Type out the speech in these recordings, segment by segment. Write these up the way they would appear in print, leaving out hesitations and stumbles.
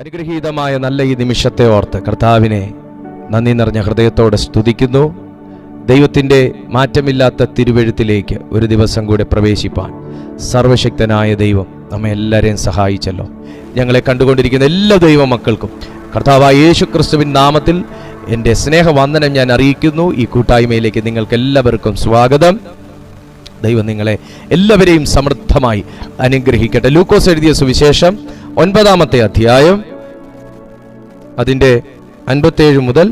അനുഗ്രഹീതമായ നല്ല ഈ നിമിഷത്തെ ഓർത്ത് കർത്താവിനെ നന്ദി നിറഞ്ഞ ഹൃദയത്തോടെ സ്തുതിക്കുന്നു. ദൈവത്തിൻ്റെ മാറ്റമില്ലാത്ത തിരുവെഴുത്തിലേക്ക് ഒരു ദിവസം കൂടെ പ്രവേശിപ്പാൻ സർവശക്തനായ ദൈവം നമ്മെ എല്ലാവരെയും സഹായിച്ചല്ലോ. ഞങ്ങളെ കണ്ടുകൊണ്ടിരിക്കുന്ന എല്ലാ ദൈവ മക്കൾക്കും കർത്താവായ യേശു ക്രിസ്തുവിൻ നാമത്തിൽ എൻ്റെ സ്നേഹവന്ദനം ഞാൻ അറിയിക്കുന്നു. ഈ കൂട്ടായ്മയിലേക്ക് നിങ്ങൾക്ക് എല്ലാവർക്കും സ്വാഗതം. ദൈവം നിങ്ങളെ എല്ലാവരെയും സമൃദ്ധമായി അനുഗ്രഹിക്കട്ടെ. ലൂക്കോസ് എഴുതിയ സുവിശേഷം 9-ാമത്തെ അധ്യായം അതിൻ്റെ 57 മുതൽ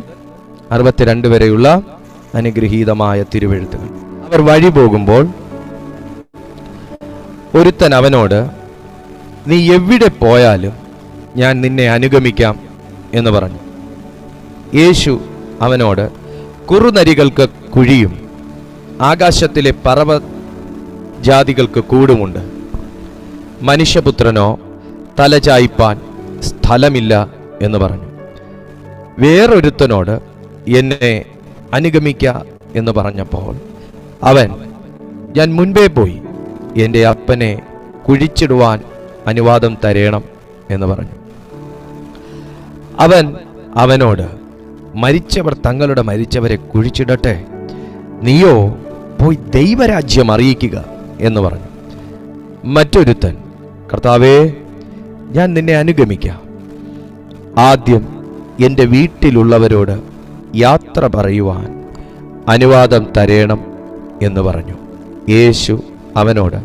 62 വരെയുള്ള അനുഗ്രഹീതമായ തിരുവെഴുത്തുകൾ. അവർ വഴി പോകുമ്പോൾ ഒരുത്തൻ അവനോട്, നീ എവിടെ പോയാലും ഞാൻ നിന്നെ അനുഗമിക്കാം എന്ന് പറഞ്ഞു. യേശു അവനോട്, കുറുനരികൾക്ക് കുഴിയും ആകാശത്തിലെ പറവജാതികൾക്ക് കൂടുമുണ്ട്, മനുഷ്യപുത്രനോ തലചായ്പാൻ സ്ഥലമില്ല എന്ന് പറഞ്ഞു. വേറൊരുത്തനോട്, എന്നെ അനുഗമിക്ക എന്ന് പറഞ്ഞപ്പോൾ അവൻ, ഞാൻ മുൻപേ പോയി എൻ്റെ അപ്പനെ കുഴിച്ചിടുവാൻ അനുവാദം തരേണം എന്ന് പറഞ്ഞു. അവൻ അവനോട്, മരിച്ചവർ തങ്ങളുടെ മരിച്ചവരെ കുഴിച്ചിടട്ടെ, നീയോ പോയി ദൈവരാജ്യം അറിയിക്കുക എന്ന് പറഞ്ഞു. മറ്റൊരുത്തൻ, കർത്താവേ, ഞാൻ നിന്നെ അനുഗമിക്കാം, ആദ്യം എൻ്റെ വീട്ടിലുള്ളവരോട് യാത്ര പറയുവാൻ അനുവാദം തരേണം എന്ന് പറഞ്ഞു. യേശു അവനോട്,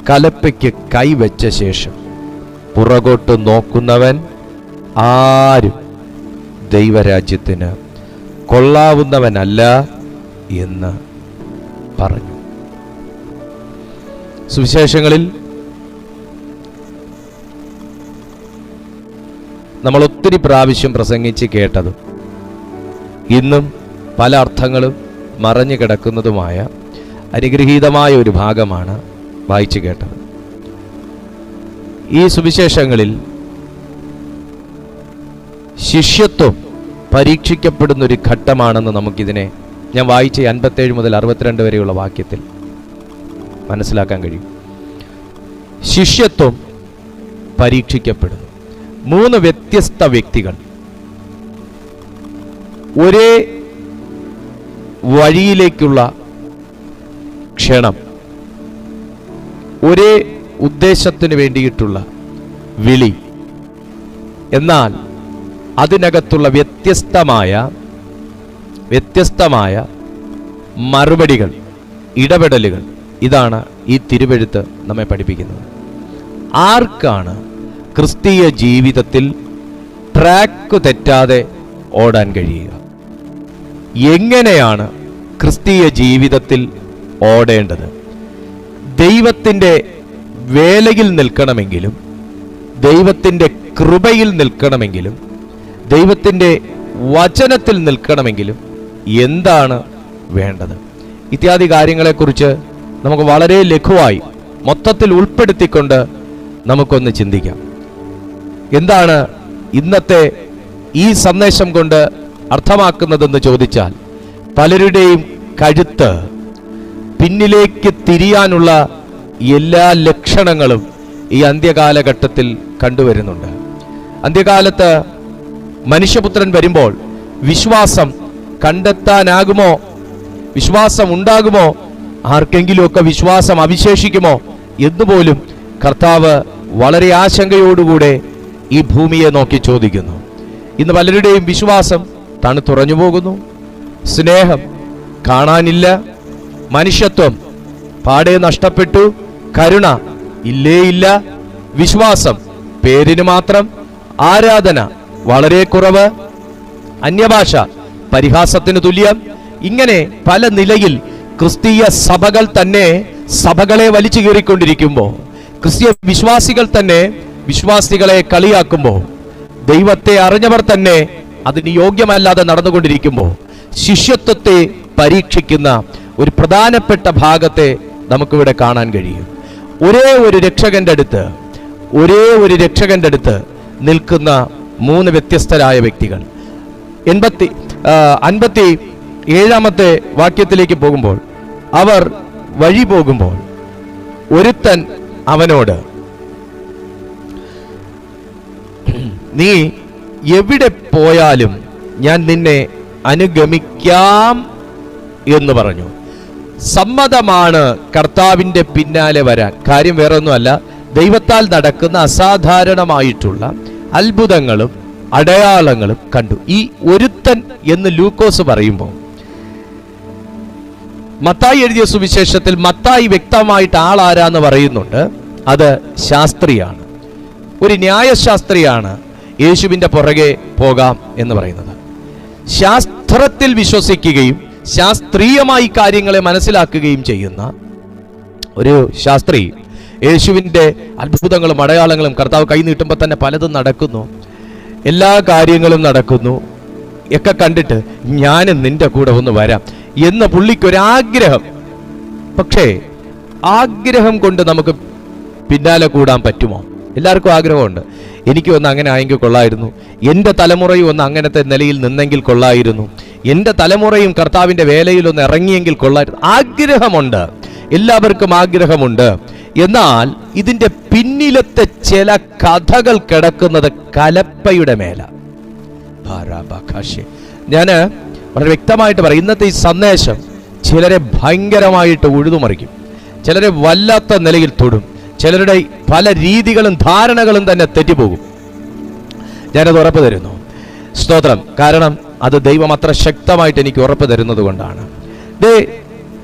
കലപ്പയ്ക്ക് കൈവച്ച ശേഷം പുറകോട്ട് നോക്കുന്നവൻ ആരും ദൈവരാജ്യത്തിന് കൊള്ളാവുന്നവനല്ല എന്ന് പറഞ്ഞു. സുവിശേഷങ്ങളിൽ നമ്മൾ ഒത്തിരി പ്രാവശ്യം പ്രസംഗിച്ച് കേട്ടതും ഇന്നും പല അർത്ഥങ്ങളും മറഞ്ഞു കിടക്കുന്നതുമായ അനുഗ്രഹീതമായ ഒരു ഭാഗമാണ് വായിച്ചു കേട്ടത്. ഈ സുവിശേഷങ്ങളിൽ ശിഷ്യത്വം പരീക്ഷിക്കപ്പെടുന്ന ഒരു ഘട്ടമാണെന്ന് നമുക്കിതിനെ ഞാൻ വായിച്ച 57 മുതൽ 62 വരെയുള്ള വാക്യത്തിൽ മനസ്സിലാക്കാൻ കഴിയും. ശിഷ്യത്വം പരീക്ഷിക്കപ്പെടുന്നു. 3 വ്യത്യസ്ത വ്യക്തികൾ ഒരേ വഴിയിലേക്കുള്ള ക്ഷണം, ഒരേ ഉദ്ദേശത്തിന് വേണ്ടിയിട്ടുള്ള വിളി, എന്നാൽ അതിനകത്തുള്ള വ്യത്യസ്തമായ മറുപടികൾ, ഇടപെടലുകൾ, ഇതാണ് ഈ തിരുവെഴുത്ത് നമ്മെ പഠിപ്പിക്കുന്നത്. ആർക്കാണ് ക്രിസ്തീയ ജീവിതത്തിൽ ട്രാക്ക് തെറ്റാതെ ഓടാൻ കഴിയുക? എങ്ങനെയാണ് ക്രിസ്തീയ ജീവിതത്തിൽ ഓടേണ്ടത്? ദൈവത്തിൻ്റെ വേലയിൽ നിൽക്കണമെങ്കിലും, ദൈവത്തിൻ്റെ കൃപയിൽ നിൽക്കണമെങ്കിലും, ദൈവത്തിൻ്റെ വചനത്തിൽ നിൽക്കണമെങ്കിലും എന്താണ് വേണ്ടത്? ഇത്യാദി കാര്യങ്ങളെക്കുറിച്ച് നമുക്ക് വളരെ ലഘുവായി മൊത്തത്തിൽ ഉൾപ്പെടുത്തിക്കൊണ്ട് നമുക്കൊന്ന് ചിന്തിക്കാം. എന്താണ് ഇന്നത്തെ ഈ സന്ദേശം കൊണ്ട് അർത്ഥമാക്കുന്നതെന്ന് ചോദിച്ചാൽ, പലരുടെയും കഴുത്ത് പിന്നിലേക്ക് തിരിയാനുള്ള എല്ലാ ലക്ഷണങ്ങളും ഈ അന്ത്യകാലഘട്ടത്തിൽ കണ്ടുവരുന്നുണ്ട്. അന്ത്യകാലത്ത് മനുഷ്യപുത്രൻ വരുമ്പോൾ വിശ്വാസം കണ്ടെത്താനാകുമോ? വിശ്വാസം ഉണ്ടാകുമോ? ആർക്കെങ്കിലുമൊക്കെ വിശ്വാസം അവശേഷിക്കുമോ എന്നുപോലും കർത്താവ് വളരെ ആശങ്കയോടുകൂടെ ഈ ഭൂമിയെ നോക്കി ചോദിക്കുന്നു. ഇന്ന് പലരുടെയും വിശ്വാസം തണുത്തുറഞ്ഞു പോകുന്നു. സ്നേഹം കാണാനില്ല. മനുഷ്യത്വം പാടെ നഷ്ടപ്പെട്ടു. കരുണ ഇല്ല. വിശ്വാസം പേരിന് മാത്രം. ആരാധന വളരെ കുറവ്. അന്യഭാഷ പരിഹാസത്തിന് തുല്യം. ഇങ്ങനെ പല നിലയിൽ ക്രിസ്തീയ സഭകൾ തന്നെ സഭകളെ വലിച്ചു കീറിക്കൊണ്ടിരിക്കുമ്പോൾ, ക്രിസ്തീയ വിശ്വാസികൾ തന്നെ വിശ്വാസികളെ കളിയാക്കുമ്പോൾ, ദൈവത്തെ അറിഞ്ഞവർ തന്നെ അതിന് യോഗ്യമല്ലാതെ നടന്നുകൊണ്ടിരിക്കുമ്പോൾ, ശിഷ്യത്വത്തെ പരീക്ഷിക്കുന്ന ഒരു പ്രധാനപ്പെട്ട ഭാഗത്തെ നമുക്കിവിടെ കാണാൻ കഴിയും. ഒരേ ഒരു രക്ഷകന്റെ അടുത്ത് നിൽക്കുന്ന 3 വ്യത്യസ്തരായ വ്യക്തികൾ. 57-ാമത്തെ വാക്യത്തിലേക്ക് പോകുമ്പോൾ, അവർ വഴി പോകുമ്പോൾ ഒരുത്തൻ അവനോട്, നീ എവിടെ പോയാലും ഞാൻ നിന്നെ അനുഗമിക്കാം എന്ന് പറഞ്ഞു. സമ്മതമാണ് കർത്താവിൻ്റെ പിന്നാലെ വരാൻ. കാര്യം വേറെ ഒന്നുമല്ല, ദൈവത്താൽ നടക്കുന്ന അസാധാരണമായിട്ടുള്ള അത്ഭുതങ്ങളും അടയാളങ്ങളും കണ്ടു. ഈ ഒരുത്തൻ എന്ന് ലൂക്കോസ് പറയുമ്പോൾ, മത്തായി എഴുതിയ സുവിശേഷത്തിൽ മത്തായി വ്യക്തമായിട്ട് ആളാരാന്ന് പറയുന്നുണ്ട്. അത് ശാസ്ത്രിയാണ്, ഒരു ന്യായശാസ്ത്രിയാണ് യേശുവിൻ്റെ പുറകെ പോകാം എന്ന് പറയുന്നത്. ശാസ്ത്രത്തിൽ വിശ്വസിക്കുകയും ശാസ്ത്രീയമായി കാര്യങ്ങളെ മനസ്സിലാക്കുകയും ചെയ്യുന്ന ഒരു ശാസ്ത്രി യേശുവിൻ്റെ അത്ഭുതങ്ങളും അടയാളങ്ങളും കർത്താവ് കൈ നീട്ടുമ്പോൾ തന്നെ പലതും നടക്കുന്നു, എല്ലാ കാര്യങ്ങളും നടക്കുന്നു ഒക്കെ കണ്ടിട്ട് ഞാനും നിന്റെ കൂടെ ഒന്ന് വരാം എന്ന പുള്ളിക്കൊരാഗ്രഹം. പക്ഷേ ആഗ്രഹം കൊണ്ട് നമുക്ക് പിന്നാലെ കൂടാൻ പറ്റുമോ? എല്ലാവർക്കും ആഗ്രഹമുണ്ട്. എനിക്ക് ഒന്ന് അങ്ങനെ ആയെങ്കിൽ കൊള്ളായിരുന്നു, എൻ്റെ തലമുറയും ഒന്ന് അങ്ങനത്തെ നിലയിൽ നിന്നെങ്കിൽ കൊള്ളായിരുന്നു, എൻ്റെ തലമുറയും കർത്താവിൻ്റെ വേലയിലൊന്ന് ഇറങ്ങിയെങ്കിൽ കൊള്ളായിരുന്നു. ആഗ്രഹമുണ്ട്, എല്ലാവർക്കും ആഗ്രഹമുണ്ട്. എന്നാൽ ഇതിൻ്റെ പിന്നിലത്തെ ചില കഥകൾ കിടക്കുന്നത് കലപ്പയുടെ മേല. ഞാൻ വളരെ വ്യക്തമായിട്ട് പറയും, ഇന്നത്തെ ഈ സന്ദേശം ചിലരെ ഭയങ്കരമായിട്ട് ഉഴുതുമറിക്കും, ചിലരെ വല്ലാത്ത നിലയിൽ തൊടും, ചിലരുടെ പല രീതികളും ധാരണകളും തന്നെ തെറ്റിപ്പോകും. ഞാനത് ഉറപ്പ് തരുന്നു. സ്തോത്രം. കാരണം അത് ദൈവം അത്ര ശക്തമായിട്ട് എനിക്ക് ഉറപ്പ് തരുന്നത് കൊണ്ടാണ്.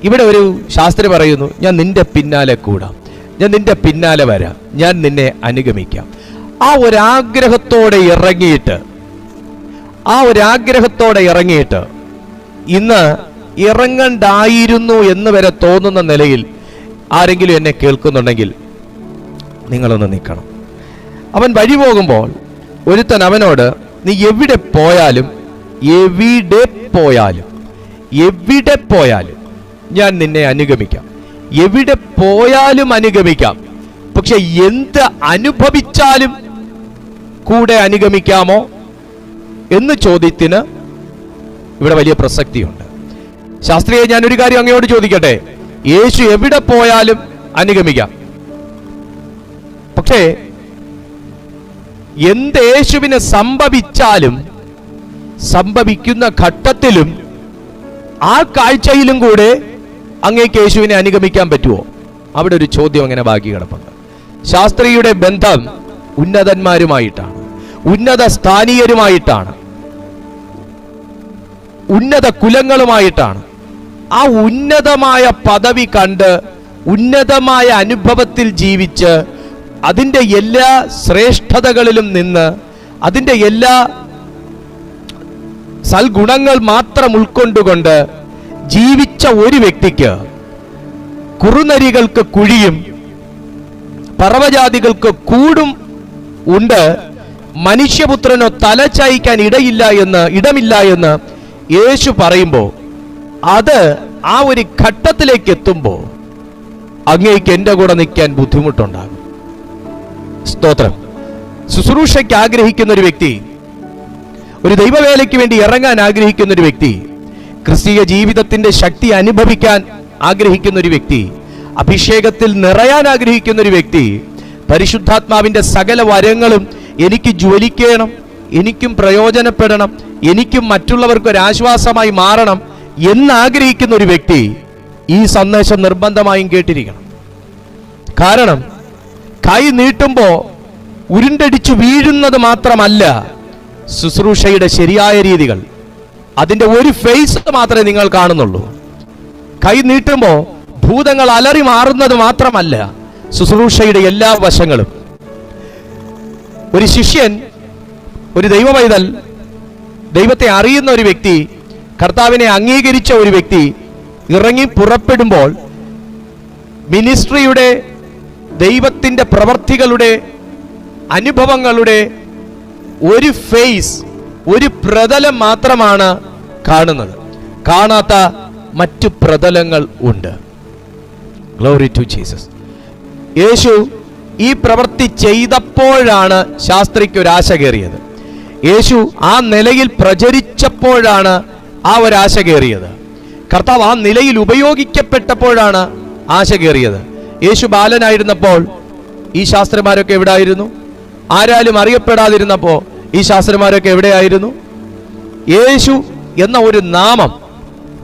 ഇവിടെ ഒരു ശാസ്ത്രി പറയുന്നു, ഞാൻ നിന്റെ പിന്നാലെ കൂടാം, ഞാൻ നിന്റെ പിന്നാലെ വരാം, ഞാൻ നിന്നെ അനുഗമിക്കാം. ആ ഒരാഗ്രഹത്തോടെ ഇറങ്ങിയിട്ട് ഇന്ന് ഇറങ്ങണ്ടായിരുന്നു എന്ന് വരെ തോന്നുന്ന നിലയിൽ ആരെങ്കിലും എന്നെ കേൾക്കുന്നുണ്ടെങ്കിൽ നിങ്ങളൊന്ന് നിൽക്കണം. അവൻ വഴി പോകുമ്പോൾ ഒരുത്തൻ അവനോട്, നീ എവിടെ പോയാലും ഞാൻ നിന്നെ അനുഗമിക്കാം. എവിടെ പോയാലും അനുഗമിക്കാം, പക്ഷെ എന്ത് അനുഭവിച്ചാലും കൂടെ അനുഗമിക്കാമോ എന്ന് ചോദ്യത്തിന് ഇവിടെ വലിയ പ്രസക്തിയുണ്ട്. ശാസ്ത്രിയെ, ഞാനൊരു കാര്യം അങ്ങയോട് ചോദിക്കട്ടെ, യേശു എവിടെ പോയാലും അനുഗമിക്കാം, പക്ഷേ എന്ത് യേശുവിന് സംഭവിച്ചാലും സംഭവിക്കുന്ന ഘട്ടത്തിലും ആ കാഴ്ചയിലും കൂടെ അങ്ങേക്ക് യേശുവിനെ അനുഗമിക്കാൻ പറ്റുമോ? അവിടെ ഒരു ചോദ്യം അങ്ങനെ ബാക്കി കിടപ്പുണ്ട്. ശാസ്ത്രിയുടെ ബന്ധം ഉന്നതന്മാരുമായിട്ടാണ്, ഉന്നത സ്ഥാനീയരുമായിട്ടാണ്, ഉന്നത കുലങ്ങളുമായിട്ടാണ്. ആ ഉന്നതമായ പദവി കണ്ട് ഉന്നതമായ അനുഭവത്തിൽ ജീവിച്ച് അതിൻ്റെ എല്ലാ ശ്രേഷ്ഠതകളിലും നിന്ന് അതിൻ്റെ എല്ലാ സൽഗുണങ്ങൾ മാത്രം ഉൾക്കൊണ്ടുകൊണ്ട് ജീവിച്ച ഒരു വ്യക്തിക്ക് കുറുനരികൾക്ക് കുഴിയും പറവജാതികൾക്ക് കൂടും ഉണ്ട്, മനുഷ്യപുത്രനോ തല ചായ്ക്കാൻ ഇടമില്ല എന്ന് യേശു പറയുമ്പോൾ, അത് ആ ഒരു ഘട്ടത്തിലേക്ക് എത്തുമ്പോൾ അങ്ങേക്ക് എൻ്റെ കൂടെ നിൽക്കാൻ ബുദ്ധിമുട്ടുണ്ടാകും. സ്തോത്രം. ശുശ്രൂഷയ്ക്ക് ആഗ്രഹിക്കുന്ന ഒരു വ്യക്തി, ഒരു ദൈവവേലയ്ക്ക് വേണ്ടി ഇറങ്ങാൻ ആഗ്രഹിക്കുന്ന ഒരു വ്യക്തി, ക്രിസ്തീയ ജീവിതത്തിന്റെ ശക്തി അനുഭവിക്കാൻ ആഗ്രഹിക്കുന്ന ഒരു വ്യക്തി, അഭിഷേകത്തിൽ നിറയാൻ ആഗ്രഹിക്കുന്ന ഒരു വ്യക്തി, പരിശുദ്ധാത്മാവിന്റെ സകല വരങ്ങളും എനിക്ക് ജ്വലിക്കണം, എനിക്കും പ്രയോജനപ്പെടണം, എനിക്കും മറ്റുള്ളവർക്ക് ഒരു ആശ്വാസമായി മാറണം എന്നാഗ്രഹിക്കുന്ന ഒരു വ്യക്തി ഈ സന്ദേശം നിർബന്ധമായും കേട്ടിരിക്കണം. കാരണം കൈ നീട്ടുമ്പോൾ ഉരുണ്ടടിച്ചു വീഴുന്നത് മാത്രമല്ല ശുശ്രൂഷയുടെ ശരിയായ രീതികൾ, അതിൻ്റെ ഒരു ഫേസ് മാത്രമേ നിങ്ങൾ കാണുന്നുള്ളൂ. കൈ നീട്ടുമ്പോൾ ഭൂതങ്ങൾ അലറി മാറുന്നത് മാത്രമല്ല ശുശ്രൂഷയുടെ എല്ലാ വശങ്ങളും. ഒരു ശിഷ്യൻ, ഒരു ദൈവപൈതൽ, ദൈവത്തെ അറിയുന്ന ഒരു വ്യക്തി, കർത്താവിനെ അംഗീകരിച്ച ഒരു വ്യക്തി ഇറങ്ങി പുറപ്പെടുമ്പോൾ മിനിസ്ട്രിയുടെ, ദൈവത്തിൻ്റെ പ്രവർത്തികളുടെ, അനുഭവങ്ങളുടെ ഒരു ഫേസ്, ഒരു പ്രതലം മാത്രമാണ് കാണുന്നത്. കാണാത്ത മറ്റു പ്രതലങ്ങൾ ഉണ്ട്. Glory to Jesus. യേശു ഈ പ്രവൃത്തി ചെയ്തപ്പോഴാണ് ശാസ്ത്രിക്ക് ഒരു ആശ കയറിയത്. യേശു ആ നിലയിൽ പ്രചരിച്ചപ്പോഴാണ് ആ ഒരാശ കയറിയത്. കർത്താവ് ആ നിലയിൽ ഉപയോഗിക്കപ്പെട്ടപ്പോഴാണ് ആശ കയറിയത്. യേശു ബാലനായിരുന്നപ്പോൾ ഈ ശാസ്ത്രിമാരൊക്കെ എവിടായിരുന്നു? ആരാലും അറിയപ്പെടാതിരുന്നപ്പോൾ ഈ ശാസ്ത്രന്മാരൊക്കെ എവിടെയായിരുന്നു? യേശു എന്ന ഒരു നാമം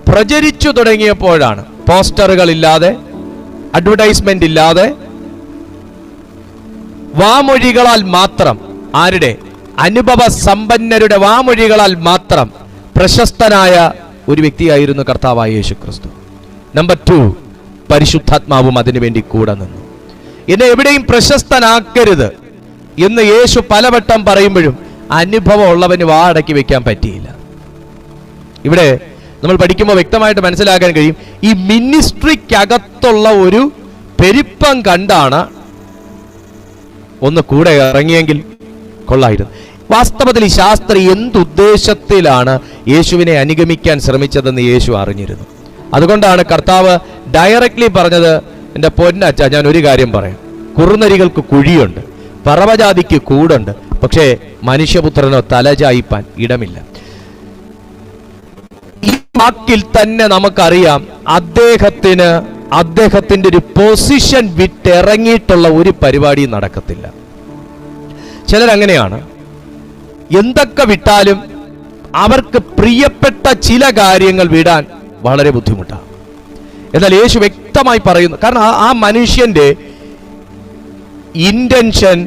പ്രചരിച്ചു തുടങ്ങിയപ്പോഴാണ്. പോസ്റ്ററുകളില്ലാതെ, അഡ്വർടൈസ്മെന്റ് ഇല്ലാതെ, വാമൊഴികളാൽ മാത്രം, ആരുടെ? അനുഭവ സമ്പന്നരുടെ വാമൊഴികളാൽ മാത്രം പ്രശസ്തനായ ഒരു വ്യക്തിയായിരുന്നു കർത്താവായ യേശു ക്രിസ്തു. നമ്പർ 2, പരിശുദ്ധാത്മാവും അതിനുവേണ്ടി കൂടെ നിന്നു. എന്നെ എവിടെയും പ്രശസ്തനാക്കരുത് എന്ന് യേശു പലവട്ടം പറയുമ്പോഴും അനുഭവം ഉള്ളവന് വാടക്കി വെക്കാൻ പറ്റിയില്ല. ഇവിടെ നമ്മൾ പഠിക്കുമ്പോൾ വ്യക്തമായിട്ട് മനസ്സിലാക്കാൻ കഴിയും, ഈ മിനിസ്ട്രിക്കകത്തുള്ള ഒരു പെരുപ്പം കണ്ടാണ് ഒന്ന് കൂടെ ഇറങ്ങിയെങ്കിൽ കൊള്ളായിരുന്നു. വാസ്തവത്തിൽ ഈ ശാസ്ത്രി എന്തുദ്ദേശത്തിലാണ് യേശുവിനെ അനുഗമിക്കാൻ ശ്രമിച്ചതെന്ന് യേശു അറിഞ്ഞിരുന്നു. അതുകൊണ്ടാണ് കർത്താവ് ഡയറക്ട്ലി പറഞ്ഞത്, എൻ്റെ പൊന്നച്ഛ, ഞാൻ ഒരു കാര്യം പറയാം, കുറുനരികൾക്ക് കുഴിയുണ്ട്, പറവജാതിക്ക് കൂടുണ്ട്, പക്ഷേ മനുഷ്യപുത്രനോ തലചായിപ്പാൻ ഇടമില്ല. ഈ വാക്കിൽ തന്നെ നമുക്കറിയാം അദ്ദേഹത്തിന്റെ ഒരു പൊസിഷൻ വിട്ടിറങ്ങിയിട്ടുള്ള ഒരു പരിപാടി നടക്കത്തില്ല. ചിലരങ്ങനെയാണ്, എന്തൊക്കെ വിട്ടാലും അവർക്ക് പ്രിയപ്പെട്ട ചില കാര്യങ്ങൾ വിടാൻ വളരെ ബുദ്ധിമുട്ടാണ്. എന്നാൽ യേശു വ്യക്തമായി പറയുന്നു, കാരണം ആ മനുഷ്യന്റെ ഇന്റൻഷൻ,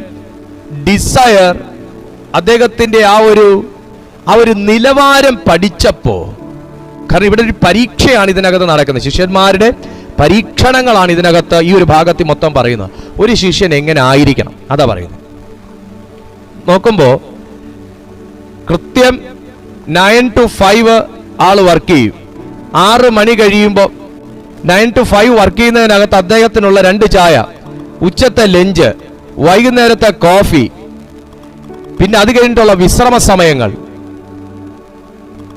ഡിസയർ, അദ്ദേഹത്തിന്റെ ആ ഒരു നിലവാരം പഠിച്ചപ്പോ, കാരണം ഇവിടെ ഒരു പരീക്ഷയാണ് ഇതിനകത്ത് നടക്കുന്നത്, ശിഷ്യന്മാരുടെ പരീക്ഷണങ്ങളാണ് ഇതിനകത്ത് ഈ ഒരു ഭാഗത്തിൽ മൊത്തം പറയുന്നത്. ഒരു ശിഷ്യൻ എങ്ങനെ ആയിരിക്കണം അതാ പറയുന്നത്. നോക്കുമ്പോ കൃത്യം 9 to 5 ആള് വർക്ക് ചെയ്യും. 6 മണി കഴിയുമ്പോൾ 9 to 5 വർക്ക് ചെയ്യുന്നതിനകത്ത് അദ്ദേഹത്തിനുള്ള 2 ചായ, ഉച്ചത്തെ ലഞ്ച്, വൈകുന്നേരത്തെ കോഫി, പിന്നെ അത് കഴിഞ്ഞിട്ടുള്ള വിശ്രമ സമയങ്ങൾ,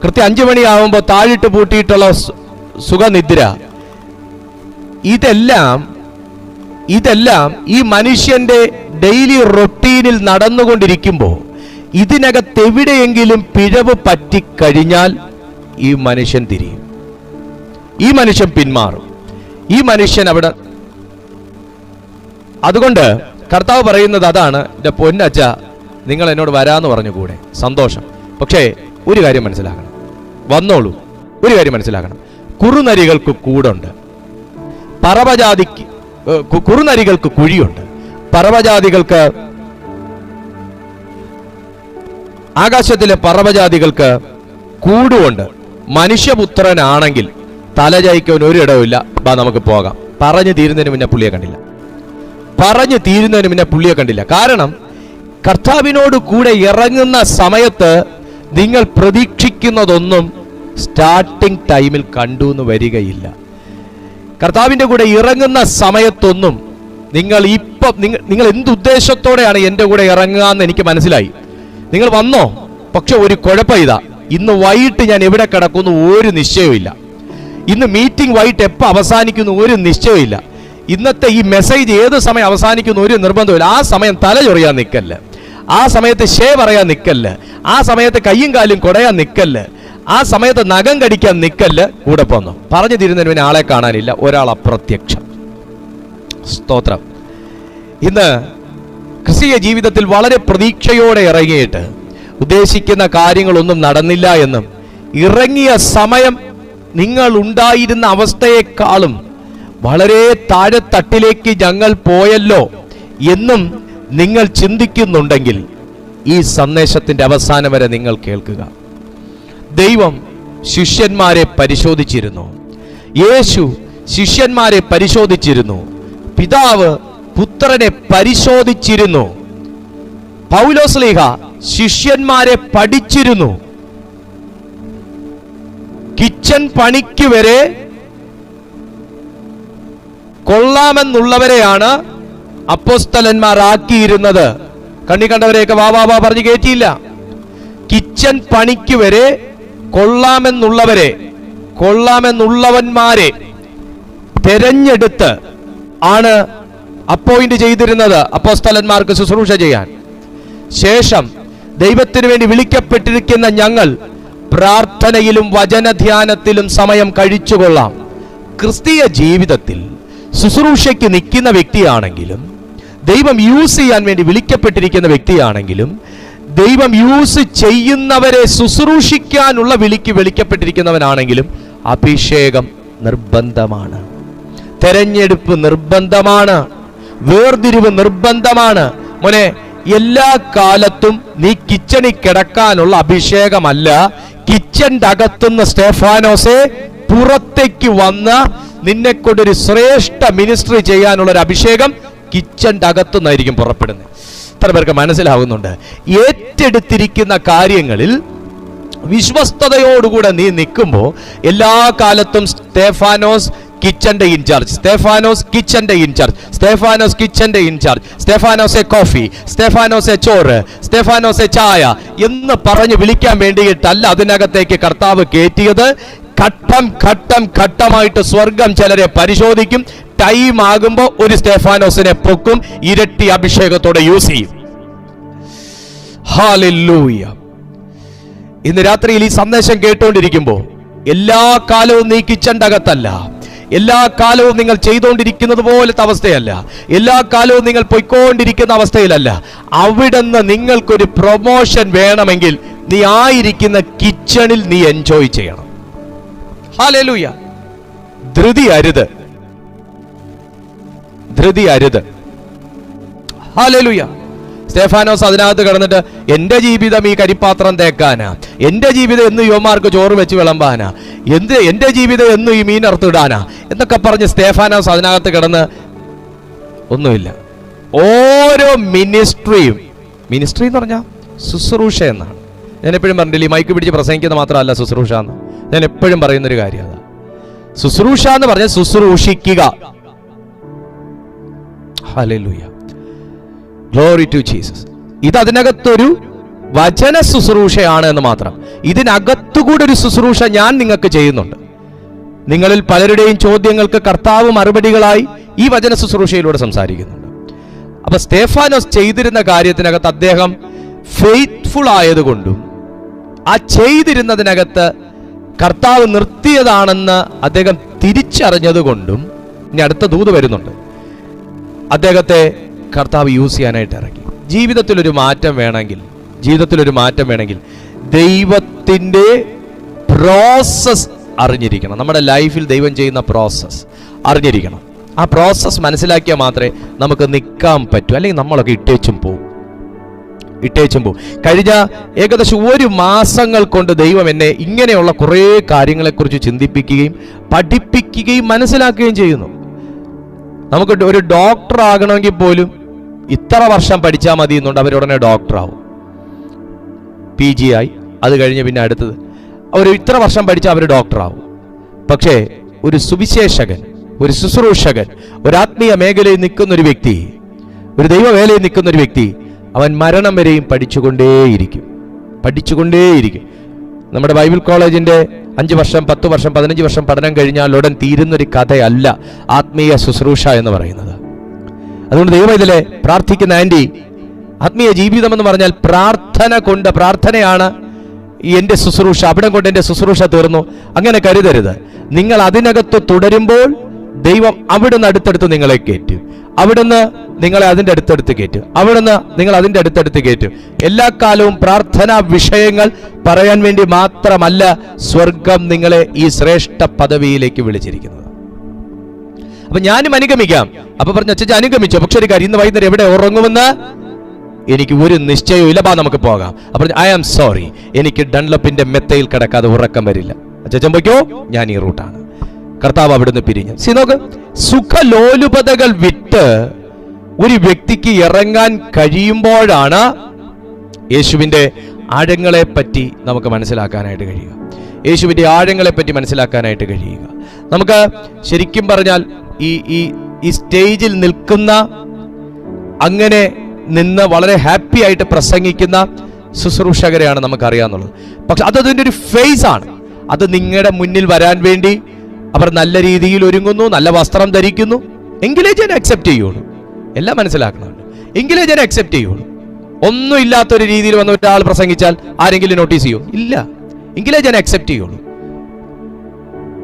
കൃത്യം 5 മണിയാവുമ്പോൾ താഴിട്ട് പൂട്ടിയിട്ടുള്ള സുഖനിദ്ര, ഇതെല്ലാം ഈ മനുഷ്യന്റെ ഡെയിലി റൊട്ടീനിൽ നടന്നുകൊണ്ടിരിക്കുമ്പോൾ ഇതിനകത്ത് എവിടെയെങ്കിലും പിഴവ് പറ്റിക്കഴിഞ്ഞാൽ ഈ മനുഷ്യൻ തിരിയും, ഈ മനുഷ്യൻ പിന്മാറും, ഈ മനുഷ്യൻ അവിടെ. അതുകൊണ്ട് കർത്താവ് പറയുന്നത് അതാണ്, എൻ്റെ പൊന്നച്ഛ, നിങ്ങൾ എന്നോട് വരാന്ന് പറഞ്ഞു കൂടെ, സന്തോഷം. പക്ഷേ ഒരു കാര്യം മനസ്സിലാക്കണം, വന്നോളൂ. ഒരു കാര്യം മനസ്സിലാക്കണം, കുറുനരികൾക്ക് കൂടുണ്ട്, കുറുനരികൾക്ക് കുഴിയുണ്ട്, പറവജാതികൾക്ക്, ആകാശത്തിലെ പറവജാതികൾക്ക് കൂടുമുണ്ട്. മനുഷ്യപുത്രനാണെങ്കിൽ തലചായ്ക്കാൻ ഒരു ഇടവുമില്ല, നമുക്ക് പോകാം. പറഞ്ഞു തീരുന്നതിന് മുന്നേ പുള്ളിയെ കണ്ടില്ല. കാരണം കർത്താവിനോട് കൂടെ ഇറങ്ങുന്ന സമയത്ത് നിങ്ങൾ പ്രതീക്ഷിക്കുന്നതൊന്നും സ്റ്റാർട്ടിംഗ് ടൈമിൽ കണ്ടു എന്ന് വരികയില്ല. കർത്താവിന്റെ കൂടെ ഇറങ്ങുന്ന സമയത്തൊന്നും നിങ്ങൾ എന്തുദ്ദേശത്തോടെയാണ് എൻ്റെ കൂടെ ഇറങ്ങുക എന്ന് എനിക്ക് മനസ്സിലായി. നിങ്ങൾ വന്നോ, പക്ഷെ ഒരു കുഴപ്പം ഇതാ, ഇന്ന് വൈകിട്ട് ഞാൻ എവിടെ കിടക്കുന്നു ഒരു നിശ്ചയമില്ല. ഇന്ന് മീറ്റിംഗ് വൈകിട്ട് എപ്പോൾ അവസാനിക്കുന്നു ഒരു നിശ്ചയമില്ല. ഇന്നത്തെ ഈ മെസ്സേജ് ഏത് സമയം അവസാനിക്കുന്നു ഒരു നിർബന്ധമില്ല. ആ സമയം തല ചൊറിയാൻ നിൽക്കല്ല്, ആ സമയത്ത് പറയാൻ നിൽക്കല്ല്, ആ സമയത്ത് കയ്യും കാലും കുടയാൻ നിൽക്കല്ല്, ആ സമയത്ത് നഖം കടിക്കാൻ നിൽക്കല്ല്. കൂടെ പോന്നു പറഞ്ഞു തീരുന്നതിന് പിന്നെ ആളെ കാണാനില്ല, ഒരാൾ അപ്രത്യക്ഷം. സ്തോത്രം. ഇന്ന് ക്രിസ്തീയ ജീവിതത്തിൽ വളരെ പ്രതീക്ഷയോടെ ഇറങ്ങിയിട്ട് ഉദ്ദേശിക്കുന്ന കാര്യങ്ങളൊന്നും നടന്നില്ല എന്നും, ഇറങ്ങിയ സമയം നിങ്ങൾ ഉണ്ടായിരുന്ന അവസ്ഥയെക്കാളും വളരെ താഴെത്തട്ടിലേക്ക് ഞങ്ങൾ പോയല്ലോ എന്നും നിങ്ങൾ ചിന്തിക്കുന്നുണ്ടെങ്കിൽ ഈ സന്ദേശത്തിന്റെ അവസാനം വരെ നിങ്ങൾ കേൾക്കുക. ദൈവം ശിഷ്യന്മാരെ പരിശോധിച്ചിരുന്നു, യേശു ശിഷ്യന്മാരെ പരിശോധിച്ചിരുന്നു, പിതാവ് പുത്രനെ പരിശോധിച്ചിരുന്നു, പൗലോസ്ലീഹ ശിഷ്യന്മാരെ പഠിച്ചിരുന്നു. കിച്ചൺ പണിക്ക് വരെ കൊള്ളാമെന്നുള്ളവരെയാണ് അപ്പോസ്തലന്മാർ ആക്കിയിരുന്നത്. കണ്ണി കണ്ടവരെയൊക്കെ വാ പറഞ്ഞു കയറ്റിയില്ല. കിച്ചൺ പണിക്ക് വരെ കൊള്ളാമെന്നുള്ളവന്മാരെ തെരഞ്ഞെടുത്ത് ആണ് അപ്പോയിന്റ് ചെയ്തിരുന്നത് അപ്പോസ്തലന്മാർക്ക് ശുശ്രൂഷ ചെയ്യാൻ. ശേഷം ദൈവത്തിന് വേണ്ടി വിളിക്കപ്പെട്ടിരിക്കുന്ന ഞങ്ങൾ പ്രാർത്ഥനയിലും വചനധ്യാനത്തിലും സമയം കഴിച്ചുകൊള്ളാം. ക്രിസ്തീയ ജീവിതത്തിൽ ശുശ്രൂഷയ്ക്ക് നിൽക്കുന്ന വ്യക്തിയാണെങ്കിലും, ദൈവം യൂസ് ചെയ്യാൻ വേണ്ടി വിളിക്കപ്പെട്ടിരിക്കുന്ന വ്യക്തിയാണെങ്കിലും, ദൈവം യൂസ് ചെയ്യുന്നവരെ ശുശ്രൂഷിക്കാനുള്ള വിളിക്ക് വിളിക്കപ്പെട്ടിരിക്കുന്നവനാണെങ്കിലും അഭിഷേകം നിർബന്ധമാണ്, തെരഞ്ഞെടുപ്പ് നിർബന്ധമാണ്, വേർതിരിവ് നിർബന്ധമാണ്. മോനെ, എല്ലാ കാലത്തും നീ കിച്ചണിൽ കിടക്കാനുള്ള അഭിഷേകമല്ല. കിച്ചന്റെ അകത്തുനിന്ന് സ്തേഫാനോസെ പുറത്തേക്ക് വന്ന നിന്നെക്കൊണ്ടൊരു ശ്രേഷ്ഠ മിനിസ്ട്രി ചെയ്യാനുള്ള ഒരു അഭിഷേകം കിച്ചന്റെ അകത്തുനിന്നായിരിക്കും പുറപ്പെടുന്നത്. എത്ര പേർക്ക് മനസ്സിലാവുന്നുണ്ട്? ഏറ്റെടുത്തിരിക്കുന്ന കാര്യങ്ങളിൽ വിശ്വസ്തയോടുകൂടെ നീ നിൽക്കുമ്പോൾ എല്ലാ കാലത്തും സ്തേഫാനോസ് കിച്ചന്റെ ഇൻചാർജ്, സ്തേഫാനോസ് കിച്ചന്റെ ഇൻചാർജ്, സ്തേഫാനോസ് കിച്ചന്റെ ഇൻചാർജ്, സ്തേഫാനോസെ കോഫി, സ്തേഫാനോസെ ചോറ്, സ്തേഫാനോസെ ചായ എന്ന് പറഞ്ഞ് വിളിക്കാൻ വേണ്ടിയിട്ടല്ല അതിനകത്തേക്ക് കർത്താവ് കയറ്റിയത്. ഘട്ടം ഘട്ടം ഘട്ടമായിട്ട് സ്വർഗം ചിലരെ പരിശോധിക്കും. ടൈം ആകുമ്പോൾ ഒരു സ്തേഫാനോസിനെ പൊക്കും, ഇരട്ടി അഭിഷേകത്തോടെ യൂസ് ചെയ്യും. ഹല്ലേലൂയ. ഇന്ന് രാത്രിയിൽ ഈ സന്ദേശം കേട്ടുകൊണ്ടിരിക്കുമ്പോൾ എല്ലാ കാലവും നീ കിച്ചന്റെ അകത്തല്ല, എല്ലാ കാലവും നിങ്ങൾ ചെയ്തുകൊണ്ടിരിക്കുന്നത് പോലത്തെ അവസ്ഥയല്ല, എല്ലാ കാലവും നിങ്ങൾ പൊയ്ക്കൊണ്ടിരിക്കുന്ന അവസ്ഥയിലല്ല. അവിടുന്ന് നിങ്ങൾക്കൊരു പ്രൊമോഷൻ വേണമെങ്കിൽ നീ ആയിരിക്കുന്ന കിച്ചണിൽ നീ എൻജോയ് ചെയ്യണം. ഹല്ലേലൂയ. ധൃതി അരുത്, ധൃതി അരുത്. ഹല്ലേലൂയ. സ്തേഫാനോസ് അതിനകത്ത് കിടന്നിട്ട് എന്റെ ജീവിതം ഈ കരിപ്പാത്രം തേക്കാനാ, എന്റെ ജീവിതം എന്നും യുവമാർക്ക് ചോറ് വെച്ച് വിളമ്പാനാ, എന്റെ ജീവിതം എന്നും ഈ മീൻ അറുത്തിടാനാ എന്നൊക്കെ പറഞ്ഞ് സ്തേഫാനോസ് അതിനകത്ത് കിടന്ന് ഒന്നുമില്ല. ഓരോ മിനിസ്ട്രിയും, മിനിസ്ട്രി എന്ന് പറഞ്ഞാൽ ശുശ്രൂഷ എന്നാണ്. ഞാൻ എപ്പോഴും പറഞ്ഞില്ല, ഈ മൈക്ക് പിടിച്ച് പ്രസംഗിക്കുന്നത് മാത്രമല്ല ശുശ്രൂഷ എന്ന്. ഞാൻ എപ്പോഴും പറയുന്നൊരു കാര്യം അതാ. ശുശ്രൂഷ എന്ന് പറഞ്ഞാൽ ശുശ്രൂഷിക്കുക. ഹല്ലേലൂയ. Glory to Jesus. ഇത് അതിനകത്തൊരു വചന ശുശ്രൂഷയാണ് എന്ന് മാത്രം. ഇതിനകത്തുകൂടെ ഒരു ശുശ്രൂഷ ഞാൻ നിങ്ങൾക്ക് ചെയ്യുന്നുണ്ട്. നിങ്ങളിൽ പലരുടെയും ചോദ്യങ്ങൾക്ക് കർത്താവ് മറുപടികളായി ഈ വചന ശുശ്രൂഷയിലൂടെ സംസാരിക്കുന്നുണ്ട്. അപ്പൊ സ്തേഫാനോസ് ചെയ്തിരുന്ന കാര്യത്തിനകത്ത് അദ്ദേഹം ഫെയ്ത്ത്ഫുൾ ആയതുകൊണ്ടും ആ ചെയ്തിരുന്നതിനകത്ത് കർത്താവ് നിർത്തിയതാണെന്ന് അദ്ദേഹം തിരിച്ചറിഞ്ഞതുകൊണ്ടും ഇനി അടുത്ത ദൂത് വരുന്നുണ്ട്. അദ്ദേഹത്തെ കർത്താവ് യൂസ് ചെയ്യാനായിട്ട് ഇറങ്ങി. ജീവിതത്തിലൊരു മാറ്റം വേണമെങ്കിൽ ദൈവത്തിൻ്റെ പ്രോസസ് അറിഞ്ഞിരിക്കണം. നമ്മുടെ ലൈഫിൽ ദൈവം ചെയ്യുന്ന പ്രോസസ് അറിഞ്ഞിരിക്കണം. ആ പ്രോസസ് മനസ്സിലാക്കിയാൽ മാത്രമേ നമുക്ക് നിൽക്കാൻ പറ്റൂ. അല്ലെങ്കിൽ നമ്മളൊക്കെ ഇട്ടേച്ചും പോവും. കഴിഞ്ഞ ഏകദേശം 1 മാസങ്ങൾ കൊണ്ട് ദൈവം എന്നെ ഇങ്ങനെയുള്ള കുറേ കാര്യങ്ങളെക്കുറിച്ച് ചിന്തിപ്പിക്കുകയും പഠിപ്പിക്കുകയും മനസ്സിലാക്കുകയും ചെയ്യുന്നു. നമുക്ക് ഒരു ഡോക്ടർ ആകണമെങ്കിൽ പോലും ഇത്ര വർഷം പഠിച്ചാൽ മതി എന്നുണ്ട്. അവരുടനെ ഡോക്ടറാവും. PG ആയി, അത് കഴിഞ്ഞ് പിന്നെ അടുത്തത് അവർ ഇത്ര വർഷം പഠിച്ചാൽ അവർ ഡോക്ടറാവും. പക്ഷേ ഒരു സുവിശേഷകൻ, ഒരു ശുശ്രൂഷകൻ, ഒരു ആത്മീയ മേഖലയിൽ നിൽക്കുന്ന ഒരു വ്യക്തി, ഒരു ദൈവവേലയിൽ നിൽക്കുന്ന ഒരു വ്യക്തി, അവൻ മരണം വരെയും പഠിച്ചുകൊണ്ടേയിരിക്കും. നമ്മുടെ ബൈബിൾ കോളേജിന്റെ 5 വർഷം 10 വർഷം 15 വർഷം പഠനം കഴിഞ്ഞാൽ ഉടൻ തീരുന്നൊരു കഥയല്ല ആത്മീയ ശുശ്രൂഷ എന്ന് പറയുന്നത്. അതുകൊണ്ട് ദൈവം ഇതിലെ പ്രാർത്ഥിക്കുന്ന ആൻറ്റി, ആത്മീയ ജീവിതം എന്ന് പറഞ്ഞാൽ പ്രാർത്ഥനയാണ് എൻ്റെ ശുശ്രൂഷ, അവിടെ കൊണ്ട് എൻ്റെ ശുശ്രൂഷ തീർന്നു അങ്ങനെ കരുതരുത്. നിങ്ങൾ അതിനകത്ത് തുടരുമ്പോൾ ദൈവം അവിടുന്ന് അടുത്തടുത്ത് നിങ്ങളെ കയറ്റും, അവിടുന്ന് നിങ്ങളെ അതിൻ്റെ അടുത്തടുത്ത് കയറ്റും, അവിടുന്ന് നിങ്ങൾ അതിൻ്റെ അടുത്തടുത്ത് കയറ്റും. എല്ലാ കാലവും പ്രാർത്ഥനാ വിഷയങ്ങൾ പറയാൻ വേണ്ടി മാത്രമല്ല സ്വർഗം നിങ്ങളെ ഈ ശ്രേഷ്ഠ പദവിയിലേക്ക് വിളിച്ചിരിക്കുന്നത്. അപ്പൊ ഞാനും അനുഗമിക്കാം. അപ്പൊ പറഞ്ഞു, അച്ഛൻ അനുഗമിച്ചോ, പക്ഷെ ഒരു കാര്യം, ഇന്ന് വൈകുന്നേരം എവിടെ ഉറങ്ങുമെന്ന് എനിക്ക് ഒരു നിശ്ചയവും ഇല്ല, നമുക്ക് പോകാം. അപ്പൊ ഐ ആം സോറി, എനിക്ക് ഡൺലപ്പിന്റെ മെത്തയിൽ കിടക്കാതെ ഉറക്കം വരില്ല. അച്ഛൻ പോയിക്കോ, ഞാൻ ഈ റൂട്ടാണ്. കർത്താവ് അവിടുന്ന് പിരിഞ്ഞു. നോക്ക്, സുഖലോലുപതകൾ വിട്ട് ഒരു വ്യക്തിക്ക് ഇറങ്ങാൻ കഴിയുമ്പോഴാണ് യേശുവിന്റെ ആഴങ്ങളെ പറ്റി നമുക്ക് മനസ്സിലാക്കാനായിട്ട് കഴിയുക. യേശുവിന്റെ ആഴങ്ങളെ പറ്റി മനസ്സിലാക്കാനായിട്ട് കഴിയുക. നമുക്ക് ശരിക്കും പറഞ്ഞാൽ ഈ സ്റ്റേജിൽ നിൽക്കുന്ന, അങ്ങനെ നിന്ന് വളരെ ഹാപ്പി ആയിട്ട് പ്രസംഗിക്കുന്ന ശുശ്രൂഷകരെയാണ് നമുക്കറിയാന്നുള്ളത്. പക്ഷെ അതിൻ്റെ ഒരു ഫേസ് ആണ്. അത് നിങ്ങളുടെ മുന്നിൽ വരാൻ വേണ്ടി അവർ നല്ല രീതിയിൽ ഒരുങ്ങുന്നു, നല്ല വസ്ത്രം ധരിക്കുന്നു, എങ്കിലേ ഞാൻ അക്സെപ്റ്റ് ചെയ്യുള്ളൂ. എല്ലാം മനസ്സിലാക്കണമല്ലോ. എങ്കിലേ ഞാൻ അക്സെപ്റ്റ് ചെയ്യുള്ളൂ. ഒന്നും ഇല്ലാത്തൊരു രീതിയിൽ വന്ന ഒരാൾ പ്രസംഗിച്ചാൽ ആരെങ്കിലും നോട്ടീസ് ചെയ്യോ? ഇല്ല. എങ്കിലേ ഞാൻ അക്സെപ്റ്റ് ചെയ്യുള്ളൂ.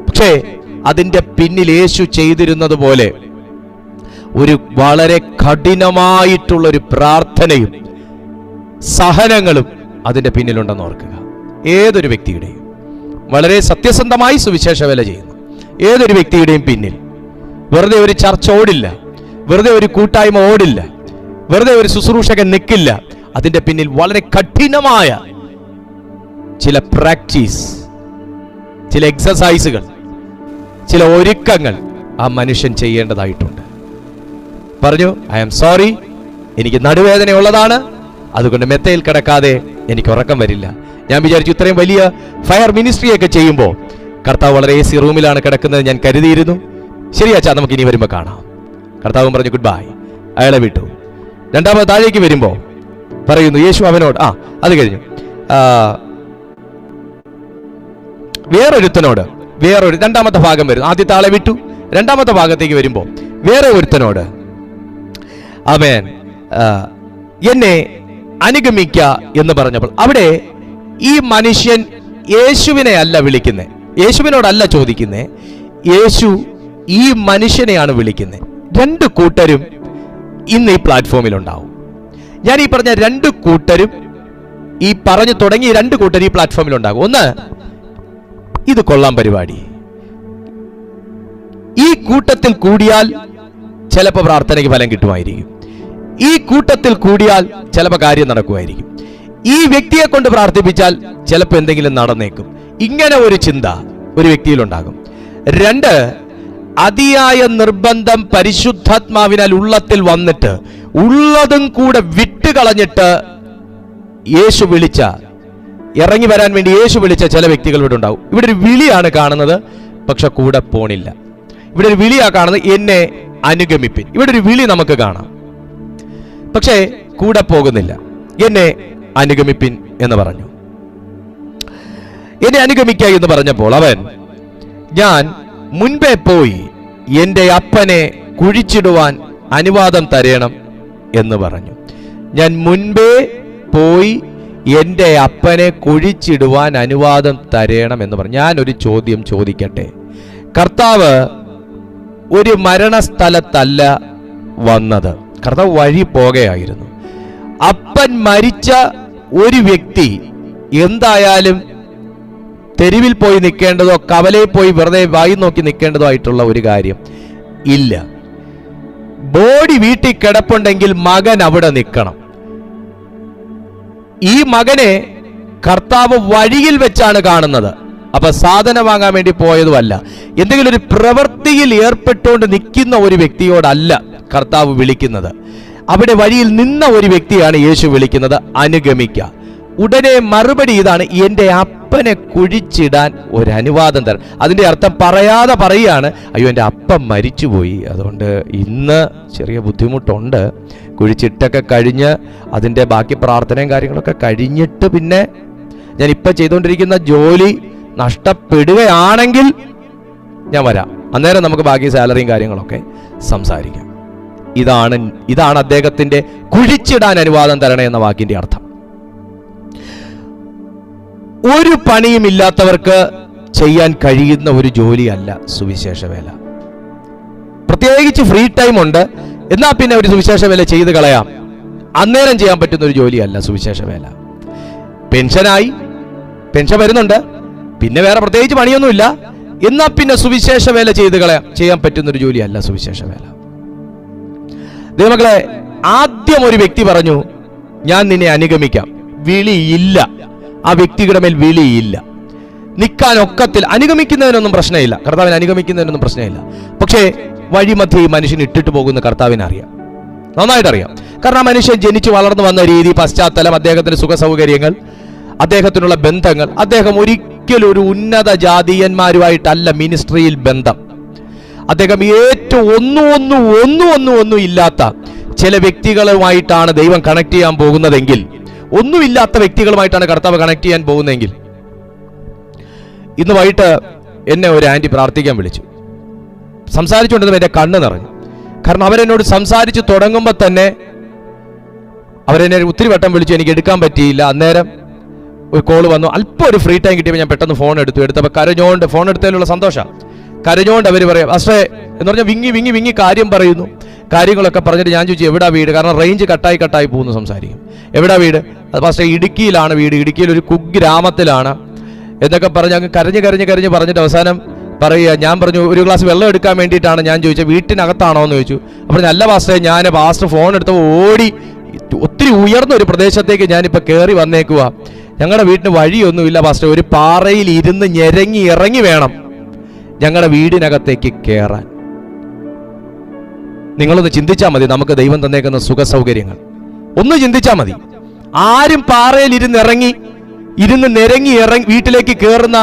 പക്ഷേ അതിൻ്റെ പിന്നിൽ യേശു ചെയ്തിരുന്നത് പോലെ ഒരു വളരെ കഠിനമായിട്ടുള്ളൊരു പ്രാർത്ഥനയും സഹനങ്ങളും അതിൻ്റെ പിന്നിലുണ്ടെന്ന് ഓർക്കുക. ഏതൊരു വ്യക്തിയുടെയും വളരെ സത്യസന്ധമായി സുവിശേഷ വേല ചെയ്യുന്നു ഏതൊരു വ്യക്തിയുടെയും പിന്നിൽ വെറുതെ ഒരു ചർച്ച ഓടില്ല, വെറുതെ ഒരു കൂട്ടായ്മ ഓടില്ല, വെറുതെ ഒരു ശുശ്രൂഷകൻ നിൽക്കില്ല. അതിൻ്റെ പിന്നിൽ വളരെ കഠിനമായ ചില പ്രാക്ടീസ്, ചില എക്സസൈസുകൾ, ചില ഒരുക്കങ്ങൾ ആ മനുഷ്യൻ ചെയ്യേണ്ടതായിട്ടുണ്ട്. പറഞ്ഞു, ഐ ആം സോറി, എനിക്ക് നടുവേദനയുള്ളതാണ്, അതുകൊണ്ട് മെത്തയിൽ കിടക്കാതെ എനിക്ക് ഉറക്കം വരില്ല. ഞാൻ വിചാരിച്ചു ഇത്രയും വലിയ ഫയർ മിനിസ്ട്രിയൊക്കെ ചെയ്യുമ്പോൾ കർത്താവ് വളരെ AC റൂമിലാണ് കിടക്കുന്നത് ഞാൻ കരുതിയിരുന്നു. ശരിയാച്ചാ, നമുക്ക് ഇനി വരുമ്പോൾ കാണാം. കർത്താവും പറഞ്ഞു ഗുഡ് ബൈ, അയാളെ വിട്ടു. രണ്ടാമത് താഴേക്ക് വരുമ്പോൾ പറയുന്നു യേശു അവനോട്, അത് കഴിഞ്ഞു വേറൊരുത്തനോട്, രണ്ടാമത്തെ ഭാഗം വരുന്നു. ആദ്യത്തെ ആളെ വിട്ടു, രണ്ടാമത്തെ ഭാഗത്തേക്ക് വരുമ്പോൾ വേറെ ഒരുത്തനോട് അവൻ എന്നെ അനുഗമിക്ക എന്ന് പറഞ്ഞപ്പോൾ അവിടെ ഈ മനുഷ്യൻ യേശുവിനെ അല്ല വിളിക്കുന്നത്, യേശുവിനോടല്ല ചോദിക്കുന്നത്, യേശു ഈ മനുഷ്യനെയാണ് വിളിക്കുന്നത്. രണ്ട് കൂട്ടരും ഇന്ന് ഈ പ്ലാറ്റ്ഫോമിൽ ഉണ്ടാവും. ഞാൻ ഈ പറഞ്ഞ രണ്ട് കൂട്ടരും, ഈ പറഞ്ഞു തുടങ്ങിയ രണ്ട് കൂട്ടർ ഈ പ്ലാറ്റ്ഫോമിൽ ഉണ്ടാകും. ഒന്ന്, ഇത് കൊള്ളാം പരിപാടി, ഈ കൂട്ടത്തിൽ കൂടിയാൽ ചിലപ്പോൾ പ്രാർത്ഥനയ്ക്ക് ഫലം കിട്ടുമായിരിക്കും, ഈ കൂട്ടത്തിൽ കൂടിയാൽ ചിലപ്പോൾ കാര്യം നടക്കുമായിരിക്കും, ഈ വ്യക്തിയെ കൊണ്ട് പ്രാർത്ഥിപ്പിച്ചാൽ ചിലപ്പോൾ എന്തെങ്കിലും നടന്നേക്കും. ഇങ്ങനെ ഒരു ചിന്ത ഒരു വ്യക്തിയിലുണ്ടാകും. രണ്ട്, അതിയായ നിർബന്ധം പരിശുദ്ധാത്മാവിനാൽ ഉള്ളത്തിൽ വന്നിട്ട് ഉള്ളതും കൂടെ വിട്ടുകളഞ്ഞിട്ട് യേശു വിളിച്ച, ഇറങ്ങി വരാൻ വേണ്ടി യേശു വിളിച്ച ചില വ്യക്തികൾ ഇവിടെ ഉണ്ടാവും. ഇവിടെ ഒരു വിളിയാണ് കാണുന്നത്, പക്ഷെ കൂടെ പോണില്ല. ഇവിടെ ഒരു വിളിയാണ് കാണുന്നത്, എന്നെ അനുഗമിപ്പിൻ. ഇവിടെ ഒരു വിളി നമുക്ക് കാണാം, പക്ഷേ കൂടെ പോകുന്നില്ല. എന്നെ അനുഗമിപ്പിൻ എന്ന് പറഞ്ഞു. എന്നെ അനുഗമിക്കുക എന്ന് പറഞ്ഞപ്പോൾ അവൻ, ഞാൻ മുൻപേ പോയി എൻ്റെ അപ്പനെ കുഴിച്ചിടുവാൻ അനുവാദം തരേണം എന്ന് പറഞ്ഞു. ഞാൻ മുൻപേ പോയി എൻ്റെ അപ്പനെ കുഴിച്ചിടുവാൻ അനുവാദം തരേണം എന്ന് പറഞ്ഞു. ഞാനൊരു ചോദ്യം ചോദിക്കട്ടെ. കർത്താവ് ഒരു മരണസ്ഥലത്തല്ല വന്നത്, കർത്താവ് വഴി പോകുകയായിരുന്നു. അപ്പൻ മരിച്ച ഒരു വ്യക്തി എന്തായാലും തെരുവിൽ പോയി നിൽക്കേണ്ടതോ കവലയിൽ പോയി വെറുതെ വായി നോക്കി നിൽക്കേണ്ടതോ ആയിട്ടുള്ള ഒരു കാര്യം ഇല്ല. ബോഡി വീട്ടിൽ കിടപ്പുണ്ടെങ്കിൽ മകൻ അവിടെ നിൽക്കണം. ഈ മകനെ കർത്താവ് വഴിയിൽ വെച്ചാണ് കാണുന്നത്. അപ്പൊ സാധനം വാങ്ങാൻ വേണ്ടി പോയതുമല്ല, എന്തെങ്കിലും ഒരു പ്രവൃത്തിയിൽ ഏർപ്പെട്ടുകൊണ്ട് നിൽക്കുന്ന ഒരു വ്യക്തിയോടല്ല കർത്താവ് വിളിക്കുന്നത്. അവിടെ വഴിയിൽ നിന്ന ഒരു വ്യക്തിയാണ് യേശു വിളിക്കുന്നത്, അനുഗമിക്ക. ഉടനെ മറുപടി ഇതാണ്, എൻ്റെ അപ്പനെ കുഴിച്ചിടാൻ ഒരു അനുവാദം തരാം. അതിൻ്റെ അർത്ഥം പറയാതെ പറയുകയാണ്, അയ്യോ എൻ്റെ അപ്പൻ മരിച്ചുപോയി, അതുകൊണ്ട് ഇന്ന് ചെറിയ ബുദ്ധിമുട്ടുണ്ട്, കുഴിച്ചിട്ടൊക്കെ കഴിഞ്ഞ് അതിൻ്റെ ബാക്കി പ്രാർത്ഥനയും കാര്യങ്ങളൊക്കെ കഴിഞ്ഞിട്ട് പിന്നെ ഞാൻ ഇപ്പം ചെയ്തുകൊണ്ടിരിക്കുന്ന ജോലി നഷ്ടപ്പെടുകയാണെങ്കിൽ ഞാൻ വരാം, അന്നേരം നമുക്ക് ബാക്കി സാലറിയും കാര്യങ്ങളൊക്കെ സംസാരിക്കാം. ഇതാണ് അദ്ദേഹത്തിന്റെ കുഴിച്ചിടാൻ അനുവാദം തരണേ എന്ന വാക്കിന്റെ അർത്ഥം. ഒരു പണിയും ഇല്ലാത്തവർക്ക് ചെയ്യാൻ കഴിയുന്ന ഒരു ജോലിയല്ല സുവിശേഷ വേല. പ്രത്യേകിച്ച് ഫ്രീ ടൈം ഉണ്ട്, എന്നാ പിന്നെ ഒരു സുവിശേഷ വേല ചെയ്ത് കളയാം, അന്നേരം ചെയ്യാൻ പറ്റുന്ന ഒരു ജോലിയല്ല സുവിശേഷ വേല. പെൻഷൻ വരുന്നുണ്ട്, പിന്നെ വേറെ പ്രത്യേകിച്ച് പണിയൊന്നുമില്ല, എന്നാ പിന്നെ സുവിശേഷ വേല ചെയ്ത് കളയാം, ചെയ്യാൻ പറ്റുന്ന ഒരു ജോലിയല്ല സുവിശേഷ വേല. ദൈവമക്കളെ, ആദ്യം ഒരു വ്യക്തി പറഞ്ഞു, ഞാൻ നിന്നെ അനുഗമിക്കാം. വിളിയില്ല, ആ വ്യക്തിയുടെ മേൽ വിളിയില്ല, നിൽക്കാൻ ഒക്കത്തിൽ. അനുഗമിക്കുന്നതിനൊന്നും പ്രശ്നമില്ല, കർത്താവിനെ അനുഗമിക്കുന്നതിനൊന്നും പ്രശ്നമില്ല. പക്ഷേ വഴിമധ്യേ ഈ മനുഷ്യൻ ഇട്ടിട്ട് പോകുന്ന കർത്താവിനെ അറിയാം, നന്നായിട്ട് അറിയാം. കാരണം ആ മനുഷ്യൻ ജനിച്ചു വളർന്നു വന്ന രീതി, പശ്ചാത്തലം, അദ്ദേഹത്തിന്റെ സുഖ സൗകര്യങ്ങൾ, അദ്ദേഹത്തിനുള്ള ബന്ധങ്ങൾ, അദ്ദേഹം ഒരിക്കലും ഒരു ഉന്നത ജാതീയന്മാരുമായിട്ടല്ല മിനിസ്ട്രിയിൽ ബന്ധം. അദ്ദേഹം ഏറ്റവും ഒന്നും ഇല്ലാത്ത ചില വ്യക്തികളുമായിട്ടാണ് ദൈവം കണക്ട് ചെയ്യാൻ പോകുന്നതെങ്കിൽ, ഒന്നുമില്ലാത്ത വ്യക്തികളുമായിട്ടാണ് കർത്താവ് കണക്ട് ചെയ്യാൻ പോകുന്നതെങ്കിൽ. ഇന്ന് വൈകിട്ട് എന്നെ ഒരു ആൻറ്റി പ്രാർത്ഥിക്കാൻ വിളിച്ചു. സംസാരിച്ചുകൊണ്ടിരുന്നപ്പോൾ എൻ്റെ കണ്ണ് നിറഞ്ഞു. കാരണം അവരെന്നോട് സംസാരിച്ച് തുടങ്ങുമ്പോൾ തന്നെ അവരെന്നെ ഒത്തിരി വട്ടം വിളിച്ചു, എനിക്ക് എടുക്കാൻ പറ്റിയില്ല. അന്നേരം ഒരു കോള് വന്നു, അല്പം ഒരു ഫ്രീ ടൈം കിട്ടിയപ്പോൾ ഞാൻ പെട്ടെന്ന് ഫോൺ എടുത്തപ്പോൾ കരഞ്ഞോണ്ട്, ഫോൺ എടുത്തതിലുള്ള സന്തോഷം കരഞ്ഞോണ്ട് അവർ പറയാം, അശ്രേ എന്ന് പറഞ്ഞാൽ വിങ്ങി കാര്യം പറയുന്നു. കാര്യങ്ങളൊക്കെ പറഞ്ഞിട്ട് ഞാൻ ചോദിച്ചു എവിടാ വീട്, കാരണം റേഞ്ച് കട്ടായി പോകുന്നു സംസാരിക്കും. എവിടാ വീട്? അത് പക്ഷേ ഇടുക്കിയിലാണ് വീട്, ഇടുക്കിയിൽ ഒരു കുഗ്രാമത്തിലാണ് എന്നൊക്കെ പറഞ്ഞ് അങ്ങ് കരഞ്ഞ് പറഞ്ഞിട്ട് അവസാനം പറയുക, ഞാൻ പറഞ്ഞു ഒരു ഗ്ലാസ് വെള്ളം എടുക്കാൻ വേണ്ടിയിട്ടാണ് ഞാൻ ചോദിച്ചത്, വീട്ടിനകത്താണോ എന്ന് ചോദിച്ചു. അപ്പോൾ നല്ല പാസ്റ്ററെ, ഞാൻ പാസ്റ്റർ ഫോൺ എടുത്ത് ഓടി ഒത്തിരി ഉയർന്ന ഒരു പ്രദേശത്തേക്ക് ഞാനിപ്പോൾ കയറി വന്നേക്കുക. ഞങ്ങളുടെ വീട്ടിന് വഴിയൊന്നുമില്ല പാസ്റ്റർ, ഒരു പാറയിൽ ഇരുന്ന് ഞെരങ്ങി ഇറങ്ങി വേണം ഞങ്ങളുടെ വീടിനകത്തേക്ക് കയറാൻ. നിങ്ങളൊന്ന് ചിന്തിച്ചാൽ മതി, നമുക്ക് ദൈവം തന്നേക്കുന്ന സുഖ സൗകര്യങ്ങൾ ഒന്ന് ചിന്തിച്ചാൽ മതി. ആരും പാറയിൽ ഇരുന്ന് നിരങ്ങി ഇറങ്ങി വീട്ടിലേക്ക് കയറുന്ന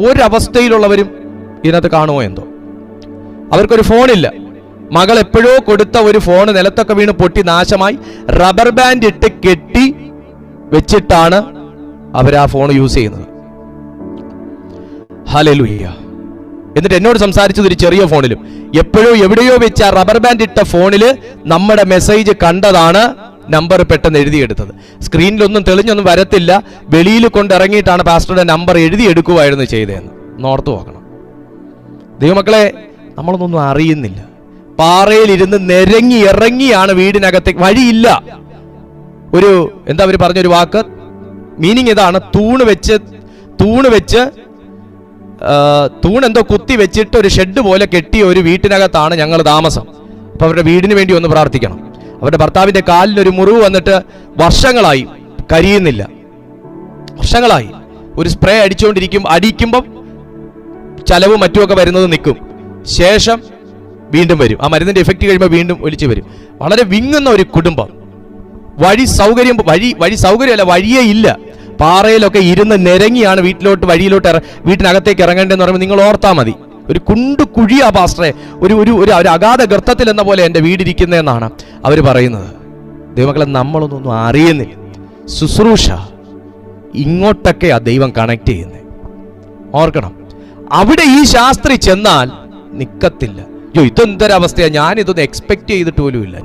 ഒരവസ്ഥയിലുള്ളവരും ഇതിനകത്ത് കാണുമോ എന്തോ? അവർക്കൊരു ഫോണില്ല. മകൾ എപ്പോഴോ കൊടുത്ത ഒരു ഫോൺ നിലത്തൊക്കെ വീണ് പൊട്ടി നാശമായി, റബ്ബർ ബാൻഡ് ഇട്ട് കെട്ടി വെച്ചിട്ടാണ് അവർ ആ ഫോൺ യൂസ് ചെയ്യുന്നത്. ഹല്ലേലൂയ. എന്നിട്ട് എന്നോട് സംസാരിച്ചത് ഒരു ചെറിയ ഫോണിലും എപ്പോഴോ എവിടെയോ വെച്ച് ആ റബ്ബർ ബാൻഡ് ഇട്ട ഫോണിൽ നമ്മുടെ മെസ്സേജ് കണ്ടതാണ് നമ്പർ പെട്ടെന്ന് എഴുതിയെടുത്തത്. സ്ക്രീനിലൊന്നും തെളിഞ്ഞൊന്നും വരത്തില്ല, വെളിയിൽ കൊണ്ടിറങ്ങിയിട്ടാണ് പാസ്റ്ററുടെ നമ്പർ എഴുതിയെടുക്കുമായിരുന്നു ചെയ്തതെന്ന് നോർത്ത് നോക്കണം. ദൈവമക്കളെ, നമ്മളൊന്നും അറിയുന്നില്ല. പാറയിൽ ഇരുന്ന് നിരങ്ങി ഇറങ്ങിയാണ് വീടിനകത്തേക്ക്. വഴിയില്ല. ഒരു എന്താ അവർ പറഞ്ഞൊരു വാക്ക്, മീനിങ് ഇതാണ്, തൂൺ എന്തോ കുത്തി വെച്ചിട്ട് ഒരു ഷെഡ് പോലെ കെട്ടിയ ഒരു വീട്ടിനകത്താണ് ഞങ്ങൾ താമസം. അപ്പൊ അവരുടെ വീടിന് വേണ്ടി ഒന്ന് പ്രാർത്ഥിക്കണം. അവരുടെ ഭർത്താവിന്റെ കാലിനൊരു മുറിവ് വന്നിട്ട് വർഷങ്ങളായി കരിയുന്നില്ല. വർഷങ്ങളായി ഒരു സ്പ്രേ അടിക്കുമ്പം ചലവും മറ്റുമൊക്കെ വരുന്നത് നിൽക്കും, ശേഷം വീണ്ടും വരും. ആ മരുന്നിന്റെ എഫക്റ്റ് കഴിയുമ്പോൾ വീണ്ടും ഒലിച്ചു വരും. വളരെ വിങ്ങുന്ന ഒരു കുടുംബം. വഴി സൗകര്യമല്ല, വഴിയേ ഇല്ല. പാറയിലൊക്കെ ഇരുന്ന് നിരങ്ങിയാണ് വീട്ടിനകത്തേക്ക് ഇറങ്ങേണ്ടതെന്ന് പറയുമ്പോൾ നിങ്ങൾ ഓർത്താൽ മതി. ഒരു കുഴിയാ പാസ്റ്ററെ, ഒരു അഗാധ ഗർത്തത്തിൽ എന്ന പോലെ എൻ്റെ വീടിരിക്കുന്നതെന്നാണ് അവർ പറയുന്നത്. ദൈവമക്കളെ, നമ്മളൊന്നും അറിയുന്നില്ല. ശുശ്രൂഷ ഇങ്ങോട്ടൊക്കെയാ ദൈവം കണക്ട് ചെയ്യുന്നത്, ഓർക്കണം. അവിടെ ഈ ശാസ്ത്രി ചെന്നാൽ നിക്കത്തില്ല. ഇതെന്തൊരവസ്ഥയാണ്, ഞാനിതൊന്നും എക്സ്പെക്ട് ചെയ്തിട്ട് പോലും ഇല്ല,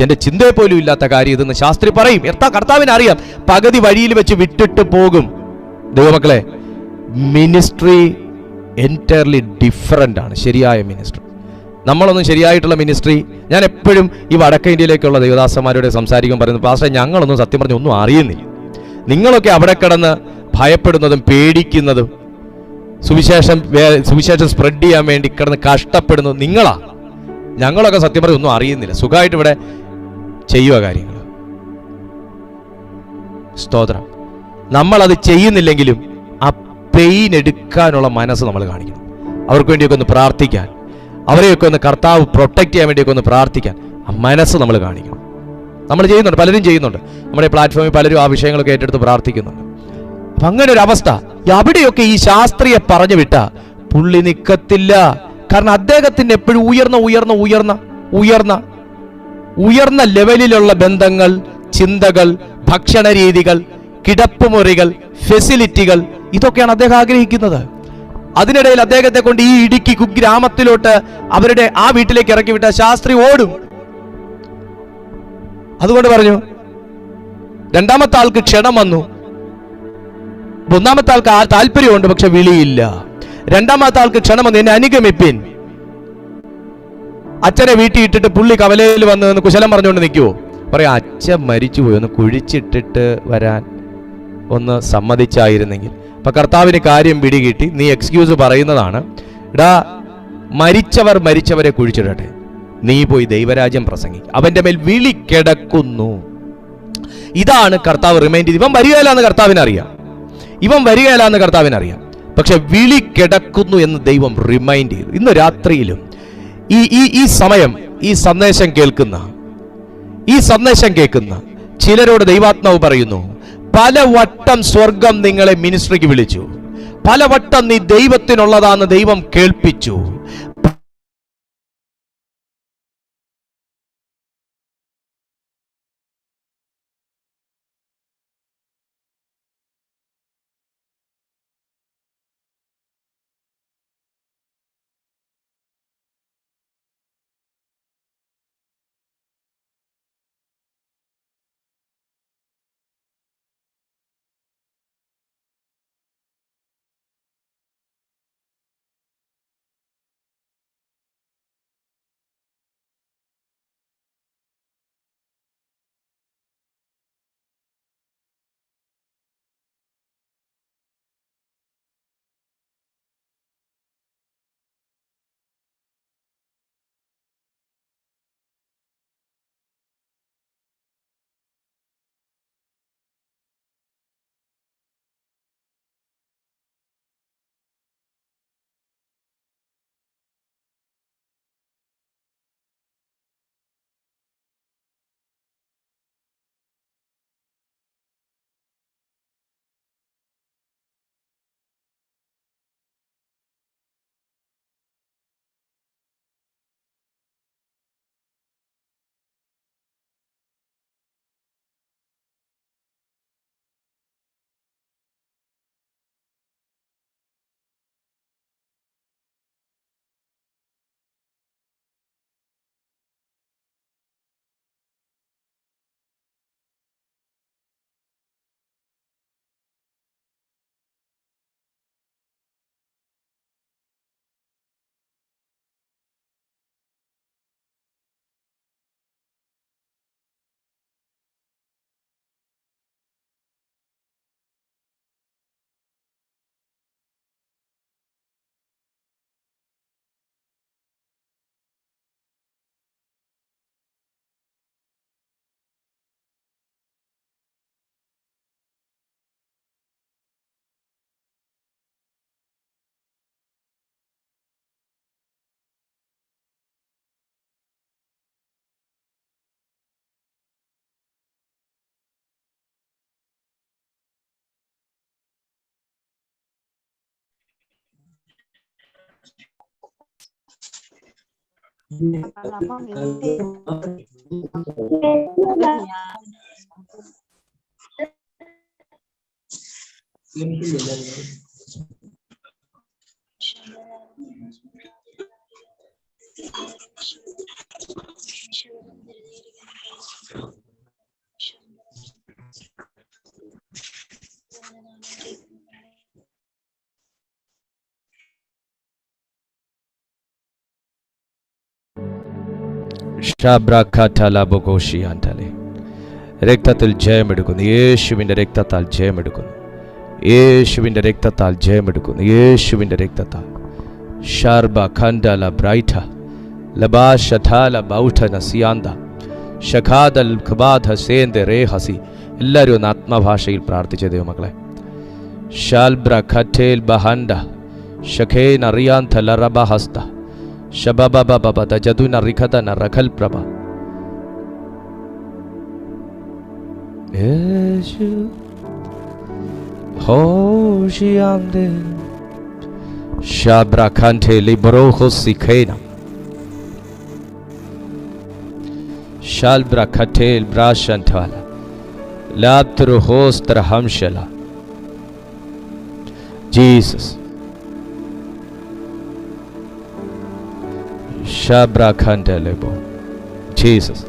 എൻ്റെ ചിന്തയെ പോലും ഇല്ലാത്ത കാര്യം ഇതെന്ന് ശാസ്ത്രി പറയും. കർത്താവിന് അറിയാം, പകുതി വഴിയിൽ വെച്ച് വിട്ടിട്ട് പോകും. ദൈവമക്കളെ, മിനിസ്ട്രി എൻറ്റയർലി ഡിഫറൻ്റ് ആണ്. ശരിയായ മിനിസ്ട്രി, നമ്മളൊന്നും ശരിയായിട്ടുള്ള മിനിസ്ട്രി, ഞാൻ എപ്പോഴും ഈ വടക്കേ ഇന്ത്യയിലേക്കുള്ള ദൈവദാസന്മാരോട് സംസാരിക്കുമ്പോൾ പറയുന്നത്, പാസ്റ്റർ ഞങ്ങളൊന്നും സത്യം പറഞ്ഞ് ഒന്നും അറിയുന്നില്ല. നിങ്ങളൊക്കെ അവിടെ കിടന്ന് ഭയപ്പെടുന്നതും പേടിക്കുന്നതും സുവിശേഷം സ്പ്രെഡ് ചെയ്യാൻ വേണ്ടി കിടന്ന് കഷ്ടപ്പെടുന്നത് നിങ്ങളാ. ഞങ്ങളൊക്കെ സത്യം പറഞ്ഞ് ഒന്നും അറിയുന്നില്ല, സുഖമായിട്ട് ഇവിടെ ചെയ്യുക കാര്യങ്ങൾ. സ്തോത്രം. നമ്മളത് ചെയ്യുന്നില്ലെങ്കിലും ആ പെയിൻ എടുക്കാനുള്ള മനസ്സ് നമ്മൾ കാണിക്കണം. അവർക്ക് വേണ്ടിയൊക്കെ ഒന്ന് പ്രാർത്ഥിക്കാൻ, അവരെയൊക്കെ ഒന്ന് കർത്താവ് പ്രൊട്ടക്ട് ചെയ്യാൻ വേണ്ടിയൊക്കെ ഒന്ന് പ്രാർത്ഥിക്കാൻ ആ മനസ്സ് നമ്മൾ കാണിക്കണം. നമ്മൾ ചെയ്യുന്നുണ്ട്, പലരും ചെയ്യുന്നുണ്ട്. നമ്മുടെ പ്ലാറ്റ്ഫോമിൽ പലരും ആ വിഷയങ്ങളൊക്കെ ഏറ്റെടുത്ത് പ്രാർത്ഥിക്കുന്നുണ്ട്. അപ്പൊ അങ്ങനെ ഒരു അവസ്ഥ അവിടെയൊക്കെ ഈ ശാസ്ത്രിയെ പറഞ്ഞു വിട്ട പുള്ളി നിൽക്കത്തില്ല. കാരണം അദ്ദേഹത്തിന് എപ്പോഴും ഉയർന്ന ലെവലിലുള്ള ബന്ധങ്ങൾ, ചിന്തകൾ, ഭക്ഷണ രീതികൾ, കിടപ്പുമുറികൾ, ഫെസിലിറ്റികൾ, ഇതൊക്കെയാണ് അദ്ദേഹം ആഗ്രഹിക്കുന്നത്. അതിനിടയിൽ അദ്ദേഹത്തെ കൊണ്ട് ഈ ഇടുക്കി കുഗ്രാമത്തിലോട്ട് അവരുടെ ആ വീട്ടിലേക്ക് ഇറക്കി വിട്ട ശാസ്ത്രി ഓടും. അതുകൊണ്ട് പറഞ്ഞു, രണ്ടാമത്തെ ആൾക്ക് ക്ഷണം വന്നു, ഒന്നാമത്തെ ആൾക്ക് താല്പര്യമുണ്ട്, പക്ഷെ വിളിയില്ല. രണ്ടാമത്തെ ആൾക്ക് ക്ഷണം വന്നു, എന്നെ അനുഗമിപ്പിൻ. അച്ഛനെ വീട്ടിൽ ഇട്ടിട്ട് പുള്ളി കവലയിൽ വന്ന് കുശലം പറഞ്ഞുകൊണ്ട് നിൽക്കുവോ? പറയാം, അച്ഛൻ മരിച്ചുപോയി, ഒന്ന് കുഴിച്ചിട്ടിട്ട് വരാൻ ഒന്ന് സമ്മതിച്ചായിരുന്നെങ്കിൽ. അപ്പൊ കർത്താവിന് കാര്യം പിടികിട്ടി. നീ എക്സ്ക്യൂസ് പറയുന്നതാണ്, എടാ മരിച്ചവരെ കുഴിച്ചിടട്ടെ, നീ പോയി ദൈവരാജ്യം പ്രസംഗിക്കും, അവന്റെ മേൽ വിളി കിടക്കുന്നു. ഇതാണ് കർത്താവ് റിമൈൻഡ് ചെയ്ത്. ഇവൻ വരികയില്ലാന്ന് കർത്താവിന് അറിയാം, പക്ഷെ വിളി കിടക്കുന്നു എന്ന് ദൈവം റിമൈൻഡ് ചെയ്തു. ഇന്ന് രാത്രിയിലും ഈ സമയം ഈ സന്ദേശം കേൾക്കുന്ന ചിലരോട് ദൈവാത്മാവ് പറയുന്നു, പലവട്ടം സ്വർഗം നിങ്ങളെ മിനിസ്ട്രിക്ക് വിളിച്ചു, പലവട്ടം നീ ദൈവത്തിനുള്ളതാന്ന് ദൈവം കേൾപ്പിച്ചു. രക്തത്തിൽ ജയമെടുക്കുന്നു. യേശുവിൻ്റെ രക്തത്താൽ ജയമെടുക്കുന്നു. യേശുവിൻ്റെ രക്തത്താൽ ജയമെടുക്കുന്നു. യേശുവിൻ്റെ രക്തത്താൽ. ഷർബ ഖണ്ഡല ബ്രൈഠ ലബാഷഠാല ബൗഠന സിയാന്ത ഷഖാദൽ ഖബാധ സേന്ദ റേഹസി. എല്ലാവരും ഒന്ന് ആത്മഭാഷയിൽ പ്രാർത്ഥിച്ച ദൈവമക്കളെ. ഷാൽബ്ര ഖറ്റേൽ ബഹൻഡ ഷഖേന റിയാന്ത ലറബഹസ്ത ശബബബബബ ദജദുന റിഖദന റഖൽ പ്രഭ. യേശു ഹോഷിയാന്ദേ ഷാബ്ര ഖൻഠേ ലിബ്രോഹോ സിഖേന ഷാൽബ്ര ഖറ്റേൽ ബ്രാഷൻഠാല ലാബ്ത്രു ഹോസ്ത്ര ഹംശല. ജീസസ്. ജീസസ്.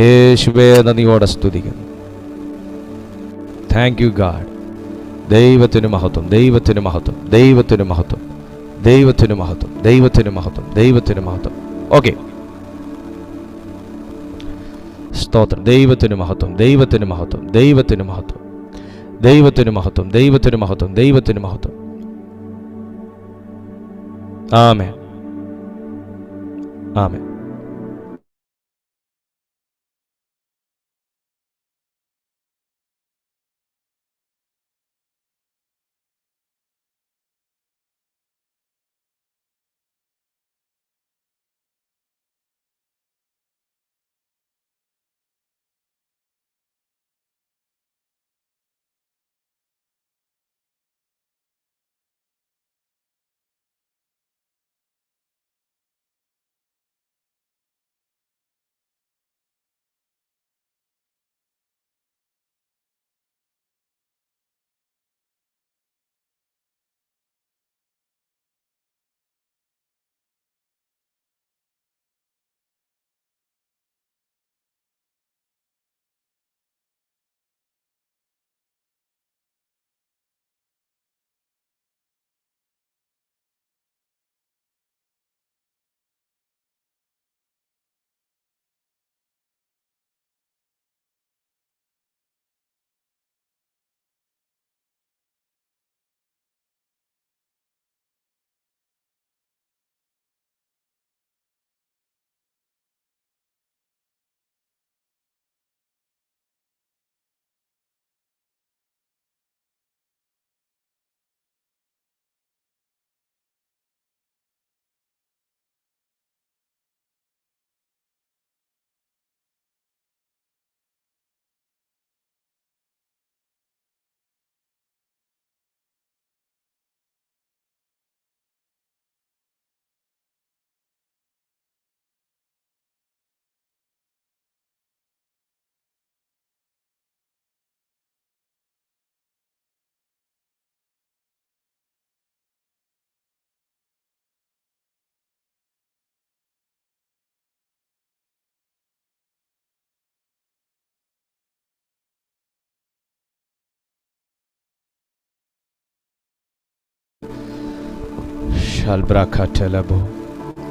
യേശുവേ നന്ദിയോടെ സ്തുതിക്കുന്നു. Thank you God. ദൈവത്തിന് മഹത്വം, ദൈവത്തിന് മഹത്വം, ദൈവത്തിന് മഹത്വം, ദൈവത്തിന് മഹത്വം, ദൈവത്തിന് മഹത്വം, ദൈവത്തിന് മഹത്വം. ഓക്കെ, സ്തോത്രം. ദൈവത്തിന് മഹത്വം, ദൈവത്തിന് മഹത്വം, ദൈവത്തിന് മഹത്വം, ദൈവത്തിന് മഹത്വം, ദൈവത്തിന് മഹത്വം, ദൈവത്തിന് മഹത്വം. ആമേൻ, ആമേൻ.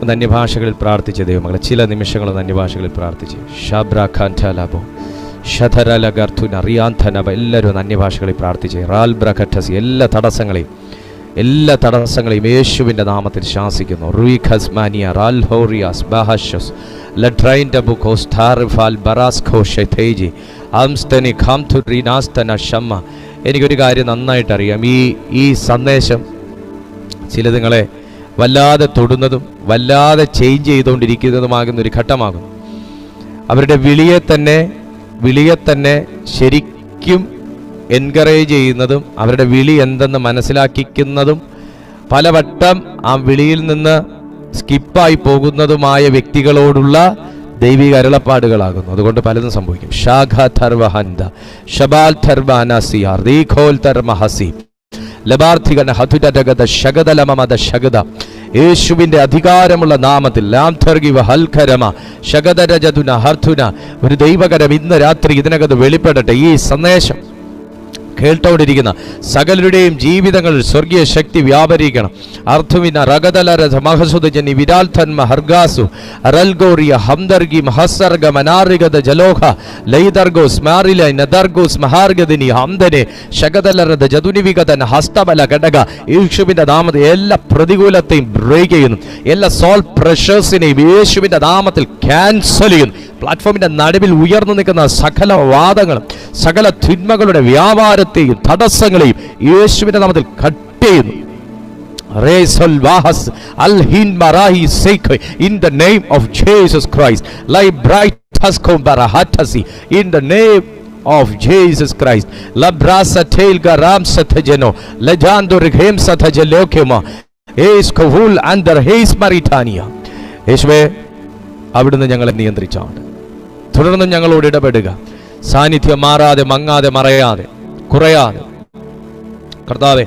ഒന്ന് അന്യഭാഷകളിൽ പ്രാർത്ഥിച്ച ദൈവമകളെ, ചില നിമിഷങ്ങളൊന്ന് അന്യഭാഷകളിൽ പ്രാർത്ഥിച്ച് ഷാബ്രാഖാൻലാബോ ഷധരലഗർത്തുന റിയാന്ധനബ. എല്ലാവരും ഒന്ന് അന്യഭാഷകളിൽ പ്രാർത്ഥിച്ച് റാൽബ്രഖറ്റസി. എല്ലാ തടസ്സങ്ങളെയും യേശുവിൻ്റെ നാമത്തിൽ ശാസിക്കുന്നു. റൂയിഖസ്മാനിയ റാൽഹോറിയാസ് ബഹഷസ് ലഡ്രൈൻഡബുഖോസ് ധാർഫാൽ ബറാസ്ഖോഷ് തേജി ആംസ്തനി ഖാംതുറിനാസ്തന ഷമ്മ. എനിക്കൊരു കാര്യം നന്നായിട്ടറിയാം. ഈ സന്ദേശം ചില നിങ്ങളെ വല്ലാതെ തൊടുന്നതും വല്ലാതെ ചേഞ്ച് ചെയ്തുകൊണ്ടിരിക്കുന്നതുമാകുന്നൊരു ഘട്ടമാകും. അവരുടെ വിളിയെ തന്നെ ശരിക്കും എൻകറേജ് ചെയ്യുന്നതും അവരുടെ വിളി എന്തെന്ന് മനസ്സിലാക്കിക്കുന്നതും പലവട്ടം ആ വിളിയിൽ നിന്ന് സ്കിപ്പായി പോകുന്നതുമായ വ്യക്തികളോടുള്ള ദൈവിക അരുളപ്പാടുകളാകുന്നു. അതുകൊണ്ട് പലതും സംഭവിക്കും. ഷാഖ ധർവഹന്ത ഷബാൽ ധർവാനസിയ റീഖോൽ ധർമഹസി ലബാർത്ഥികന ഹതുരഗത ശഗദലമമദ ശഗദ. യേശുവിന്റെ അധികാരമുള്ള നാമത്തിൽ ഒരു ദൈവകരം ഇന്ന് രാത്രി ഇതിനകത്ത് വെളിപ്പെടട്ടെ. ഈ സന്ദേശം കേട്ടോണ്ടിരിക്കുന്ന സകലരുടെയും ജീവിതങ്ങളിൽ സ്വർഗീയ ശക്തി വ്യാപരിക്കണം. അർത്ഥവിന റഗദലരഥ മഹസുദജനി വിരാൽധന്മ ഹർഗാസു അറൽഗോറിയ ഹംദർഗി മഹസർഗ മനാറിഗത ജലോഹ ലൈദർഗോസ് മാറില നദർഗോസ് മഹാർഗദിനി ഹംദനെ ശഗദലരഥ ജതുനിവിഗതൻ ഹസ്തബല ഘടക. യേശുവിന്റെ നാമത്തിൽ എല്ലാ പ്രതികൂലത്തെയും ബ്രേക്ക് ചെയ്യുന്നു. എല്ലാ സോൾ പ്രഷേഴ്സിനെയും യേശുവിന്റെ നാമത്തിൽ ക്യാൻസൽ ചെയ്യുന്നു. പ്ലാറ്റ്ഫോമിന്റെ നടുവിൽ ഉയർന്നു നിൽക്കുന്ന സകല വാദങ്ങളും സകല തിന്മകളുടെ വ്യാപാരത്തെയും തടസ്സങ്ങളെയും യേശുവിന്റെ നാമത്തിൽ കട്ട് ചെയ്യുന്നു. In the name of Jesus Christ, like bright in the name of Jesus Christ, labrasa telga ram sathajeno lejando reghem sathajelokema es kohul under his maritania. യേശുവേ, അവിടുന്ന് ഞങ്ങളെ നിയന്ത്രിച്ചാണ്. തുടർന്നും ഞങ്ങളോട് ഇടപെടുക. സാന്നിധ്യം മാറാതെ, മങ്ങാതെ, മറയാതെ, കുറയാതെ കർത്താവേ,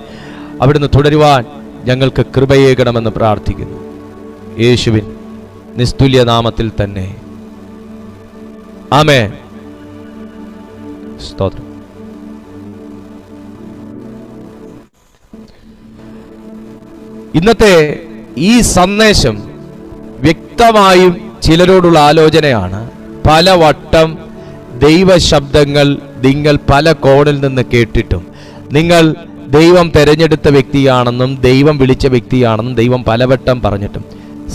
അവിടുന്ന് തുടരുവാൻ ഞങ്ങൾക്ക് കൃപയേകണമെന്ന് പ്രാർത്ഥിക്കുന്നു. യേശുവിൻ നിസ്തുല്യ നാമത്തിൽ തന്നെ ആമേൻ. സ്തോത്രം. ഇന്നത്തെ ഈ സന്ദേശം വ്യക്തമായും ചിലരോടുള്ള ആലോചനയാണ്. പലവട്ടം ദൈവശബ്ദങ്ങൾ നിങ്ങൾ പല കോണിൽ നിന്ന് കേട്ടിട്ടും നിങ്ങൾ ദൈവം തെരഞ്ഞെടുത്ത വ്യക്തിയാണെന്നും ദൈവം വിളിച്ച വ്യക്തിയാണെന്നും ദൈവം പലവട്ടം പറഞ്ഞിട്ടും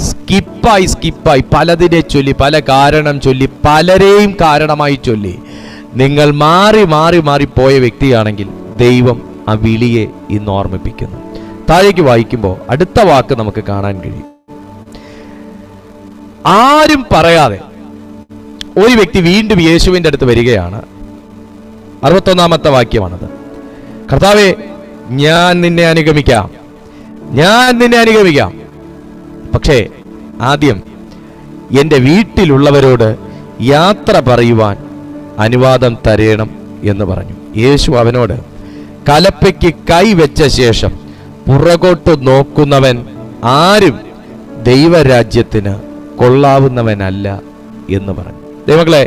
സ്കിപ്പായി പലതിനെ ചൊല്ലി, പല കാരണം ചൊല്ലി, പലരെയും കാരണമായി ചൊല്ലി നിങ്ങൾ മാറി പോയ വ്യക്തിയാണെങ്കിൽ ദൈവം ആ വിളിയെ ഇന്ന് ഓർമ്മിപ്പിക്കുന്നു. താഴേക്ക് വായിക്കുമ്പോൾ അടുത്ത വാക്ക് നമുക്ക് കാണാൻ കഴിയും. ആരും പറയാതെ ഒരു വ്യക്തി വീണ്ടും യേശുവിൻ്റെ അടുത്ത് വരികയാണ്. 61-ാമത്തെ വാക്യമാണത്. കർത്താവേ, ഞാൻ നിന്നെ അനുഗമിക്കാം. പക്ഷേ ആദ്യം എൻ്റെ വീട്ടിലുള്ളവരോട് യാത്ര പറയുവാൻ അനുവാദം തരേണം എന്ന് പറഞ്ഞു. യേശു അവനോട്, കലപ്പയ്ക്ക് കൈവച്ച ശേഷം പുറകോട്ട് നോക്കുന്നവൻ ആരും ദൈവരാജ്യത്തിന് കൊള്ളാവുന്നവനല്ല എന്ന് പറഞ്ഞു. ദൈവങ്ങളെ,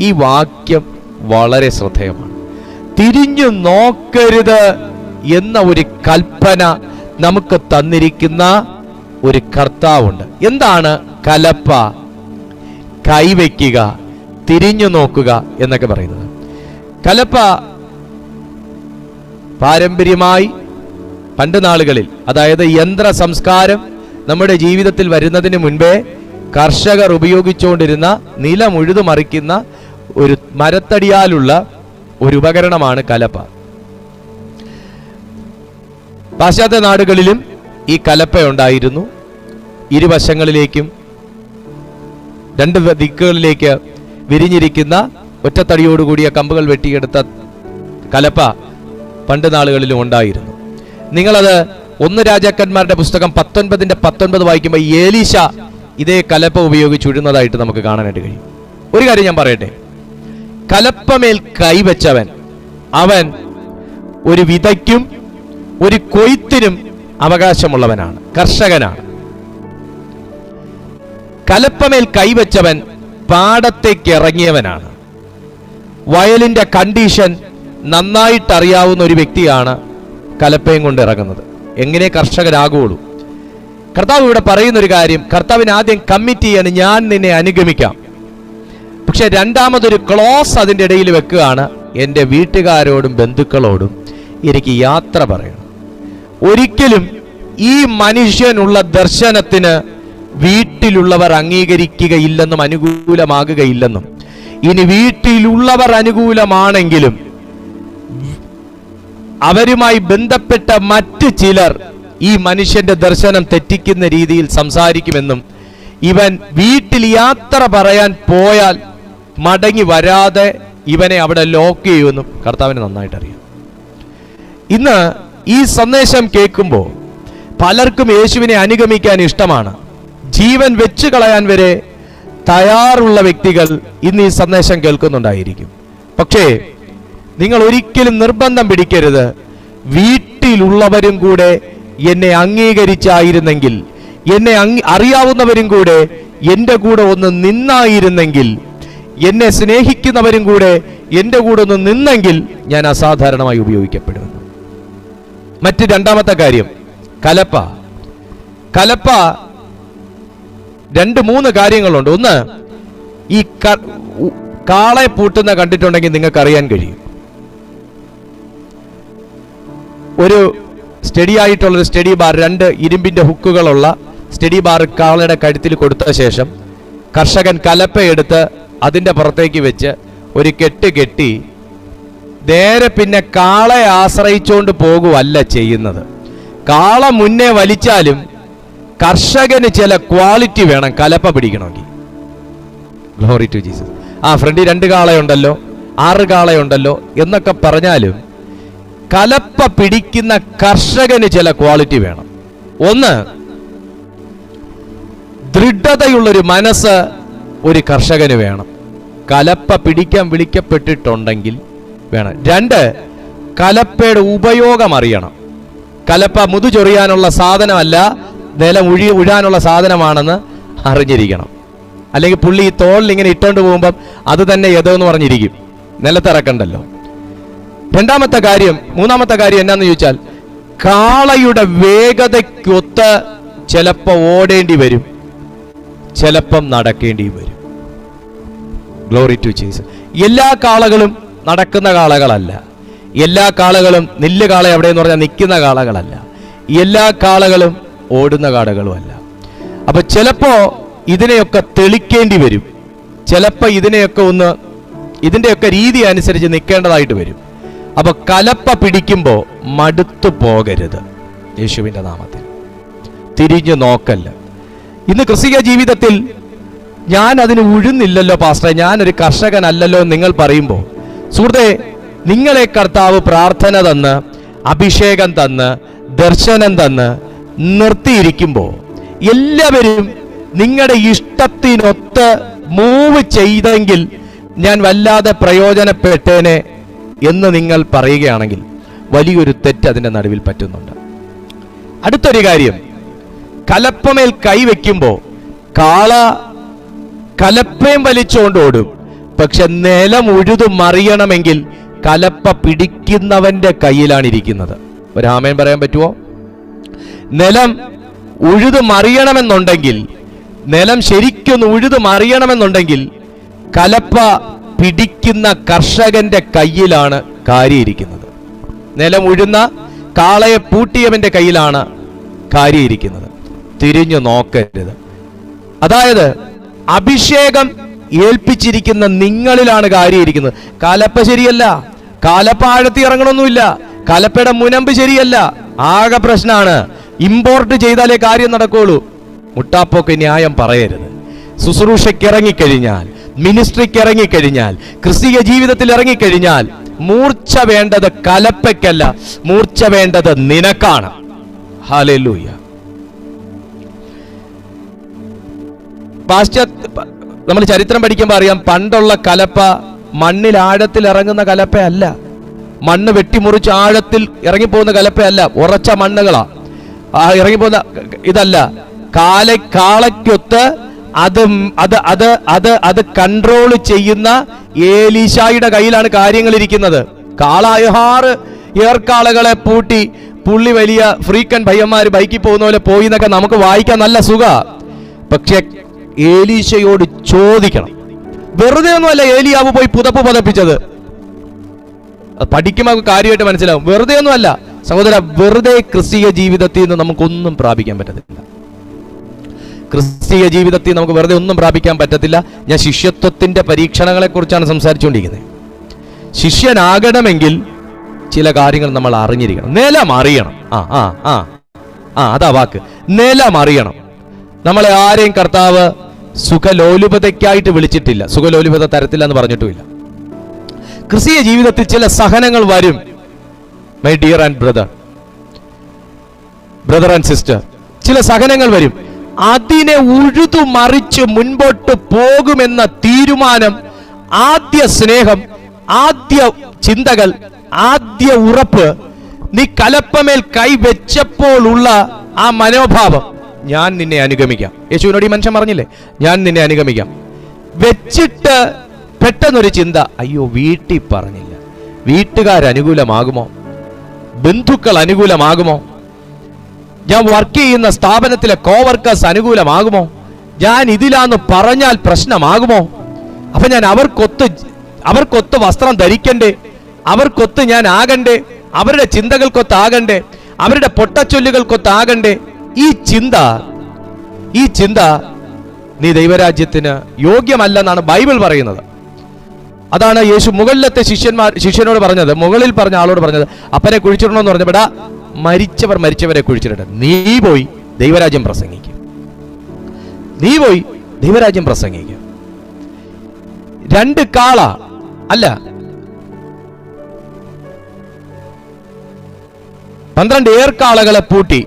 ഈ വാക്യം വളരെ ശ്രദ്ധേയമാണ്. തിരിഞ്ഞു നോക്കരുത് എന്ന ഒരു കൽപ്പന നമുക്ക് തന്നിരിക്കുന്ന ഒരു കർത്താവുണ്ട്. എന്താണ് കലപ്പ, കൈവയ്ക്കുക, തിരിഞ്ഞു നോക്കുക എന്നൊക്കെ പറയുന്നത്? കലപ്പ പാരമ്പര്യമായി പണ്ട് നാളുകളിൽ, അതായത് യന്ത്ര സംസ്കാരം നമ്മുടെ ജീവിതത്തിൽ വരുന്നതിന് മുൻപേ കർഷകർ ഉപയോഗിച്ചുകൊണ്ടിരുന്ന നിലം ഉഴുതുമറിക്കുന്ന ഒരു മരത്തടിയാലുള്ള ഒരു ഉപകരണമാണ് കലപ്പ. പാശ്ചാത്യ നാടുകളിലും ഈ കലപ്പ ഉണ്ടായിരുന്നു. ഇരുവശങ്ങളിലേക്കും രണ്ട് ദിക്കുകളിലേക്ക് വിരിഞ്ഞിരിക്കുന്ന ഒറ്റത്തടിയോടുകൂടിയ കമ്പുകൾ വെട്ടിയെടുത്ത കലപ്പ പണ്ട് നാളുകളിലും ഉണ്ടായിരുന്നു. നിങ്ങളത് 1 രാജാക്കന്മാരുടെ പുസ്തകം 19:19 വായിക്കുമ്പോൾ ഏലീശ ഇതേ കലപ്പ ഉപയോഗിച്ച് ഉഴുന്നതായിട്ട് നമുക്ക് കാണാനായിട്ട് കഴിയും. ഒരു കാര്യം ഞാൻ പറയട്ടെ, കലപ്പമേൽ കൈവച്ചവൻ അവൻ ഒരു വിതയ്ക്കും ഒരു കൊയ്ത്തിനും അവകാശമുള്ളവനാണ്, കർഷകനാണ്. കലപ്പമേൽ കൈവച്ചവൻ പാടത്തേക്ക് ഇറങ്ങിയവനാണ്. വയലിന്റെ കണ്ടീഷൻ നന്നായിട്ട് അറിയാവുന്ന ഒരു വ്യക്തിയാണ് കലപ്പയും കൊണ്ട് ഇറങ്ങുന്നത്. എങ്ങനെ കർഷകരാകുള്ളൂ? കർത്താവ് ഇവിടെ പറയുന്നൊരു കാര്യം, കർത്താവിന് ആദ്യം കമ്മിറ്റ് ചെയ്യാണ്, ഞാൻ നിന്നെ അനുഗമിക്കാം. പക്ഷെ രണ്ടാമതൊരു ക്ലോസ് അതിൻ്റെ ഇടയിൽ വെക്കുകയാണ്, എൻ്റെ വീട്ടുകാരോടും ബന്ധുക്കളോടും എനിക്ക് യാത്ര പറയണം. ഒരിക്കലും ഈ മനുഷ്യനുള്ള ദർശനത്തിന് വീട്ടിലുള്ളവർ അംഗീകരിക്കുകയില്ലെന്നും അനുകൂലമാകുകയില്ലെന്നും, ഇനി വീട്ടിലുള്ളവർ അനുകൂലമാണെങ്കിലും അവരുമായി ബന്ധപ്പെട്ട മറ്റ് ചിലർ ഈ മനുഷ്യന്റെ ദർശനം തെറ്റിക്കുന്ന രീതിയിൽ സംസാരിക്കുമെന്നും, ഇവൻ വീട്ടിൽ യാത്ര പറയാൻ പോയാൽ മടങ്ങി വരാതെ ഇവനെ അവിടെ ലോക്ക് ചെയ്യുമെന്നും കർത്താവിന് നന്നായിട്ട് അറിയാം. ഇന്ന് ഈ സന്ദേശം കേൾക്കുമ്പോൾ പലർക്കും യേശുവിനെ അനുഗമിക്കാൻ ഇഷ്ടമാണ്. ജീവൻ വെച്ചു കളയാൻ വരെ തയ്യാറുള്ള വ്യക്തികൾ ഇന്ന് ഈ സന്ദേശം കേൾക്കുന്നുണ്ടായിരിക്കും. പക്ഷേ നിങ്ങൾ ഒരിക്കലും നിർബന്ധം പിടിക്കരുത്. വീട്ടിലുള്ളവരും കൂടെ എന്നെ അംഗീകരിച്ചായിരുന്നെങ്കിൽ, എന്നെ അറിയാവുന്നവരും കൂടെ എൻ്റെ കൂടെ ഒന്ന് നിന്നായിരുന്നെങ്കിൽ, എന്നെ സ്നേഹിക്കുന്നവരും കൂടെ എൻ്റെ കൂടെ ഒന്ന് നിന്നെങ്കിൽ ഞാൻ അസാധാരണമായി ഉപയോഗിക്കപ്പെടുമെന്ന്. മറ്റ് രണ്ടാമത്തെ കാര്യം കലപ്പ. കലപ്പ 2-3 കാര്യങ്ങളുണ്ട്. ഒന്ന്, ഈ കാളെ പൂട്ടുന്ന കണ്ടിട്ടുണ്ടെങ്കിൽ നിങ്ങൾക്ക് അറിയാൻ കഴിയും. ഒരു സ്റ്റഡി ആയിട്ടുള്ളൊരു സ്റ്റഡി ബാർ, 2 ഇരുമ്പിന്റെ ഹുക്കുകളുള്ള സ്റ്റഡി ബാർ കാളയുടെ കഴുത്തിൽ കൊടുത്ത ശേഷം കർഷകൻ കലപ്പയെടുത്ത് അതിൻ്റെ പുറത്തേക്ക് വെച്ച് ഒരു കെട്ട് കെട്ടി നേരെ പിന്നെ കാളയെ ആശ്രയിച്ചുകൊണ്ട് പോകുവല്ല ചെയ്യുന്നത്. കാള മുന്നേ വലിച്ചാലും കർഷകന് ചില ക്വാളിറ്റി വേണം കലപ്പ പിടിക്കണമെങ്കിൽ. Glory to Jesus. ഫ്രണ്ടിൽ 2 കാളയുണ്ടല്ലോ, 6 കാളയുണ്ടല്ലോ എന്നൊക്കെ പറഞ്ഞാലും കലപ്പ പിടിക്കുന്ന കർഷകന് ചില ക്വാളിറ്റി വേണം. ഒന്ന്, ദൃഢതയുള്ളൊരു മനസ്സ് ഒരു കർഷകന് വേണം, കലപ്പ പിടിക്കാൻ വിളിക്കപ്പെട്ടിട്ടുണ്ടെങ്കിൽ വേണം. 2, കലപ്പയുടെ ഉപയോഗം അറിയണം. കലപ്പ മുതുചൊറിയാനുള്ള സാധനമല്ല, നിലം ഉഴാനുള്ള സാധനമാണെന്ന് അറിഞ്ഞിരിക്കണം. അല്ലെങ്കിൽ പുള്ളി ഈ തോളിൽ ഇങ്ങനെ ഇട്ടുകൊണ്ട് പോകുമ്പം അത് തന്നെ എന്ന് പറഞ്ഞിരിക്കും, നിലത്തിറക്കണ്ടല്ലോ. മൂന്നാമത്തെ കാര്യം എന്നാന്ന് ചോദിച്ചാൽ, കാളയുടെ വേഗതയ്ക്കൊത്ത് ചിലപ്പോൾ ഓടേണ്ടി വരും, ചിലപ്പം നടക്കേണ്ടി വരും. Glory to Jesus. എല്ലാ കാളകളും നടക്കുന്ന കാളകളല്ല, എല്ലാ കാളകളും നെല്ല് കാള എവിടെയെന്ന് പറഞ്ഞാൽ നിൽക്കുന്ന കാളകളല്ല, എല്ലാ കാളകളും ഓടുന്ന കാളകളും അല്ല. അപ്പൊ ചിലപ്പോ ഇതിനെയൊക്കെ തെളിക്കേണ്ടി വരും, ചിലപ്പോ ഇതിന്റെയൊക്കെ രീതി അനുസരിച്ച് നിൽക്കേണ്ടതായിട്ട് വരും. അപ്പൊ കലപ്പ പിടിക്കുമ്പോ മടുത്തു പോകരുത്. യേശുവിന്റെ നാമത്തിൽ തിരിഞ്ഞു നോക്കല്ല. ഇന്ന് ക്രിസ്തീയ ജീവിതത്തിൽ ഞാൻ അതിന് ഉഴുന്നില്ലല്ലോ പാസ്റ്ററെ, ഞാനൊരു കർഷകനല്ലല്ലോ നിങ്ങൾ പറയുമ്പോൾ, സുഹൃത്തെ, നിങ്ങളെ കർത്താവ് പ്രാർത്ഥന തന്ന്, അഭിഷേകം തന്ന്, ദർശനം തന്ന് നിർത്തിയിരിക്കുമ്പോൾ എല്ലാവരും നിങ്ങളുടെ ഇഷ്ടത്തിനൊത്ത് മൂവ് ചെയ്തെങ്കിൽ ഞാൻ വല്ലാതെ പ്രയോജനപ്പെട്ടേനെ എന്ന് നിങ്ങൾ പറയുകയാണെങ്കിൽ വലിയൊരു തെറ്റ് അതിൻ്റെ നടുവിൽ പറ്റുന്നുണ്ട്. അടുത്തൊരു കാര്യം, കലപ്പമേൽ കൈവയ്ക്കുമ്പോൾ കാള കലപ്പയും വലിച്ചുകൊണ്ട് ഓടും. പക്ഷെ നിലം ഉഴുതു മറിയണമെങ്കിൽ കലപ്പ പിടിക്കുന്നവന്റെ കയ്യിലാണ് ഇരിക്കുന്നത്. ഒരു ആമേൻ പറയാൻ പറ്റുമോ? നിലം ഉഴുതു മറിയണമെന്നുണ്ടെങ്കിൽ, നിലം ശരിക്കൊന്ന് ഉഴുതു മറിയണമെന്നുണ്ടെങ്കിൽ കലപ്പ പിടിക്കുന്ന കർഷകന്റെ കയ്യിലാണ് കാര്യമിരിക്കുന്നത്. നിലം ഉഴുന്ന കാളയെ പൂട്ടിയവന്റെ കയ്യിലാണ് കാര്യമിരിക്കുന്നത്. തിരിഞ്ഞു നോക്കരുത്. അതായത് അഭിഷേകം ഏൽപ്പിച്ചിരിക്കുന്ന നിങ്ങളിലാണ് കാര്യമിരിക്കുന്നത്. കലപ്പ ശരിയല്ല, കലപ്പ ആഴത്തി ഇറങ്ങണമൊന്നുമില്ല, കലപ്പയുടെ മുനമ്പ് ശരിയല്ല, ആകെ പ്രശ്നമാണ്. ഇമ്പോർട്ട് ചെയ്താലേ കാര്യം നടക്കുള്ളൂ. മുട്ടാപ്പോക്ക് ന്യായം പറയരുത്. ശുശ്രൂഷയ്ക്ക് ഇറങ്ങിക്കഴിഞ്ഞാൽ, മിനിസ്ട്രിക്ക് ഇറങ്ങിക്കഴിഞ്ഞാൽ, ക്രിസ്തീയ ജീവിതത്തിൽ ഇറങ്ങിക്കഴിഞ്ഞാൽ മൂർച്ച വേണ്ടത് കലപ്പയ്ക്കല്ല, മൂർച്ച വേണ്ടത് നിനക്കാണ്. ഹല്ലേലൂയ. നമ്മൾ ചരിത്രം പഠിക്കുമ്പോൾ അറിയാം, പണ്ടുള്ള കലപ്പ മണ്ണിൽ ആഴത്തിൽ ഇറങ്ങുന്ന കലപ്പയല്ല, മണ്ണ് വെട്ടിമുറിച്ച് ആഴത്തിൽ ഇറങ്ങിപ്പോകുന്ന കലപ്പയല്ല, ഉറച്ച മണ്ണുകളാ ഇറങ്ങിപ്പോകുന്ന ഇതല്ല. കാളയ്ക്കൊത്ത് അത് കൺട്രോൾ ചെയ്യുന്ന ഏലീശായുടെ കയ്യിലാണ് കാര്യങ്ങൾ ഇരിക്കുന്നത്. കാള 6 ഏർക്കാളകളെ പൂട്ടി പുള്ളി വലിയ ഫ്രീക്കൻ പയ്യന്മാര് ബൈക്കിൽ പോകുന്ന പോലെ പോയി എന്നൊക്കെ നമുക്ക് വായിക്കാൻ നല്ല സുഖ. പക്ഷെ ഏലീശയോട് ചോദിക്കണം. വെറുതെ ഒന്നുമല്ല ഏലിയാവ് പോയി പുതപ്പ് പതപ്പിച്ചത്. പഠിക്കുമ്പോൾ കാര്യമായിട്ട് മനസ്സിലാവും. വെറുതെ ഒന്നുമല്ല സഹോദര, വെറുതെ ക്രിസ്തീയ ജീവിതത്തിൽ നിന്ന് നമുക്കൊന്നും പ്രാപിക്കാൻ പറ്റത്തില്ല. ക്രിസ്തീയ ജീവിതത്തിൽ നമുക്ക് വെറുതെ ഒന്നും പ്രാപിക്കാൻ പറ്റത്തില്ല. ഞാൻ ശിഷ്യത്വത്തിന്റെ പരീക്ഷണങ്ങളെ കുറിച്ചാണ് സംസാരിച്ചുകൊണ്ടിരിക്കുന്നത്. ശിഷ്യനാകണമെങ്കിൽ ചില കാര്യങ്ങൾ നമ്മൾ അറിഞ്ഞിരിക്കണം. നിലം അറിയണം. അതാ വാക്ക്, നിലം അറിയണം. നമ്മളെ ആരെയും കർത്താവ് സുഖലോലുപതയ്ക്കായിട്ട് വിളിച്ചിട്ടില്ല, സുഖലോലുപത തരത്തില്ല എന്ന് പറഞ്ഞിട്ടുമില്ല. ക്രിസ്തീയ ജീവിതത്തിൽ ചില സഹനങ്ങൾ വരും. My dear and brother and sister, ചില സഹനങ്ങൾ വരും. അതിനെ ഉഴുതു മറിച്ച് മുൻപോട്ട് പോകുമെന്ന തീരുമാനം, ആദ്യ സ്നേഹം, ആദ്യ ചിന്തകൾ, ആദ്യ ഉറപ്പ്, നീ കലപ്പമേൽ കൈ വെച്ചപ്പോഴുള്ള ആ മനോഭാവം, ഞാൻ നിന്നെ അനുഗമിക്കാം. യേശുവിനോട് ഈ മനുഷ്യൻ പറഞ്ഞില്ലേ, ഞാൻ നിന്നെ അനുഗമിക്കാം. വെച്ചിട്ട് പെട്ടെന്നൊരു ചിന്ത, അയ്യോ വീട്ടിൽ പറഞ്ഞില്ല, വീട്ടുകാരനുകൂലമാകുമോ, ബന്ധുക്കൾ അനുകൂലമാകുമോ, ഞാൻ വർക്ക് ചെയ്യുന്ന സ്ഥാപനത്തിലെ കോവർക്കേഴ്സ് അനുകൂലമാകുമോ, ഞാൻ ഇതിലാന്ന് പറഞ്ഞാൽ പ്രശ്നമാകുമോ, അപ്പൊ ഞാൻ അവർക്കൊത്ത് വസ്ത്രം ധരിക്കണ്ടേ, അവർക്കൊത്ത് ഞാൻ ആകണ്ടേ, അവരുടെ ചിന്തകൾക്കൊത്താകണ്ടേ, അവരുടെ പൊട്ടച്ചൊല്ലുകൾക്കൊത്താകണ്ടേ. ഈ ചിന്ത നീ ദൈവരാജ്യത്തിന് യോഗ്യമല്ലെന്നാണ് ബൈബിൾ പറയുന്നത്. അതാണ് യേശു മുകളിലത്തെ ശിഷ്യനോട് പറഞ്ഞത്, മുകളിൽ പറഞ്ഞ ആളോട് പറഞ്ഞത്, അപ്പനെ കുഴിച്ചിടണമെന്ന് പറഞ്ഞപ്പെടാ, മരിച്ചവരെ കുഴിച്ചിടട്ടെ, നീ പോയി ദൈവരാജ്യം പ്രസംഗിക്കും, നീ പോയി ദൈവരാജ്യം പ്രസംഗിക്കും. 2 കാള അല്ല 12 ഏർക്കാളകളെ പൂട്ടി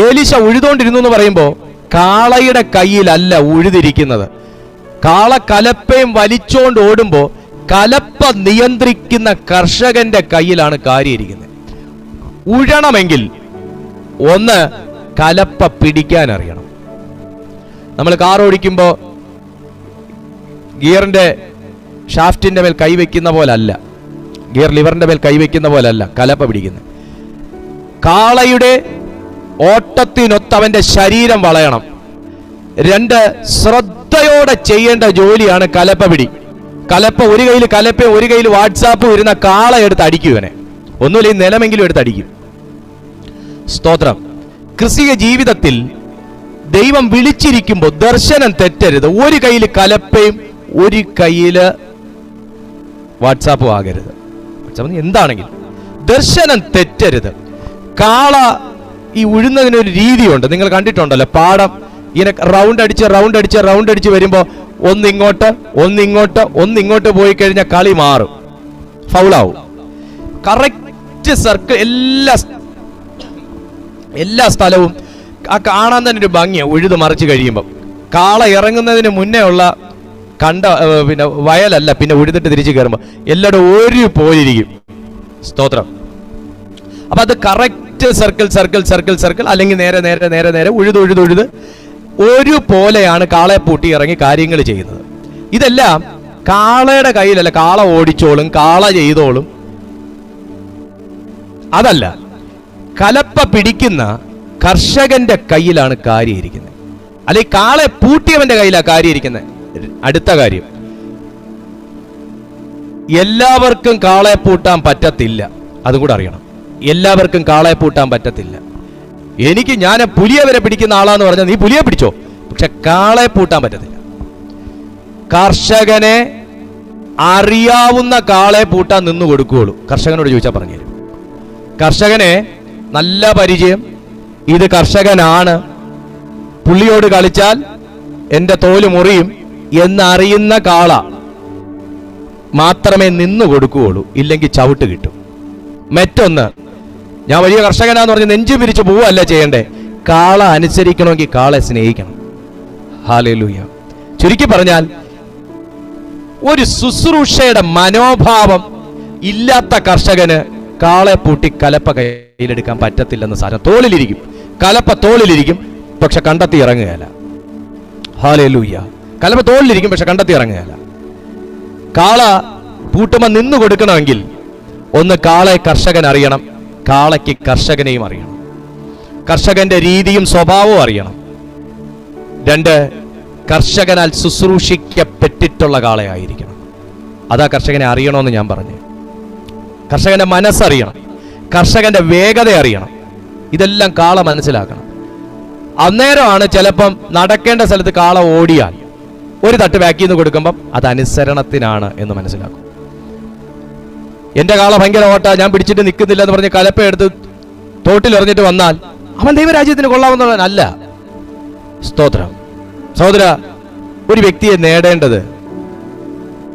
ഏലീശ ഉഴുതോണ്ടിരുന്നു എന്ന് പറയുമ്പോ കാളയുടെ കയ്യിലല്ല ഉഴുതിരിക്കുന്നത്. കാള കലപ്പയും വലിച്ചോണ്ട് ഓടുമ്പോ കലപ്പ നിയന്ത്രിക്കുന്ന കർഷകന്റെ കയ്യിലാണ് കാര്യം ഇരിക്കുന്നത്. ഉഴണമെങ്കിൽ ഒന്ന് കലപ്പ പിടിക്കാൻ അറിയണം. നമ്മൾ കാർ ഓടിക്കുമ്പോ ഗിയറിന്റെ ഷാഫ്റ്റിന്റെ മേൽ കൈവയ്ക്കുന്ന പോലല്ല, ഗിയർ ലിവറിന്റെ മേൽ കൈവയ്ക്കുന്ന പോലല്ല കലപ്പ പിടിക്കുന്നത്. കാളയുടെ ഓട്ടത്തിനൊത്ത് അവന്റെ ശരീരം വളയണം. 2 ശ്രദ്ധയോടെ ചെയ്യേണ്ട ജോലിയാണ് കലപ്പ പിടി. കലപ്പ ഒരു കയ്യിൽ കലപ്പയും ഒരു കയ്യിൽ വാട്സാപ്പും ഇരുന്ന കാള എടുത്ത് അടിക്കുവനെ, ഒന്നുമില്ല ഈ നിലമെങ്കിലും എടുത്ത് അടിക്കും. സ്തോത്രം. ക്രിസ്തീയ ജീവിതത്തിൽ ദൈവം വിളിച്ചിരിക്കുമ്പോൾ ദർശനം തെറ്റരുത്. ഒരു കയ്യിൽ കലപ്പയും ഒരു കയ്യില് വാട്സാപ്പും ആകരുത്. എന്താണെങ്കിലും ദർശനം തെറ്റരുത്. കാള ഈ ഉഴുന്നതിനൊരു രീതിയുണ്ട്, നിങ്ങൾ കണ്ടിട്ടുണ്ടല്ലോ. പാടം ഇങ്ങനെ റൗണ്ട് അടിച്ച് വരുമ്പോ ഒന്നിങ്ങോട്ട് പോയി കഴിഞ്ഞാൽ കളി മാറും, ഫൗളാവും. കറക്റ്റ് സർക്കിൾ എല്ലാ സ്ഥലവും ആ കാണാൻ തന്നെ ഒരു ഭംഗിയാണ്. ഉഴുത് മറിച്ച് കഴിയുമ്പോൾ കാള ഇറങ്ങുന്നതിന് മുന്നേ ഉള്ള പിന്നെ വയലല്ല, പിന്നെ ഉഴുതിട്ട് തിരിച്ചു കയറുമ്പോൾ എല്ലായിടും ഒരു പോലിരിക്കും. സ്തോത്രം. അപ്പൊ അത് കറക്റ്റ് സർക്കിൾ അല്ലെങ്കിൽ നേരെ ഉഴുത് ഒരു പോലെയാണ് കാളയെ പൂട്ടി ഇറങ്ങി കാര്യങ്ങൾ ചെയ്യുന്നത്. ഇതെല്ലാം കാളയുടെ കയ്യിലല്ല. കാള ഓടിച്ചോളും, കാള ചെയ്തോളും, അതല്ല. കലപ്പ പിടിക്കുന്ന കർഷകന്റെ കയ്യിലാണ് കാര്യം ഇരിക്കുന്നത്, അല്ലെങ്കിൽ കാളെ പൂട്ടിയവന്റെ കയ്യിലാണ് കാര്യം ഇരിക്കുന്നത്. അടുത്ത കാര്യം, എല്ലാവർക്കും കാളയെ പൂട്ടാൻ പറ്റത്തില്ല, അതും കൂടെ അറിയണം. എല്ലാവർക്കും കാളയെ പൂട്ടാൻ പറ്റത്തില്ല. ഞാൻ പുലിയെ വരെ പിടിക്കുന്ന ആളാന്ന് പറഞ്ഞാൽ നീ പുലിയെ പിടിച്ചോ, പക്ഷെ കാളയെ പൂട്ടാൻ പറ്റത്തില്ല. കർഷകനെ അറിയാവുന്ന കാളയെ പൂട്ടാൻ നിന്ന് കൊടുക്കുകയുള്ളൂ. കർഷകനോട് ചോദിച്ചാൽ പറഞ്ഞുതരും. കർഷകനെ നല്ല പരിചയം, ഇത് കർഷകനാണ്, പുള്ളിയോട് കളിച്ചാൽ എൻ്റെ തോല് മുറിയും എന്നറിയുന്ന കാള മാത്രമേ നിന്ന് കൊടുക്കുകയുള്ളൂ, ഇല്ലെങ്കിൽ ചവിട്ട് കിട്ടും. മറ്റൊന്ന്, ഞാൻ വലിയ കർഷകനാന്ന് പറഞ്ഞ് നെഞ്ചു പിരിച്ച് പോവല്ല ചെയ്യണ്ടേ, കാള അനുസരിക്കണമെങ്കിൽ കാളെ സ്നേഹിക്കണം. ഹല്ലേലൂയ. ചുരുക്കി പറഞ്ഞാൽ ഒരു ശുശ്രൂഷയുടെ മനോഭാവം ഇല്ലാത്ത കർഷകന് കാളെ പൂട്ടി കലപ്പ കയ്യിലെടുക്കാൻ പറ്റത്തില്ലെന്ന് സാരം. തോളിലിരിക്കും, കലപ്പ തോളിലിരിക്കും, പക്ഷെ കണ്ടെത്തി ഇറങ്ങുകയല്ല. ഹല്ലേലൂയ. കലപ്പ തോളിലിരിക്കും, പക്ഷെ കണ്ടെത്തി ഇറങ്ങുകയല്ല. കാള പൂട്ടുമ്പോൾ നിന്ന് കൊടുക്കണമെങ്കിൽ ഒന്ന് കാളെ കർഷകൻ അറിയണം, കാളയ്ക്ക് കർഷകനെയും അറിയണം, കർഷകന്റെ രീതിയും സ്വഭാവവും അറിയണം. 2, കർഷകനാൽ ശുശ്രൂഷിക്കപ്പെട്ടിട്ടുള്ള കാളയായിരിക്കണം. അതാ കർഷകനെ അറിയണമെന്ന് ഞാൻ പറഞ്ഞു. കർഷകന്റെ മനസ്സറിയണം, കർഷകന്റെ വേഗത അറിയണം. ഇതെല്ലാം കാള മനസ്സിലാക്കണം. അന്നേരമാണ് ചിലപ്പം നടക്കേണ്ട സ്ഥലത്ത് കാള ഓടിയാൽ ഒരു തട്ട് ബാക്കിൽ നിന്ന് കൊടുക്കുമ്പം അത് അനുസരണത്തിനാണ് എന്ന് മനസ്സിലാക്കും. എന്റെ കാള ഭയങ്കര ഓട്ട, ഞാൻ പിടിച്ചിട്ട് നിൽക്കുന്നില്ല എന്ന് പറഞ്ഞ് കലപ്പ എടുത്ത് തോട്ടിലെറിഞ്ഞിട്ട് വന്നാൽ അവൻ ദൈവരാജ്യത്തിന് കൊള്ളാവുന്നതല്ല. സ്തോത്രം. സഹോദര, ഒരു വ്യക്തിയെ നേടേണ്ടത്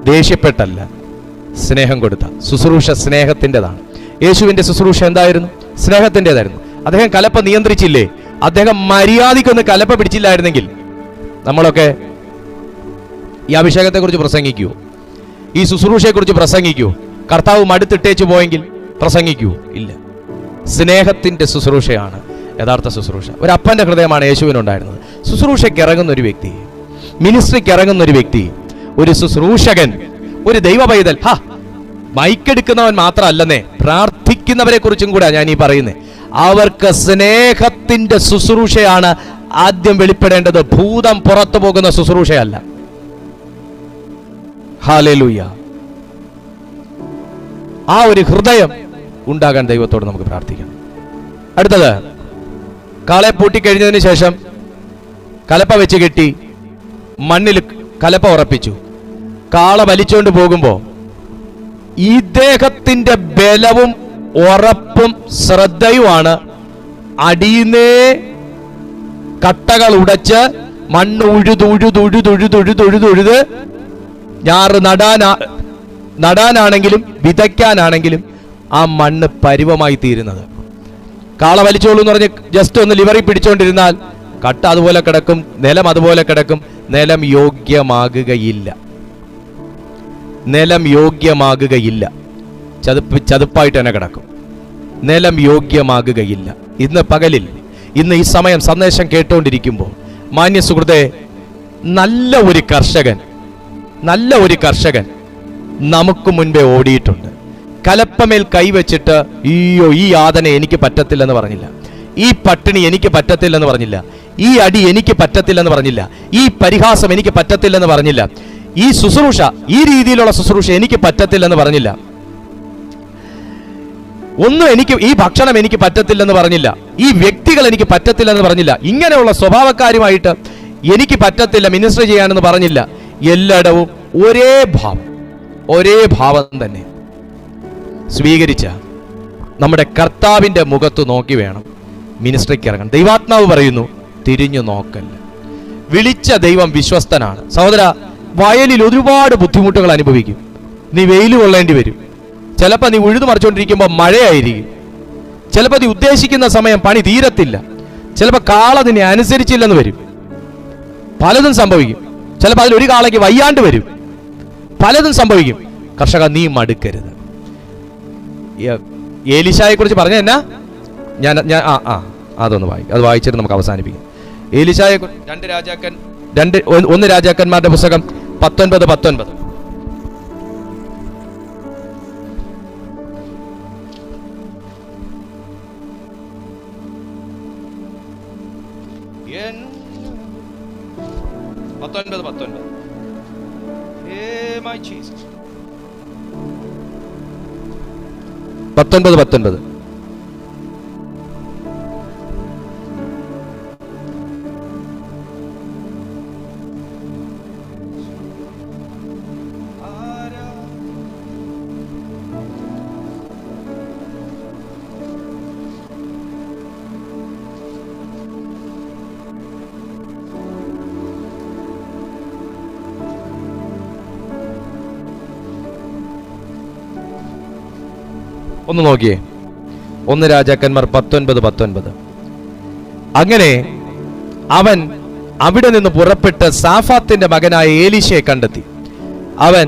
ദേഷ്യപ്പെട്ടല്ല, സ്നേഹം കൊടുത്ത ശുശ്രൂഷ സ്നേഹത്തിൻ്റെതാണ്. യേശുവിന്റെ ശുശ്രൂഷ എന്തായിരുന്നു? സ്നേഹത്തിൻ്റെതായിരുന്നു. അദ്ദേഹം കലപ്പ നിയന്ത്രിച്ചില്ലേ? അദ്ദേഹം മര്യാദയ്ക്കൊന്ന് കലപ്പ പിടിച്ചില്ലായിരുന്നെങ്കിൽ നമ്മളൊക്കെ ഈ അഭിഷേകത്തെക്കുറിച്ച് പ്രസംഗിക്കൂ, ഈ ശുശ്രൂഷയെക്കുറിച്ച് പ്രസംഗിക്കൂ? കർത്താവ് മടുത്തിട്ടേച്ചു പോയെങ്കിൽ പ്രസംഗിക്കൂ? ഇല്ല. സ്നേഹത്തിന്റെ ശുശ്രൂഷയാണ് യഥാർത്ഥ ശുശ്രൂഷ. ഒരു അപ്പന്റെ ഹൃദയമാണ് യേശുവിനുണ്ടായിരുന്നത്. ശുശ്രൂഷയ്ക്ക് ഇറങ്ങുന്ന ഒരു വ്യക്തി, മിനിസ്ട്രിക്ക് ഇറങ്ങുന്ന ഒരു വ്യക്തി, ഒരു ശുശ്രൂഷകൻ, ഒരു ദൈവ പൈതൽ. മൈക്കെടുക്കുന്നവൻ മാത്രമല്ലെന്നേ, പ്രാർത്ഥിക്കുന്നവരെ കുറിച്ചും കൂടെ ഞാൻ ഈ പറയുന്നത്. അവർക്ക് സ്നേഹത്തിന്റെ ശുശ്രൂഷയാണ് ആദ്യം വെളിപ്പെടേണ്ടത്, ഭൂതം പുറത്തു പോകുന്ന ശുശ്രൂഷയല്ല. ഹല്ലേലൂയ. ആ ഒരു ഹൃദയം ഉണ്ടാകാൻ ദൈവത്തോട് നമുക്ക് പ്രാർത്ഥിക്കാം. അടുത്തത്, കാളെ പൂട്ടിക്കഴിഞ്ഞതിന് ശേഷം കലപ്പ വെച്ച് കെട്ടി മണ്ണിൽ കലപ്പ ഉറപ്പിച്ചു. കാള വലിച്ചുകൊണ്ട് പോകുമ്പോൾ ഇദ്ദേഹത്തിന്റെ ബലവും ഉറപ്പും ശ്രദ്ധയുമാണ് അടിയുന്നേ കട്ടകൾ ഉടച്ച് മണ്ണ് ഉഴുതുഴുതുഴുതുഴുതുഴുതുഴുത് ഞാറ് നടാനാണെങ്കിലും വിതയ്ക്കാനാണെങ്കിലും ആ മണ്ണ് പരുവമായി തീരുന്നത്. കാള വലിച്ചോളൂ എന്ന് പറഞ്ഞ് ജസ്റ്റ് ഒന്ന് ലിവറി പിടിച്ചുകൊണ്ടിരുന്നാൽ കട്ട അതുപോലെ കിടക്കും, നിലം അതുപോലെ കിടക്കും. നിലം യോഗ്യമാകുകയില്ല, നിലം യോഗ്യമാകുകയില്ല. ചതുപ്പായിട്ട് തന്നെ കിടക്കും, നിലം യോഗ്യമാകുകയില്ല. ഇന്ന് പകലിൽ, ഇന്ന് ഈ സമയം സന്ദേശം കേട്ടുകൊണ്ടിരിക്കുമ്പോൾ മാന്യ സുഹൃത്തെ, നല്ല ഒരു കർഷകൻ നമുക്ക് മുൻപേ ഓടിയിട്ടുണ്ട്. കലപ്പമേൽ കൈവച്ചിട്ട് അയ്യോ ഈ യാതന എനിക്ക് പറ്റത്തില്ലെന്ന് പറഞ്ഞില്ല, ഈ പട്ടിണി എനിക്ക് പറ്റത്തില്ലെന്ന് പറഞ്ഞില്ല, ഈ അടി എനിക്ക് പറ്റത്തില്ലെന്ന് പറഞ്ഞില്ല, ഈ പരിഹാസം എനിക്ക് പറ്റത്തില്ലെന്ന് പറഞ്ഞില്ല, ഈ ശുശ്രൂഷ, ഈ രീതിയിലുള്ള ശുശ്രൂഷ എനിക്ക് പറ്റത്തില്ലെന്ന് പറഞ്ഞില്ല, ഈ ഭക്ഷണം എനിക്ക് പറ്റത്തില്ലെന്ന് പറഞ്ഞില്ല, ഈ വ്യക്തികൾ എനിക്ക് പറ്റത്തില്ലെന്ന് പറഞ്ഞില്ല, ഇങ്ങനെയുള്ള സ്വഭാവക്കാരുമായിട്ട് എനിക്ക് പറ്റത്തില്ല മിനിസ്റ്റർ ചെയ്യാനെന്ന് പറഞ്ഞില്ല. എല്ലായിടവും ഒരേ ഭാവം തന്നെ സ്വീകരിച്ച നമ്മുടെ കർത്താവിന്റെ മുഖത്ത് നോക്കി വേണം മിനിസ്ട്രിക്ക് ഇറങ്ങാൻ. ദൈവാത്മാവ് പറയുന്നു, തിരിഞ്ഞു നോക്കല്ല. വിളിച്ച ദൈവം വിശ്വസ്തനാണ്. സഹോദര, വയലിൽ ഒരുപാട് ബുദ്ധിമുട്ടുകൾ അനുഭവിക്കും. നീ വെയിൽ കൊള്ളേണ്ടി വരും. ചിലപ്പോൾ നീ ഉഴുതു മറിച്ചുകൊണ്ടിരിക്കുമ്പോൾ മഴയായിരിക്കും. ചിലപ്പോൾ നീ ഉദ്ദേശിക്കുന്ന സമയം പണി തീരത്തില്ല. ചിലപ്പോൾ കാള നിന്നെ അനുസരിച്ചില്ലെന്ന് വരും. പലതും സംഭവിക്കും. ചിലപ്പോൾ അതിൽ ഒരു കാളയ്ക്ക് വയ്യാണ്ട് വരും. പലതും സംഭവിക്കും. കർഷക, നീ മടുക്കരുത്. ഏലീശായെ കുറിച്ച് പറഞ്ഞ എന്നാ ഞാൻ അതൊന്ന് വായിക്കും. അത് വായിച്ചിട്ട് നമുക്ക് അവസാനിപ്പിക്കാം. ഏലീശായെ 1 രാജാക്കന്മാരുടെ പുസ്തകം 19:19. ഒന്ന് നോക്കിയേ, 1 രാജാക്കന്മാർ 19:19. അങ്ങനെ അവൻ അവിടെ നിന്ന് പുറപ്പെട്ട് സാഫാത്തിന്റെ മകനായ ഏലീശയെ കണ്ടെത്തി. അവൻ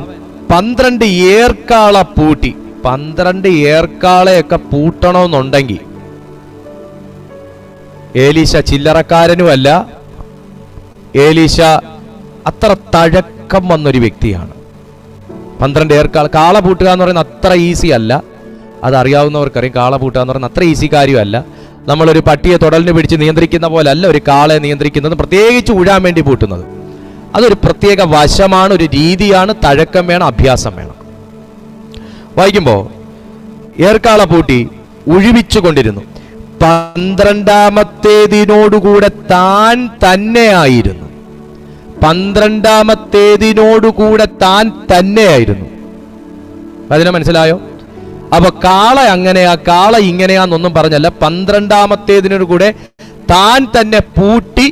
12 ഏർക്കാള പൂട്ടി. 12 ഏർക്കാളയൊക്കെ പൂട്ടണമെന്നുണ്ടെങ്കിൽ ഏലീശ ചില്ലറക്കാരനുമല്ല. ഏലീശ അത്ര തഴക്കം വന്നൊരു വ്യക്തിയാണ്. 12 ഏർക്കാള കാള പൂട്ടുക എന്ന് പറയുന്നത് അത്ര ഈസി അല്ല. അതറിയാവുന്നവർക്കറിയാം. കാള പൂട്ടുക എന്ന് പറയുന്നത് അത്ര ഈസി കാര്യമല്ല. നമ്മളൊരു പട്ടിയെ തൊടലിന് പിടിച്ച് നിയന്ത്രിക്കുന്ന പോലെ അല്ല ഒരു കാളയെ നിയന്ത്രിക്കുന്നത്, പ്രത്യേകിച്ച് ഉഴാൻ വേണ്ടി പൂട്ടുന്നത്. അതൊരു പ്രത്യേക വശമാണ്, ഒരു രീതിയാണ്. തഴക്കം വേണം, അഭ്യാസം വേണം. വായിക്കുമ്പോൾ ഏർക്കാള പൂട്ടി ഉഴുവിച്ചു കൊണ്ടിരുന്നു. 12ാമത്തേതിനോടുകൂടെ താൻ തന്നെയായിരുന്നു. 12ാമത്തേതിനോടുകൂടെ താൻ തന്നെയായിരുന്നു. അതിനെ മനസ്സിലായോ? അപ്പൊ കാള അങ്ങനെയാ, കാള ഇങ്ങനെയാന്നൊന്നും പറഞ്ഞല്ല. 12ാമത്തേതിനോട് കൂടെ താൻ തന്നെ പൂട്ടി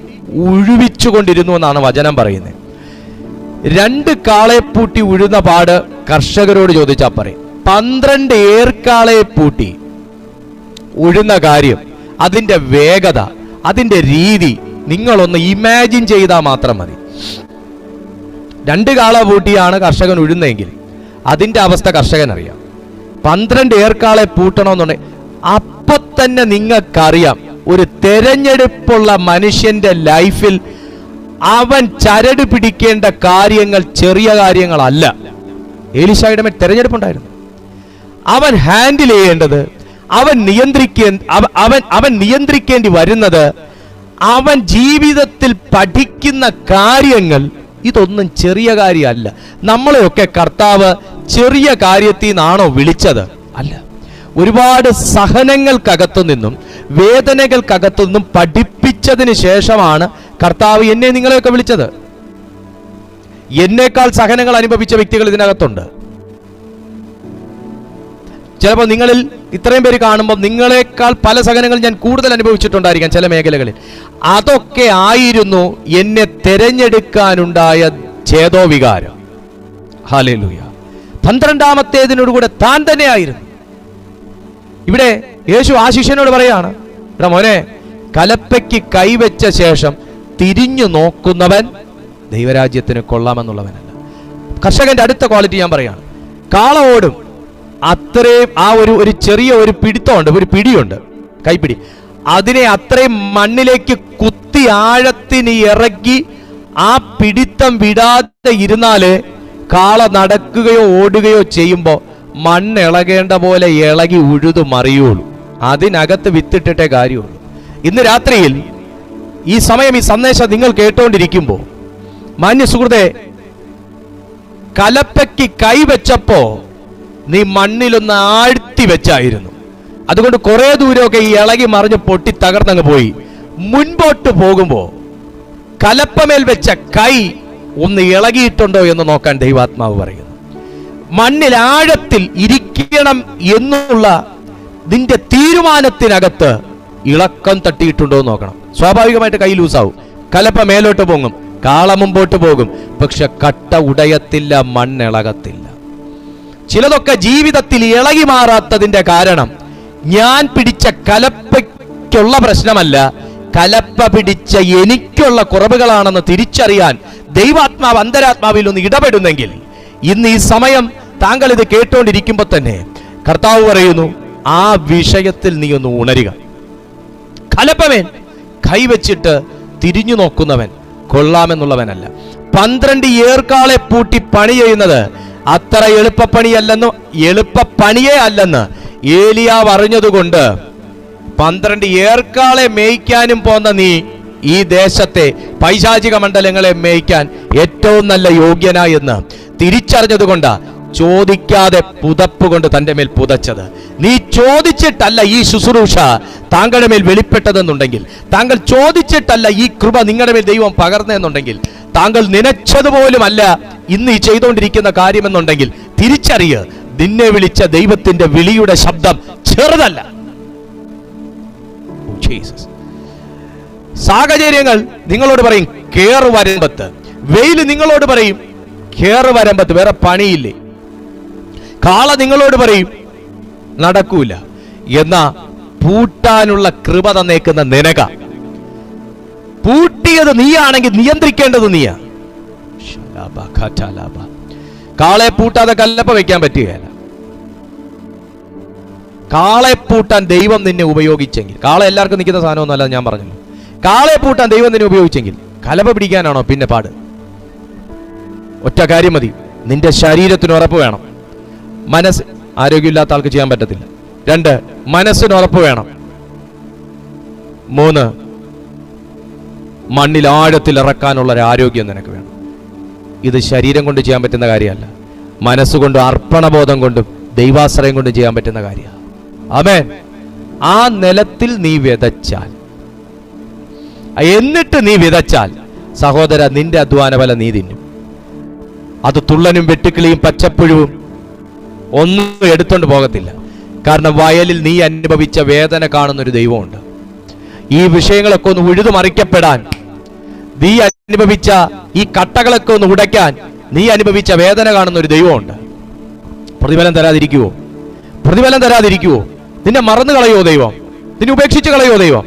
ഉഴുവിച്ചു കൊണ്ടിരുന്നു എന്നാണ് വചനം പറയുന്നത്. 2 കാളയെ പൂട്ടി ഉഴുന്ന പാട് കർഷകരോട് ചോദിച്ചാൽ പറയും. 12 ഏർക്കാളയെ പൂട്ടി ഉഴുന്ന കാര്യം, അതിന്റെ വേഗത, അതിൻ്റെ രീതി നിങ്ങളൊന്ന് ഇമാജിൻ ചെയ്താൽ മാത്രം മതി. 2 കാള പൂട്ടിയാണ് കർഷകൻ ഉഴുന്നെങ്കിൽ അതിൻ്റെ അവസ്ഥ കർഷകൻ അറിയാം. 12 ഏർക്കാളെ പൂട്ടണമെന്നുണ്ടെങ്കിൽ അപ്പം തന്നെ നിങ്ങൾക്കറിയാം, ഒരു തെരഞ്ഞെടുപ്പുള്ള മനുഷ്യന്റെ ലൈഫിൽ അവൻ ചരട് പിടിക്കേണ്ട കാര്യങ്ങൾ ചെറിയ കാര്യങ്ങളല്ല. എലീശായുടെ മേൽ തെരഞ്ഞെടുപ്പുണ്ടായിരുന്നു. അവൻ ഹാൻഡിൽ ചെയ്യേണ്ടത്, അവൻ നിയന്ത്രിക്കേണ്ടി വരുന്നത്, അവൻ ജീവിതത്തിൽ പഠിക്കുന്ന കാര്യങ്ങൾ ഇതൊന്നും ചെറിയ കാര്യമല്ല. നമ്മളെയൊക്കെ കർത്താവ് ചെറിയ കാര്യത്തിൽ നിന്നാണോ വിളിച്ചത്? അല്ല. ഒരുപാട് സഹനങ്ങൾക്കകത്തു നിന്നും വേദനകൾക്കകത്തു നിന്നും പഠിപ്പിച്ചതിന് ശേഷമാണ് കർത്താവ് എന്നെ നിങ്ങളെയൊക്കെ വിളിച്ചത്. എന്നേക്കാൾ സഹനങ്ങൾ അനുഭവിച്ച വ്യക്തികൾ ഇതിനകത്തുണ്ട്. ചിലപ്പോൾ നിങ്ങളിൽ ഇത്രയും പേര് കാണുമ്പോൾ നിങ്ങളെക്കാൾ പല സഹനങ്ങൾ ഞാൻ കൂടുതൽ അനുഭവിച്ചിട്ടുണ്ടായിരിക്കാം ചില മേഖലകളിൽ. അതൊക്കെ ആയിരുന്നു എന്നെ തെരഞ്ഞെടുക്കാനുണ്ടായ ഛേദോവികാരം. ഹല്ലേലൂയ. 12ാമത്തേതിനോടുകൂടെ താൻ തന്നെയായിരുന്നു. ഇവിടെ യേശു ആ ശിഷ്യനോട് പറയാണ്, എടാ മോനെ, കലപ്പയ്ക്ക് കൈവച്ച ശേഷം തിരിഞ്ഞു നോക്കുന്നവൻ ദൈവരാജ്യത്തിന് കൊള്ളാമെന്നുള്ളവനല്ല. കർഷകന്റെ അടുത്ത ക്വാളിറ്റി ഞാൻ പറയാണ്. കാള ഓടും, അത്രയും ആ ഒരു ചെറിയ ഒരു പിടിത്തമുണ്ട്, ഒരു പിടിയുണ്ട്, കൈപ്പിടി. അതിനെ അത്രയും മണ്ണിലേക്ക് കുത്തി ആഴത്തിന് ഇറക്കി ആ പിടിത്തം വിടാതെ ഇരുന്നാല് കാള നടക്കുകയോ ഓടുകയോ ചെയ്യുമ്പോൾ മണ്ണ് ഇളകേണ്ട പോലെ ഇളകി ഉഴുതു മറിയുള്ളൂ. അതിനകത്ത് വിത്തിട്ടിട്ടേ കാര്യമുള്ളൂ. ഇന്ന് രാത്രിയിൽ ഈ സമയം ഈ സന്ദേശം നിങ്ങൾ കേട്ടുകൊണ്ടിരിക്കുമ്പോൾ മാന്യ സുഹൃത്തെ, കലപ്പയ്ക്ക് കൈവച്ചപ്പോ നീ മണ്ണിലൊന്ന് ആഴ്ത്തി വെച്ചായിരുന്നു. അതുകൊണ്ട് കുറെ ദൂരമൊക്കെ ഈ ഇളകി മറിഞ്ഞ് പൊട്ടി തകർന്നങ്ങ് പോയി. മുൻപോട്ട് പോകുമ്പോ കലപ്പമേൽ വെച്ച കൈ ഒന്ന് ഇളകിയിട്ടുണ്ടോ എന്ന് നോക്കാൻ ദൈവാത്മാവ് പറയുന്നു. മണ്ണിൽ ആഴത്തിൽ ഇരിക്കണം എന്നുള്ള നിന്റെ തീരുമാനത്തിനകത്ത് ഇളക്കം തട്ടിയിട്ടുണ്ടോ എന്ന് നോക്കണം. സ്വാഭാവികമായിട്ട് കൈ ലൂസാവും, കലപ്പ മേലോട്ട് പോകും, കാള മുമ്പോട്ട് പോകും, പക്ഷെ കട്ട ഉടയത്തില്ല, മണ്ണിളകത്തില്ല. ചിലതൊക്കെ ജീവിതത്തിൽ ഇളകി മാറാത്തതിന്റെ കാരണം ഞാൻ പിടിച്ച കലപ്പയ്ക്കുള്ള പ്രശ്നമല്ല, കലപ്പ പിടിച്ച എനിക്കുള്ള കുറവുകളാണെന്ന് തിരിച്ചറിയാൻ ദൈവാത്മാവ് അന്തരാത്മാവിൽ ഒന്ന് ഇടപെടുന്നെങ്കിൽ ഇന്ന് ഈ സമയം താങ്കൾ ഇത് കേട്ടുകൊണ്ടിരിക്കുമ്പോൾ തന്നെ കർത്താവ് പറയുന്നു, ആ വിഷയത്തിൽ നീ ഒന്ന് ഉണരുക. കലപ്പമേൻ കൈവച്ചിട്ട് തിരിഞ്ഞു നോക്കുന്നവൻ കൊള്ളാമെന്നുള്ളവനല്ല. 12 ഏർക്കാളെ പൂട്ടി പണി ചെയ്യുന്നത് അത്ര എളുപ്പപ്പണിയേ അല്ലെന്ന് ഏലിയാവ് അറിഞ്ഞതുകൊണ്ട് 12 ഏർക്കാളെ മേയ്ക്കാനും പോന്ന നീ ഈ ദേശത്തെ പൈശാചിക മണ്ഡലങ്ങളെ മേയ്ക്കാൻ ഏറ്റവും നല്ല യോഗ്യനായെന്ന് തിരിച്ചറിഞ്ഞതുകൊണ്ട് ചോദിക്കാതെ പുതപ്പ് കൊണ്ട് തന്റെ മേൽ പുതച്ചത്. നീ ചോദിച്ചിട്ടല്ല ഈ ശുശ്രൂഷ താങ്കളുടെ മേൽ വെളിപ്പെട്ടതെന്നുണ്ടെങ്കിൽ, താങ്കൾ ചോദിച്ചിട്ടല്ല ഈ കൃപ നിങ്ങളുടെ മേൽ ദൈവം പകർന്നെന്നുണ്ടെങ്കിൽ, താങ്കൾ നനച്ചതുപോലുമല്ല ഇന്ന് ഈ ചെയ്തുകൊണ്ടിരിക്കുന്ന കാര്യമെന്നുണ്ടെങ്കിൽ തിരിച്ചറിയ, നിന്നെ വിളിച്ച ദൈവത്തിന്റെ വിളിയുടെ ശബ്ദം ചെറുതല്ല. സാഹചര്യങ്ങൾ നിങ്ങളോട് പറയും കേറ് വരമ്പത്ത്, വെയിൽ നിങ്ങളോട് പറയും കേറ് വരമ്പത്ത്, വേറെ പണിയില്ലേ. കാള നിങ്ങളോട് പറയും നടക്കൂല. എന്നാ പൂട്ടാനുള്ള കൃപ തന്നേക്കുന്ന നിനക, പൂട്ടിയത് നീയാണെങ്കിൽ നിയന്ത്രിക്കേണ്ടത് നീയാ. കാളെ പൂട്ടാതെ കല്ലപ്പ വെക്കാൻ പറ്റുകയല്ല. കാളെ പൂട്ടാൻ ദൈവം നിന്നെ ഉപയോഗിച്ചെങ്കിൽ, കാള എല്ലാവർക്കും നിൽക്കുന്ന സാധനമൊന്നുമല്ല ഞാൻ പറഞ്ഞല്ലോ, കാളെ പൂട്ടാൻ ദൈവം നിന്നെ ഉപയോഗിച്ചെങ്കിൽ കലപ്പ പിടിക്കാനാണോ പിന്നെ പാട്? ഒറ്റ കാര്യം മതി, നിന്റെ ശരീരത്തിന് ഉറപ്പ് വേണം. മനസ്സ് ആരോഗ്യമില്ലാത്ത ആൾക്ക് ചെയ്യാൻ പറ്റത്തില്ല. 2 മനസ്സിന് ഉറപ്പ് വേണം. 3 മണ്ണിൽ ആഴത്തിൽ ഇറക്കാനുള്ള ഒരു ആരോഗ്യം നിനക്ക് വേണം. ഇത് ശരീരം കൊണ്ട് ചെയ്യാൻ പറ്റുന്ന കാര്യമല്ല, മനസ്സുകൊണ്ടും അർപ്പണബോധം കൊണ്ടും ദൈവാശ്രയം കൊണ്ടും ചെയ്യാൻ പറ്റുന്ന കാര്യമാണ്. ആമേൻ. ആ നിലത്തിൽ നീ വിതച്ചാൽ, എന്നിട്ട് നീ വിതച്ചാൽ സഹോദര, നിന്റെ അധ്വാന ഫലം നീ തിന്നും. അത് തുള്ളനും വെട്ടുക്കിളിയും പച്ചപ്പുഴുവും ഒന്നും എടുത്തോണ്ട് പോകത്തില്ല. കാരണം വയലിൽ നീ അനുഭവിച്ച വേദന കാണുന്നൊരു ദൈവമുണ്ട്. ഈ വിഷയങ്ങളൊക്കെ ഒന്ന് ഉഴുതുമറിക്കപ്പെടാൻ, നീ അനുഭവിച്ച ഈ കട്ടകളൊക്കെ ഒന്ന് ഉടയ്ക്കാൻ നീ അനുഭവിച്ച വേദന കാണുന്ന ഒരു ദൈവമുണ്ട്. പ്രതിഫലം തരാതിരിക്കുവോ? പ്രതിഫലം തരാതിരിക്കുവോ? നിന്നെ മറന്നു കളയോ ദൈവം? നിന്നെ ഉപേക്ഷിച്ച് കളയോ ദൈവം?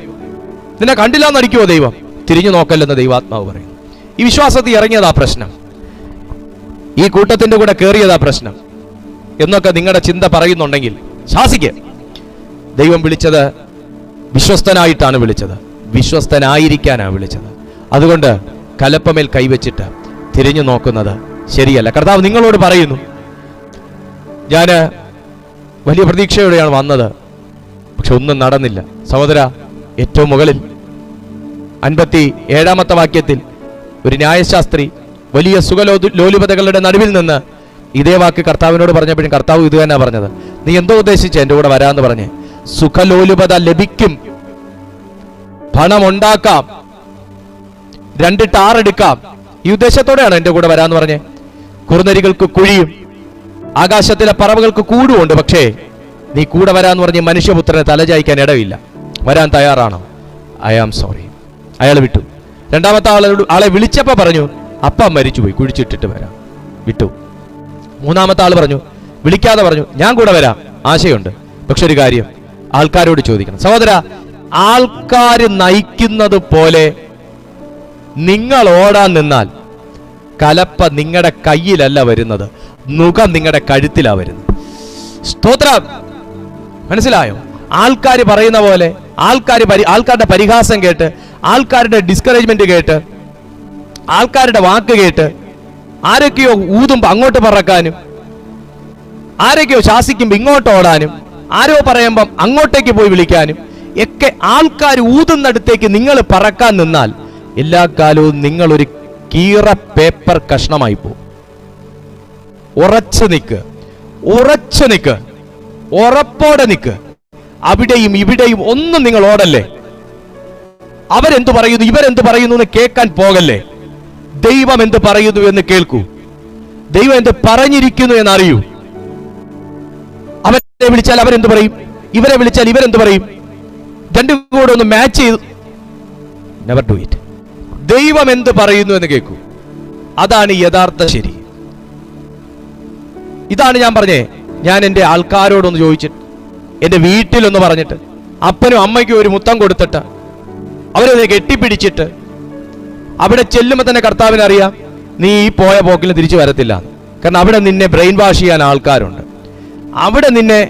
നിന്നെ കണ്ടില്ല എന്നടിക്കുമോ ദൈവം? തിരിഞ്ഞു നോക്കല്ലെന്ന് ദൈവാത്മാവ് പറയും. ഈ വിശ്വാസത്തിൽ ഇറങ്ങിയതാ പ്രശ്നം, ഈ കൂട്ടത്തിന്റെ കൂടെ കയറിയതാ പ്രശ്നം എന്നൊക്കെ നിങ്ങളുടെ ചിന്ത പറയുന്നുണ്ടെങ്കിൽ ശാസിക്ക്. ദൈവം വിളിച്ചത് വിശ്വസ്തനായിട്ടാണ് വിളിച്ചത്, വിശ്വസ്തനായിരിക്കാനാണ് വിളിച്ചത്. അതുകൊണ്ട് കലപ്പമേൽ കൈവച്ചിട്ട് തിരിഞ്ഞു നോക്കുന്നത് ശരിയല്ല. കർത്താവ് നിങ്ങളോട് പറയുന്നു, ഞാൻ വലിയ പ്രതീക്ഷയോടെയാണ് വന്നത്, പക്ഷെ ഒന്നും നടന്നില്ല. സഹോദര, ഏറ്റവും മുകളിൽ 57-ാമത്തെ വാക്യത്തിൽ ഒരു ന്യായശാസ്ത്രി വലിയ സുഖലോലുപതകളുടെ നടുവിൽ നിന്ന് ഇതേ വാക്ക് കർത്താവിനോട് പറഞ്ഞപ്പോഴും കർത്താവ് ഇത് തന്നെ പറഞ്ഞത്. നീ എന്തോ ഉദ്ദേശിച്ച എൻ്റെ കൂടെ വരാമെന്ന് പറഞ്ഞ്? സുഖലോലുപത ലഭിക്കും, പണമുണ്ടാക്കാം, 2 ടാർ എടുക്കാം, ഈ ഉദ്ദേശത്തോടെയാണ് എൻ്റെ കൂടെ വരാമെന്ന് പറഞ്ഞ്. കുറുനരികൾക്ക് കുഴിയും ആകാശത്തിലെ പറവകൾക്ക് കൂടുമുണ്ട്, പക്ഷേ നീ കൂടെ വരാന്ന് പറഞ്ഞ് മനുഷ്യപുത്രനെ തലചായ്ക്കാൻ ഇടവില്ല. വരാൻ തയ്യാറാണോ? I am sorry. അയാൾ വിട്ടു. രണ്ടാമത്തെ ആളെ വിളിച്ചപ്പോൾ പറഞ്ഞു, അപ്പം മരിച്ചുപോയി, കുഴിച്ചിട്ടിട്ട് വരാം, വിട്ടു. മൂന്നാമത്തെ ആൾ പറഞ്ഞു, വിളിക്കാതെ പറഞ്ഞു, ഞാൻ കൂടെ വരാം, ആശയുണ്ട്, പക്ഷെ ഒരു കാര്യം ആൾക്കാരോട് ചോദിക്കണം. സഹോദര, ആൾക്കാർ നയിക്കുന്നത് പോലെ നിങ്ങൾ ഓടാൻ നിന്നാൽ കലപ്പ നിങ്ങളുടെ കയ്യിലല്ല വരുന്നത്, നുകം നിങ്ങളുടെ കഴുത്തിലാ വരുന്നത്. സ്തോത്രം. മനസ്സിലായോ? ആൾക്കാർ പറയുന്ന പോലെ, ആൾക്കാരുടെ പരിഹാസം കേട്ട്, ആൾക്കാരുടെ ഡിസ്കറേജ്മെന്റ് കേട്ട്, ആൾക്കാരുടെ വാക്ക് കേട്ട്, ആരൊക്കെയോ ഊതുമ്പോ അങ്ങോട്ട് പറക്കാനും, ആരൊക്കെയോ ശാസിക്കുമ്പോ ഇങ്ങോട്ട് ഓടാനും, ആരോ പറയുമ്പം അങ്ങോട്ടേക്ക് പോയി വിളിക്കാനും ഒക്കെ ആൾക്കാർ ഊതുന്നിടത്തേക്ക് നിങ്ങൾ പറക്കാൻ നിന്നാൽ എല്ലാ കാലവും നിങ്ങളൊരു കീറ പേപ്പർ കഷ്ണമായി പോകും. ഉറച്ചു നിൽക്ക്, ഉറച്ചു നിൽക്ക്, ഉറപ്പോടെ നിൽക്ക്. അവിടെയും ഇവിടെയും ഒന്നും നിങ്ങൾ ഓടല്ലേ. അവരെന്തു പറയുന്നു, ഇവരെന്തു പറയുന്നു എന്ന് കേൾക്കാൻ പോകല്ലേ. ദൈവം എന്ത് പറയുന്നു എന്ന് കേൾക്കൂ. ദൈവം എന്ത് പറഞ്ഞിരിക്കുന്നു എന്നറിയൂ. അവരെ വിളിച്ചാൽ അവരെന്ത് പറയും, ഇവരെ വിളിച്ചാൽ ഇവരെന്ത് പറയും, രണ്ടും കൂടെ ഒന്ന് മാച്ച് ചെയ്തു. Never do it. ദൈവം എന്ത് പറയുന്നു എന്ന് കേൾക്കൂ. അതാണ് യഥാർത്ഥ ശരി. ഇതാണ് ഞാൻ പറഞ്ഞേ. ഞാൻ എൻ്റെ ആൾക്കാരോടൊന്ന് ചോദിച്ചിട്ട്, എൻ്റെ വീട്ടിലൊന്ന് പറഞ്ഞിട്ട്, അപ്പനും അമ്മയ്ക്കും ഒരു മുത്തം കൊടുത്തിട്ട്, അവരെ കെട്ടിപ്പിടിച്ചിട്ട്, അവിടെ ചെല്ലുമ്പോൾ തന്നെ കർത്താവിന് അറിയാം നീ ഈ പോയ പോക്കിൽ തിരിച്ചു വരത്തില്ല. കാരണം അവിടെ നിന്നെ ബ്രെയിൻ വാഷ് ചെയ്യാൻ ആൾക്കാരുണ്ട്. അവിടെ നിന്നെ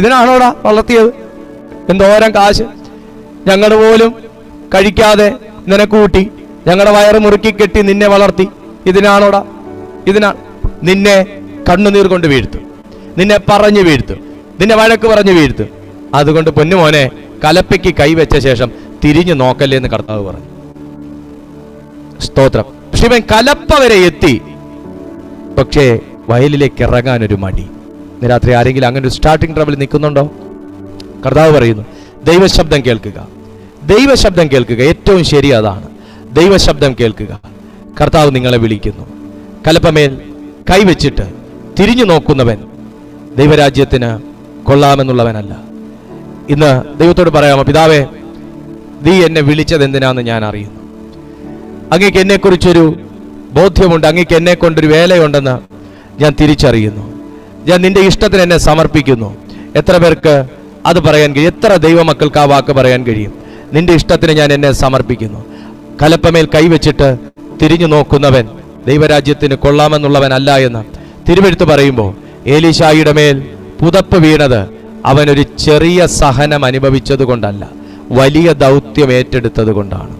ഇതിനാണോടാ വളർത്തിയത്, എന്തോരം കാശ് ഞങ്ങൾ പോലും കഴിക്കാതെ നിനക്കൂട്ടി, ഞങ്ങളുടെ വയറ് മുറുക്കി കെട്ടി നിന്നെ വളർത്തി, ഇതിനാണോടാ? നിന്നെ കണ്ണുനീർ കൊണ്ട് വീഴ്ത്തും, നിന്നെ പറഞ്ഞു വീഴ്ത്തും, നിന്നെ വഴക്ക് പറഞ്ഞു വീഴ്ത്തും. അതുകൊണ്ട് പൊന്നുമോനെ, കലപ്പയ്ക്ക് കൈവച്ച ശേഷം തിരിഞ്ഞു നോക്കല്ലേ എന്ന് കർത്താവ് പറഞ്ഞു. സ്തോത്രം. പക്ഷെ ഇവൻ കലപ്പ വരെ എത്തി, പക്ഷേ വയലിലേക്ക് ഇറങ്ങാനൊരു മടി. ഇന്ന് രാത്രി ആരെങ്കിലും അങ്ങനെ ഒരു സ്റ്റാർട്ടിംഗ് ട്രബിൾ നിൽക്കുന്നുണ്ടോ? കർത്താവ് പറയുന്നു, ദൈവശബ്ദം കേൾക്കുക, ദൈവശബ്ദം കേൾക്കുക. ഏറ്റവും ശരി അതാണ്, ദൈവശബ്ദം കേൾക്കുക. കർത്താവ് നിങ്ങളെ വിളിക്കുന്നു. കലപ്പമേൽ കൈവച്ചിട്ട് തിരിഞ്ഞു നോക്കുന്നവൻ ദൈവരാജ്യത്തിന് കൊള്ളാമെന്നുള്ളവനല്ല. ഇന്ന് ദൈവത്തോട് പറയാമോ, പിതാവേ, നീ എന്നെ വിളിച്ചത് എന്തിനാന്ന് ഞാൻ അറിയുന്നു. അങ്ങേക്ക് എന്നെക്കുറിച്ചൊരു ബോധ്യമുണ്ട്, അങ്ങേക്ക് എന്നെ കൊണ്ടൊരു വേലയുണ്ടെന്ന് ഞാൻ തിരിച്ചറിയുന്നു. ഞാൻ നിന്റെ ഇഷ്ടത്തിന് എന്നെ സമർപ്പിക്കുന്നു. എത്ര പേർക്ക് അത് പറയാൻ കഴിയും? എത്ര ദൈവമക്കൾക്ക് ആ വാക്ക് പറയാൻ കഴിയും? നിന്റെ ഇഷ്ടത്തിന് ഞാൻ എന്നെ സമർപ്പിക്കുന്നു. കലപ്പമേൽ കൈവച്ചിട്ട് തിരിഞ്ഞു നോക്കുന്നവൻ ദൈവരാജ്യത്തിന് കൊള്ളാമെന്നുള്ളവനല്ല എന്ന് തിരുവെഴുത്ത് പറയുമ്പോൾ, ഏലീശായിയുടെ മേൽ പുതപ്പ് വീണത് അവനൊരു ചെറിയ സഹനം അനുഭവിച്ചത് കൊണ്ടല്ല, വലിയ ദൗത്യം ഏറ്റെടുത്തത് കൊണ്ടാണ്.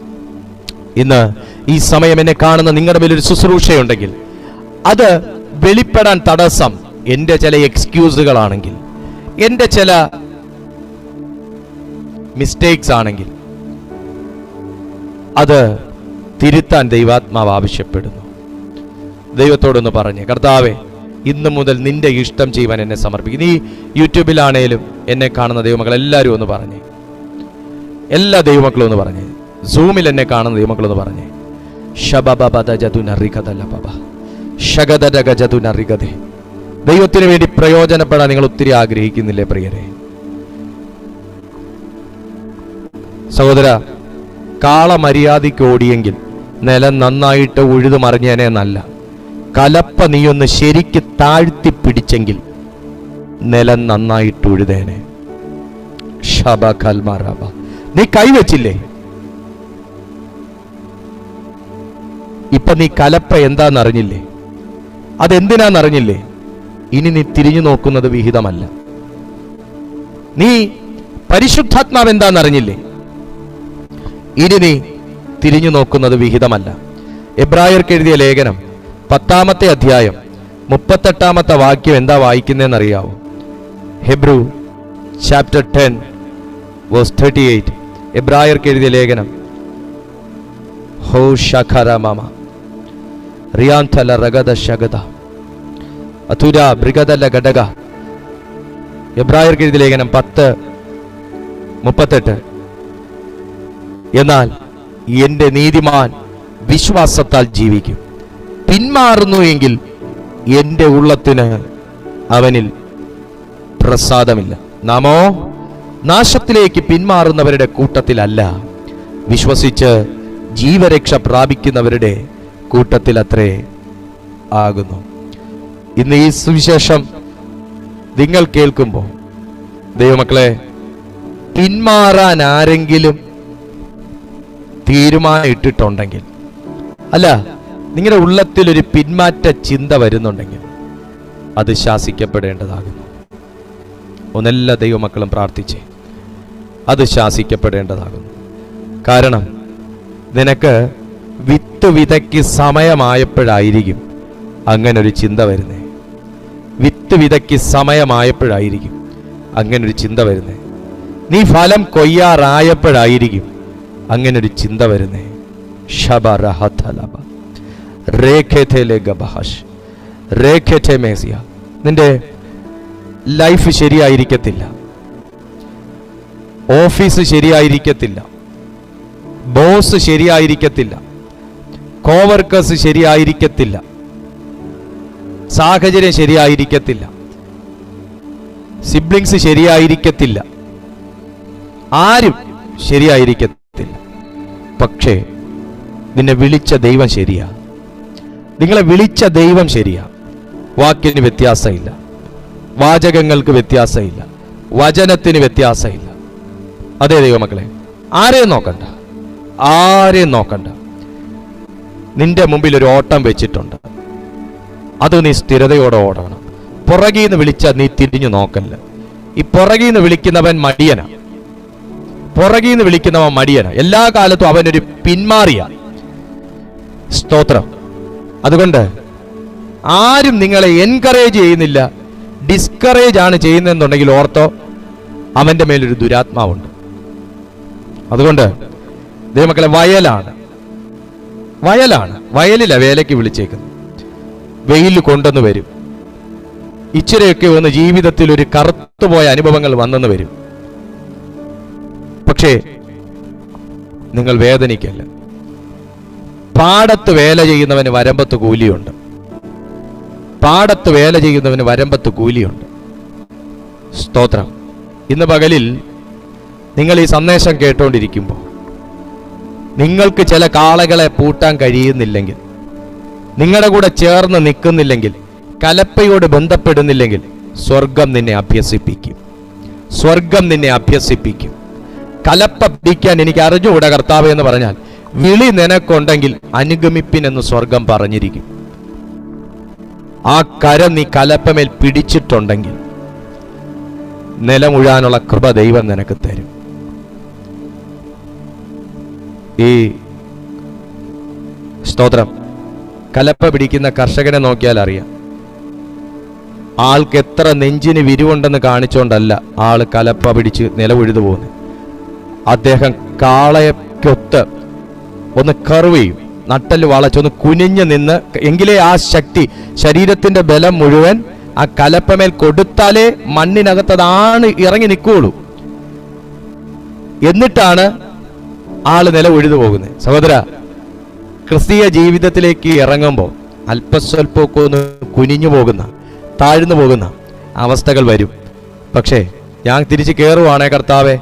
ഇന്ന് ഈ സമയം എന്നെ കാണുന്ന നിങ്ങളുടെ മേലൊരു ശുശ്രൂഷയുണ്ടെങ്കിൽ, അത് വെളിപ്പെടാൻ തടസ്സം എൻ്റെ ചില എക്സ്ക്യൂസുകളാണെങ്കിൽ, എൻ്റെ ചില മിസ്റ്റേക്സ് ആണെങ്കിൽ, അത് തിരുത്താൻ ദൈവാത്മാവ് ആവശ്യപ്പെടുന്നു. ദൈവത്തോടൊന്ന് പറഞ്ഞ്, കർത്താവേ, ഇന്ന് മുതൽ നിന്റെ ഇഷ്ടം ചെയ്യുവാൻ എന്നെ സമർപ്പിക്കും. നീ യൂട്യൂബിലാണേലും എന്നെ കാണുന്ന ദൈവമക്കൾ എല്ലാവരും ഒന്ന് പറഞ്ഞേ, എല്ലാ ദൈവമക്കളും ഒന്ന് പറഞ്ഞേ, സൂമിൽ എന്നെ കാണുന്ന ദൈവമക്കളൊന്ന് പറഞ്ഞേ. ദൈവത്തിന് വേണ്ടി പ്രയോജനപ്പെടാൻ നിങ്ങൾ ഒത്തിരി ആഗ്രഹിക്കുന്നില്ലേ പ്രിയരെ? സഹോദര, കാള മര്യാദയ്ക്ക് ഓടിയെങ്കിൽ നിലം നന്നായിട്ട് ഉഴുതു മറിഞ്ഞേനെ എന്നല്ല, കലപ്പ നീയൊന്ന് ശരിക്ക് താഴ്ത്തി പിടിച്ചെങ്കിൽ നിലം നന്നായിട്ട് ഉഴുതേനെ. നീ കൈവച്ചില്ലേ? ഇപ്പൊ നീ കലപ്പ എന്താണെന്നറിഞ്ഞില്ലേ? അതെന്തിനാന്നറിഞ്ഞില്ലേ? ഇനി നീ തിരിഞ്ഞു നോക്കുന്നത് വിഹിതമല്ല. നീ പരിശുദ്ധാത്മാവ് എന്താണെന്നറിഞ്ഞില്ലേ? ഇനി നീ തിരിഞ്ഞു നോക്കുന്നത് വിഹിതമല്ല. എബ്രായർക്ക് എഴുതിയ ലേഖനം 10-ാമത്തെ അധ്യായം 38-ാമത്തെ വാക്യം എന്താ വായിക്കുന്നതെന്നറിയാവോ? ഹെബ്രു ചാപ്റ്റർ 10 വേഴ്സ് 38. എബ്രായർക്ക് എഴുതിയ ലേഖനം. ഹോ ശഖരമമ റിയാന്തല രഗദ ശഗദ അതുര ബ്രിഗദല ഘടക. എബ്രായർക്ക് എഴുതിയ ലേഖനം 10:38. എന്നാൽ എന്റെ നീതിമാൻ വിശ്വാസത്താൽ ജീവിക്കും. പിന്മാറുന്നു എങ്കിൽ എന്റെ ഉള്ളത്തിന് അവനിൽ പ്രസാദമില്ല. നാമോ നാശത്തിലേക്ക് പിന്മാറുന്നവരുടെ കൂട്ടത്തിലല്ല, വിശ്വസിച്ച് ജീവരക്ഷ പ്രാപിക്കുന്നവരുടെ കൂട്ടത്തിലത്രേ ആകുന്നു. ഇന്ന് ഈ സുവിശേഷം നിങ്ങൾ കേൾക്കുമ്പോൾ ദൈവമക്കളെ, പിന്മാറാൻ ആരെങ്കിലും തീരുമാനം ഇട്ടിട്ടുണ്ടെങ്കിൽ, അല്ല നിങ്ങളുടെ ഉള്ളത്തിൽ ഒരു പിന്മാറ്റ ചിന്ത വരുന്നുണ്ടെങ്കിൽ അത് ശാസിക്കപ്പെടേണ്ടതാകുന്നു. ഒന്നെല്ലാ ദൈവമക്കളും പ്രാർത്ഥിച്ചേ, അത് ശാസിക്കപ്പെടേണ്ടതാകുന്നു. കാരണം നിനക്ക് വിത്ത് വിതയ്ക്ക് സമയമായപ്പോഴായിരിക്കും അങ്ങനൊരു ചിന്ത വരുന്നേ. വിത്ത് വിതയ്ക്ക് സമയമായപ്പോഴായിരിക്കും അങ്ങനൊരു ചിന്ത വരുന്നേ. നീ ഫലം കൊയ്യാറായപ്പോഴായിരിക്കും അങ്ങനൊരു ചിന്ത വരുന്നേ. നിന്റെ ലൈഫ് ശരിയായിരിക്കത്തില്ല, ഓഫീസ് ശരിയായിരിക്കത്തില്ല, ബോസ് ശരിയായിരിക്കത്തില്ല, കോവർക്കേഴ്സ് ശരിയായിരിക്കത്തില്ല, സാഹചര്യം ശരിയായിരിക്കത്തില്ല, സിബ്ലിങ്സ് ശരിയായിരിക്കത്തില്ല, ആരും ശരിയായിരിക്കത്തില്ല. പക്ഷേ നിന്നെ വിളിച്ച ദൈവം ശരിയാ. നിങ്ങളെ വിളിച്ച ദൈവം ശരിയാ. വാക്കിന് വ്യത്യാസമില്ല, വാചകങ്ങൾക്ക് വ്യത്യാസമില്ല, വചനത്തിന് വ്യത്യാസമില്ല. അതേ ദൈവമക്കളെ, ആരെയും നോക്കണ്ട, ആരെയും നോക്കണ്ട. നിന്റെ മുമ്പിൽ ഒരു ഓട്ടം വെച്ചിട്ടുണ്ട്, അത് നീ സ്ഥിരതയോടെ ഓടണം. പുറകീന്ന് വിളിച്ചാൽ നീ തിരിഞ്ഞു നോക്കല്ല. ഈ പുറകീന്ന് വിളിക്കുന്നവൻ മടിയനാ. പുറകീന്ന് വിളിക്കുന്നവൻ മടിയനാ. എല്ലാ കാലത്തും അവനൊരു പിന്മാറിയ. സ്തോത്രം. അതുകൊണ്ട് ആരും നിങ്ങളെ എൻകറേജ് ചെയ്യുന്നില്ല, ഡിസ്കറേജ് ആണ് ചെയ്യുന്നതെന്നുണ്ടെങ്കിൽ ഓർത്തോ, അവന്റെ മേലൊരു ദുരാത്മാവുണ്ട്. അതുകൊണ്ട് ദൈവമക്കളെ, വയലാണ്, വയലില വേലയ്ക്ക് വിളിച്ചേക്കുന്നത്. വെയിൽ കൊണ്ടെന്ന് വരും, ഇച്ചിരിയൊക്കെ ഒന്ന് ജീവിതത്തിൽ ഒരു കറുത്തുപോയ അനുഭവങ്ങൾ വന്നെന്ന് വരും. പക്ഷേ നിങ്ങൾ വേദനിക്കല്ല. പാടത്ത് വേല ചെയ്യുന്നവന് വരമ്പത്ത് കൂലിയുണ്ട്. പാടത്ത് വേല ചെയ്യുന്നവന് വരമ്പത്ത് കൂലിയുണ്ട്. സ്തോത്രം. ഇന്ന് പകലിൽ നിങ്ങൾ ഈ സന്ദേശം കേട്ടുകൊണ്ടിരിക്കുമ്പോൾ നിങ്ങൾക്ക് ചില കാളകളെ പൂട്ടാൻ കഴിയുന്നില്ലെങ്കിൽ, നിങ്ങളുടെ കൂടെ ചേർന്ന് നിൽക്കുന്നില്ലെങ്കിൽ, കലപ്പയോട് ബന്ധപ്പെടുന്നില്ലെങ്കിൽ, സ്വർഗം നിന്നെ അഭ്യസിപ്പിക്കും. സ്വർഗം നിന്നെ അഭ്യസിപ്പിക്കും. കലപ്പ പിടിക്കാൻ എനിക്ക് അറിഞ്ഞുകൂടാ കർത്താവ് എന്ന് പറഞ്ഞാൽ, വിളി നിനക്കുണ്ടെങ്കിൽ അനുഗമിപ്പിനെന്ന് സ്വർഗം പറഞ്ഞിരിക്കും. ആ കരം നീ കലപ്പമേൽ പിടിച്ചിട്ടുണ്ടെങ്കിൽ നിലമുഴാനുള്ള കൃപ ദൈവം നിനക്ക് തരും. ഈ സ്തോത്രം, കലപ്പ പിടിക്കുന്ന കർഷകനെ നോക്കിയാൽ അറിയാം. ആൾക്ക് എത്ര നെഞ്ചിന് വിരിവുണ്ടെന്ന് കാണിച്ചുകൊണ്ടല്ല ആള് കലപ്പ പിടിച്ച് നിലമുഴുതു പോകുന്നത്. അദ്ദേഹം കാളയൊക്കൊത്ത് ഒന്ന് കർവ് ചെയ്യും, നട്ടല് വളച്ചൊന്ന് കുനിഞ്ഞു നിന്ന്, എങ്കിലേ ആ ശക്തി, ശരീരത്തിന്റെ ബലം മുഴുവൻ ആ കലപ്പമേൽ കൊടുത്താലേ മണ്ണിനകത്തതാണ് ഇറങ്ങി നിൽക്കുകയുള്ളൂ. എന്നിട്ടാണ് ആള് നില ഒഴുതു പോകുന്നത്. സഹോദര, ക്രിസ്തീയ ജീവിതത്തിലേക്ക് ഇറങ്ങുമ്പോൾ അല്പസ്വല്പമൊക്കെ ഒന്ന് കുനിഞ്ഞു പോകുന്ന, താഴ്ന്നു പോകുന്ന അവസ്ഥകൾ വരും. പക്ഷേ ഞാൻ തിരിച്ച് കയറുവാണേ കർത്താവേ,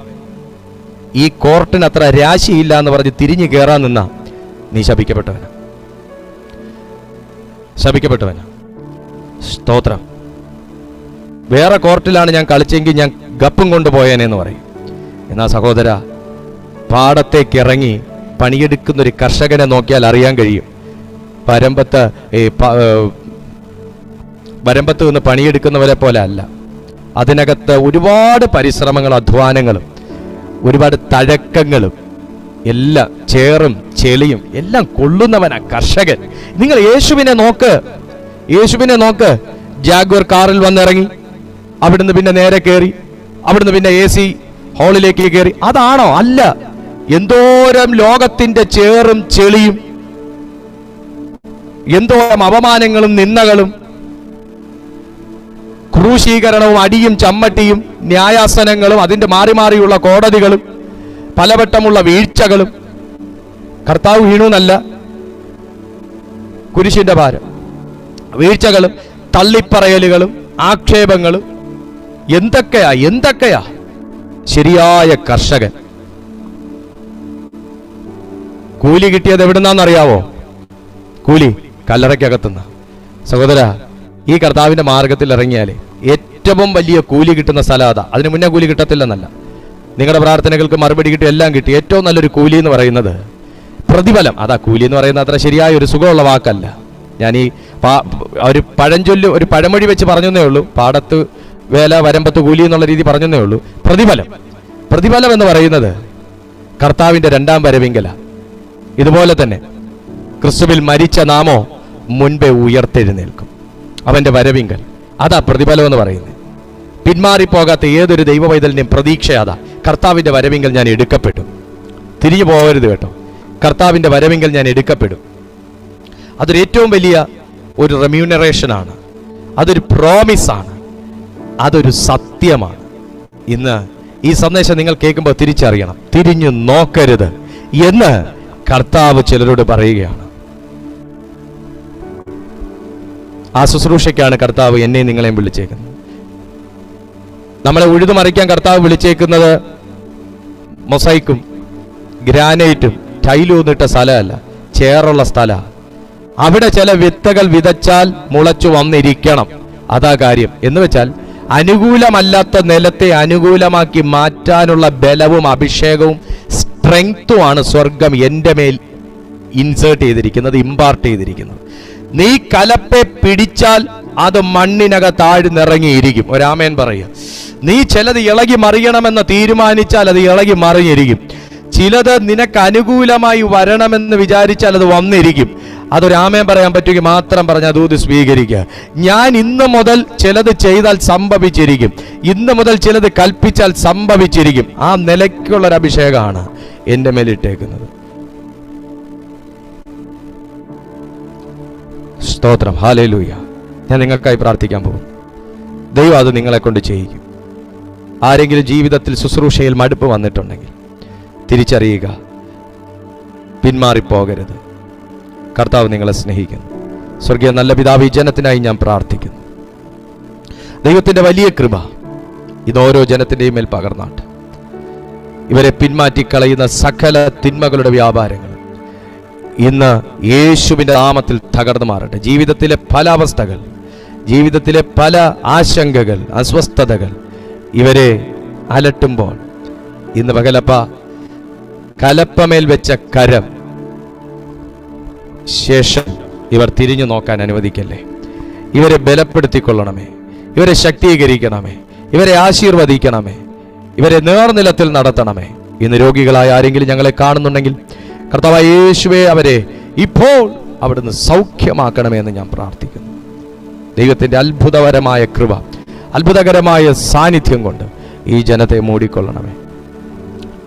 ഈ കോർട്ടിന് അത്ര രാശിയില്ല എന്ന് പറഞ്ഞ് തിരിഞ്ഞു കയറാൻ നിന്ന നീ ശപിക്കപ്പെട്ടവനാ, ശപിക്കപ്പെട്ടവനാ. സ്തോത്രം. വേറെ കോർട്ടിലാണ് ഞാൻ കളിച്ചെങ്കിൽ ഞാൻ ഗപ്പും കൊണ്ടുപോയേനെന്ന് പറയും. എന്നാൽ സഹോദര, പാടത്തേക്ക് ഇറങ്ങി പണിയെടുക്കുന്ന ഒരു കർഷകനെ നോക്കിയാൽ അറിയാൻ കഴിയും. വരമ്പത്ത് നിന്ന് പണിയെടുക്കുന്നവരെ പോലെ അല്ല. അതിനകത്ത് ഒരുപാട് പരിശ്രമങ്ങളും അധ്വാനങ്ങളും ഒരുപാട് തഴക്കങ്ങളും എല്ലാം ചേറും ചെളിയും എല്ലാം കൊള്ളുന്നവനാ കർഷകൻ. നിങ്ങൾ യേശുവിനെ നോക്ക്. ജാഗ്വർ കാറിൽ വന്നിറങ്ങി, അവിടുന്ന് പിന്നെ നേരെ കയറി, അവിടുന്ന് പിന്നെ AC ഹാളിലേക്ക് കയറി. അതാണോ? അല്ല. എന്തോരം ലോകത്തിന്റെ ചേറും ചെളിയും, എന്തോരം അപമാനങ്ങളും നിന്ദകളും, ക്രൂശീകരണവും, അടിയും ചമ്മട്ടിയും, ന്യായാസനങ്ങളും, അതിന്റെ മാറി മാറിയുള്ള കോടതികളും, പലവട്ടമുള്ള വീഴ്ചകളും. കർത്താവ് വീണുന്നല്ല, കുരിശിന്റെ ഭാരം, വീഴ്ചകളും തള്ളിപ്പറയലുകളും ആക്ഷേപങ്ങളും എന്തൊക്കെയാ ശരിയായ കർഷകൻ. കൂലി കിട്ടിയത് എവിടുന്നാന്നറിയാവോ? കൂലി കല്ലറയ്ക്കകത്തുനിന്ന്. സഹോദര, ഈ കർത്താവിന്റെ മാർഗത്തിൽ ഇറങ്ങിയാലേ ഏറ്റവും വലിയ കൂലി കിട്ടുന്ന സ്ഥലം അതാ. അതിന് മുന്നേ കൂലി കിട്ടത്തില്ലെന്നല്ല, നിങ്ങളുടെ പ്രാർത്ഥനകൾക്ക് മറുപടി കിട്ടി, എല്ലാം കിട്ടി. ഏറ്റവും നല്ലൊരു കൂലി എന്ന് പറയുന്നത് പ്രതിഫലം. അതാ കൂലി എന്ന് പറയുന്നത് അത്ര ശരിയായ ഒരു സുഖമുള്ള വാക്കല്ല. ഞാൻ ഈ ഒരു ഒരു പഴമൊഴി വെച്ച് പറഞ്ഞേ ഉള്ളൂ. പാടത്ത് വേല, വരമ്പത്ത് കൂലി എന്നുള്ള രീതി പറഞ്ഞേ ഉള്ളൂ. പ്രതിഫലം എന്ന് പറയുന്നത് കർത്താവിന്റെ രണ്ടാം വരവിങ്കല. ഇതുപോലെ തന്നെ ക്രിസ്തുവിൽ മരിച്ച നാമോ മുൻപേ ഉയർത്തെഴുന്നേൽക്കും അവന്റെ വരവിങ്കൽ. അതാ പ്രതിഫലം എന്ന് പറയുന്നത്. പിന്മാറിപ്പോകാത്ത ഏതൊരു ദൈവവൈതലിന്റെയും പ്രതീക്ഷ അതാ. കർത്താവിന്റെ വരവിങ്കൽ ഞാൻ എടുക്കപ്പെടും. തിരിഞ്ഞു പോകരുത് കേട്ടോ. കർത്താവിന്റെ വരവിങ്കൽ ഞാൻ എടുക്കപ്പെടും. അതൊരു ഏറ്റവും വലിയ ഒരു റെമ്യൂണറേഷനാണ്. അതൊരു പ്രോമിസാണ്. അതൊരു സത്യമാണ്. ഇന്ന് ഈ സന്ദേശം നിങ്ങൾ കേൾക്കുമ്പോൾ തിരിച്ചറിയണം. തിരിഞ്ഞു നോക്കരുത് എന്ന് കർത്താവ് ചിലരോട് പറയുകയാണ്. ആ ശുശ്രൂഷയ്ക്കാണ് കർത്താവ് എന്നെയും നിങ്ങളെയും വിളിച്ചേക്കുന്നത്. നമ്മളെ ഉഴുതുമറിക്കാൻ കർത്താവ് വിളിച്ചേക്കുന്നത് മൊസൈക്കും ഗ്രാനൈറ്റും ടൈലും ഒന്നിട്ട സ്ഥലമല്ല, ചേറുള്ള സ്ഥലമാണ്. അവിടെ ചില വിത്തുകൾ വിതച്ചാൽ മുളച്ചു വന്നിരിക്കണം. അതാ കാര്യം. എന്ന് വെച്ചാൽ അനുകൂലമല്ലാത്ത നിലത്തെ അനുകൂലമാക്കി മാറ്റാനുള്ള ബലവും അഭിഷേകവും സ്ട്രെങ്ത്തുമാണ് സ്വർഗം എൻ്റെ മേൽ ഇൻസേർട്ട് ചെയ്തിരിക്കുന്നത്, ഇമ്പാർട്ട് ചെയ്തിരിക്കുന്നത്. നീ കലപ്പെ പിടിച്ചാൽ അത് മണ്ണിനകത്ത് ആഴ്ന്നിറങ്ങിയിരിക്കും. ഒരാമേൻ പറയുക. നീ ചിലത് ഇളകി മറിയണമെന്ന് തീരുമാനിച്ചാൽ അത് ഇളകി മറിഞ്ഞിരിക്കും. ചിലത് നിനക്ക് അനുകൂലമായി വരണമെന്ന് വിചാരിച്ചാൽ അത് വന്നിരിക്കും. അതൊരാമേൻ പറയാൻ പറ്റുമെങ്കിൽ മാത്രം പറഞ്ഞാൽ ദൂത് സ്വീകരിക്കുക. ഞാൻ ഇന്ന് മുതൽ ചിലത് ചെയ്താൽ സംഭവിച്ചിരിക്കും, ഇന്ന് മുതൽ ചിലത് കൽപ്പിച്ചാൽ സംഭവിച്ചിരിക്കും. ആ നിലയ്ക്കുള്ളൊരു അഭിഷേകമാണ് എൻ്റെ മേലിട്ടേക്കുന്നത്. സ്തോത്രം, ഹല്ലേലൂയ. ഞാൻ നിങ്ങൾക്കായി പ്രാർത്ഥിക്കാൻ പോകും. ദൈവം അത് നിങ്ങളെ കൊണ്ട് ചെയ്യിക്കും. ആരെങ്കിലും ജീവിതത്തിൽ ശുശ്രൂഷയിൽ മടുപ്പ് വന്നിട്ടുണ്ടെങ്കിൽ തിരിച്ചറിയുക, പിന്മാറിപ്പോകരുത്. കർത്താവ് നിങ്ങളെ സ്നേഹിക്കുന്നു. സ്വർഗീയ നല്ല പിതാവ്, ഈ ജനത്തിനായി ഞാൻ പ്രാർത്ഥിക്കുന്നു. ദൈവത്തിൻ്റെ വലിയ കൃപ ഇതോരോ ജനത്തിൻ്റെയും മേൽ പകർന്നാട്ട്. ഇവരെ പിന്മാറ്റിക്കളയുന്ന സകല തിന്മകളുടെ വ്യാപാരങ്ങൾ ഇന്ന് യേശുവിൻ്റെ നാമത്തിൽ തകർന്നു മാറട്ടെ. ജീവിതത്തിലെ പല അവസ്ഥകൾ, ജീവിതത്തിലെ പല ആശങ്കകൾ, അസ്വസ്ഥതകൾ ഇവരെ അലട്ടുമ്പോൾ ഇന്ന് പകലപ്പ കലപ്പമേൽ വെച്ച കരം ശേഷം ഇവർ തിരിഞ്ഞു നോക്കാൻ അനുവദിക്കല്ലേ. ഇവരെ ബലപ്പെടുത്തിക്കൊള്ളണമേ, ഇവരെ ശക്തീകരിക്കണമേ, ഇവരെ ആശീർവദിക്കണമേ, ഇവരെ നേർനിലത്തിൽ നടത്തണമേ. ഇന്ന് രോഗികളായ ആരെങ്കിലും ഞങ്ങളെ കാണുന്നുണ്ടെങ്കിൽ കർത്താവായ യേശുവേ, അവരെ ഇപ്പോൾ അവിടുന്ന് സൗഖ്യമാക്കണമേ എന്ന് ഞാൻ പ്രാർത്ഥിക്കുന്നു. ദൈവത്തിൻ്റെ അത്ഭുതകരമായ കൃപ, അത്ഭുതകരമായ സാന്നിധ്യം കൊണ്ട് ഈ ജനത്തെ മൂടിക്കൊള്ളണമേ.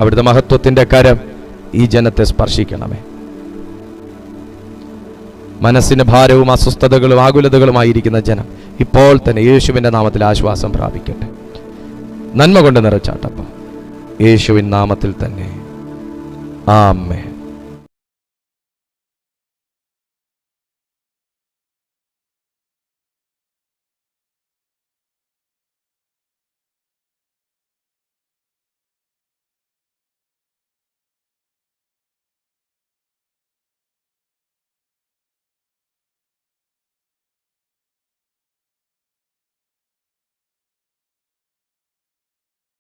അവിടുത്തെ മഹത്വത്തിൻ്റെ കരം ഈ ജനത്തെ സ്പർശിക്കണമേ. മനസ്സിന് ഭാരവും അസ്വസ്ഥതകളും ആകുലതകളുമായിരിക്കുന്ന ജനം ഇപ്പോൾ തന്നെ യേശുവിൻ്റെ നാമത്തിൽ ആശ്വാസം പ്രാപിക്കട്ടെ. നന്മ കൊണ്ട് നിറച്ചാട്ടപ്പ യേശുവിൻ നാമത്തിൽ തന്നെ. ആമേൻ.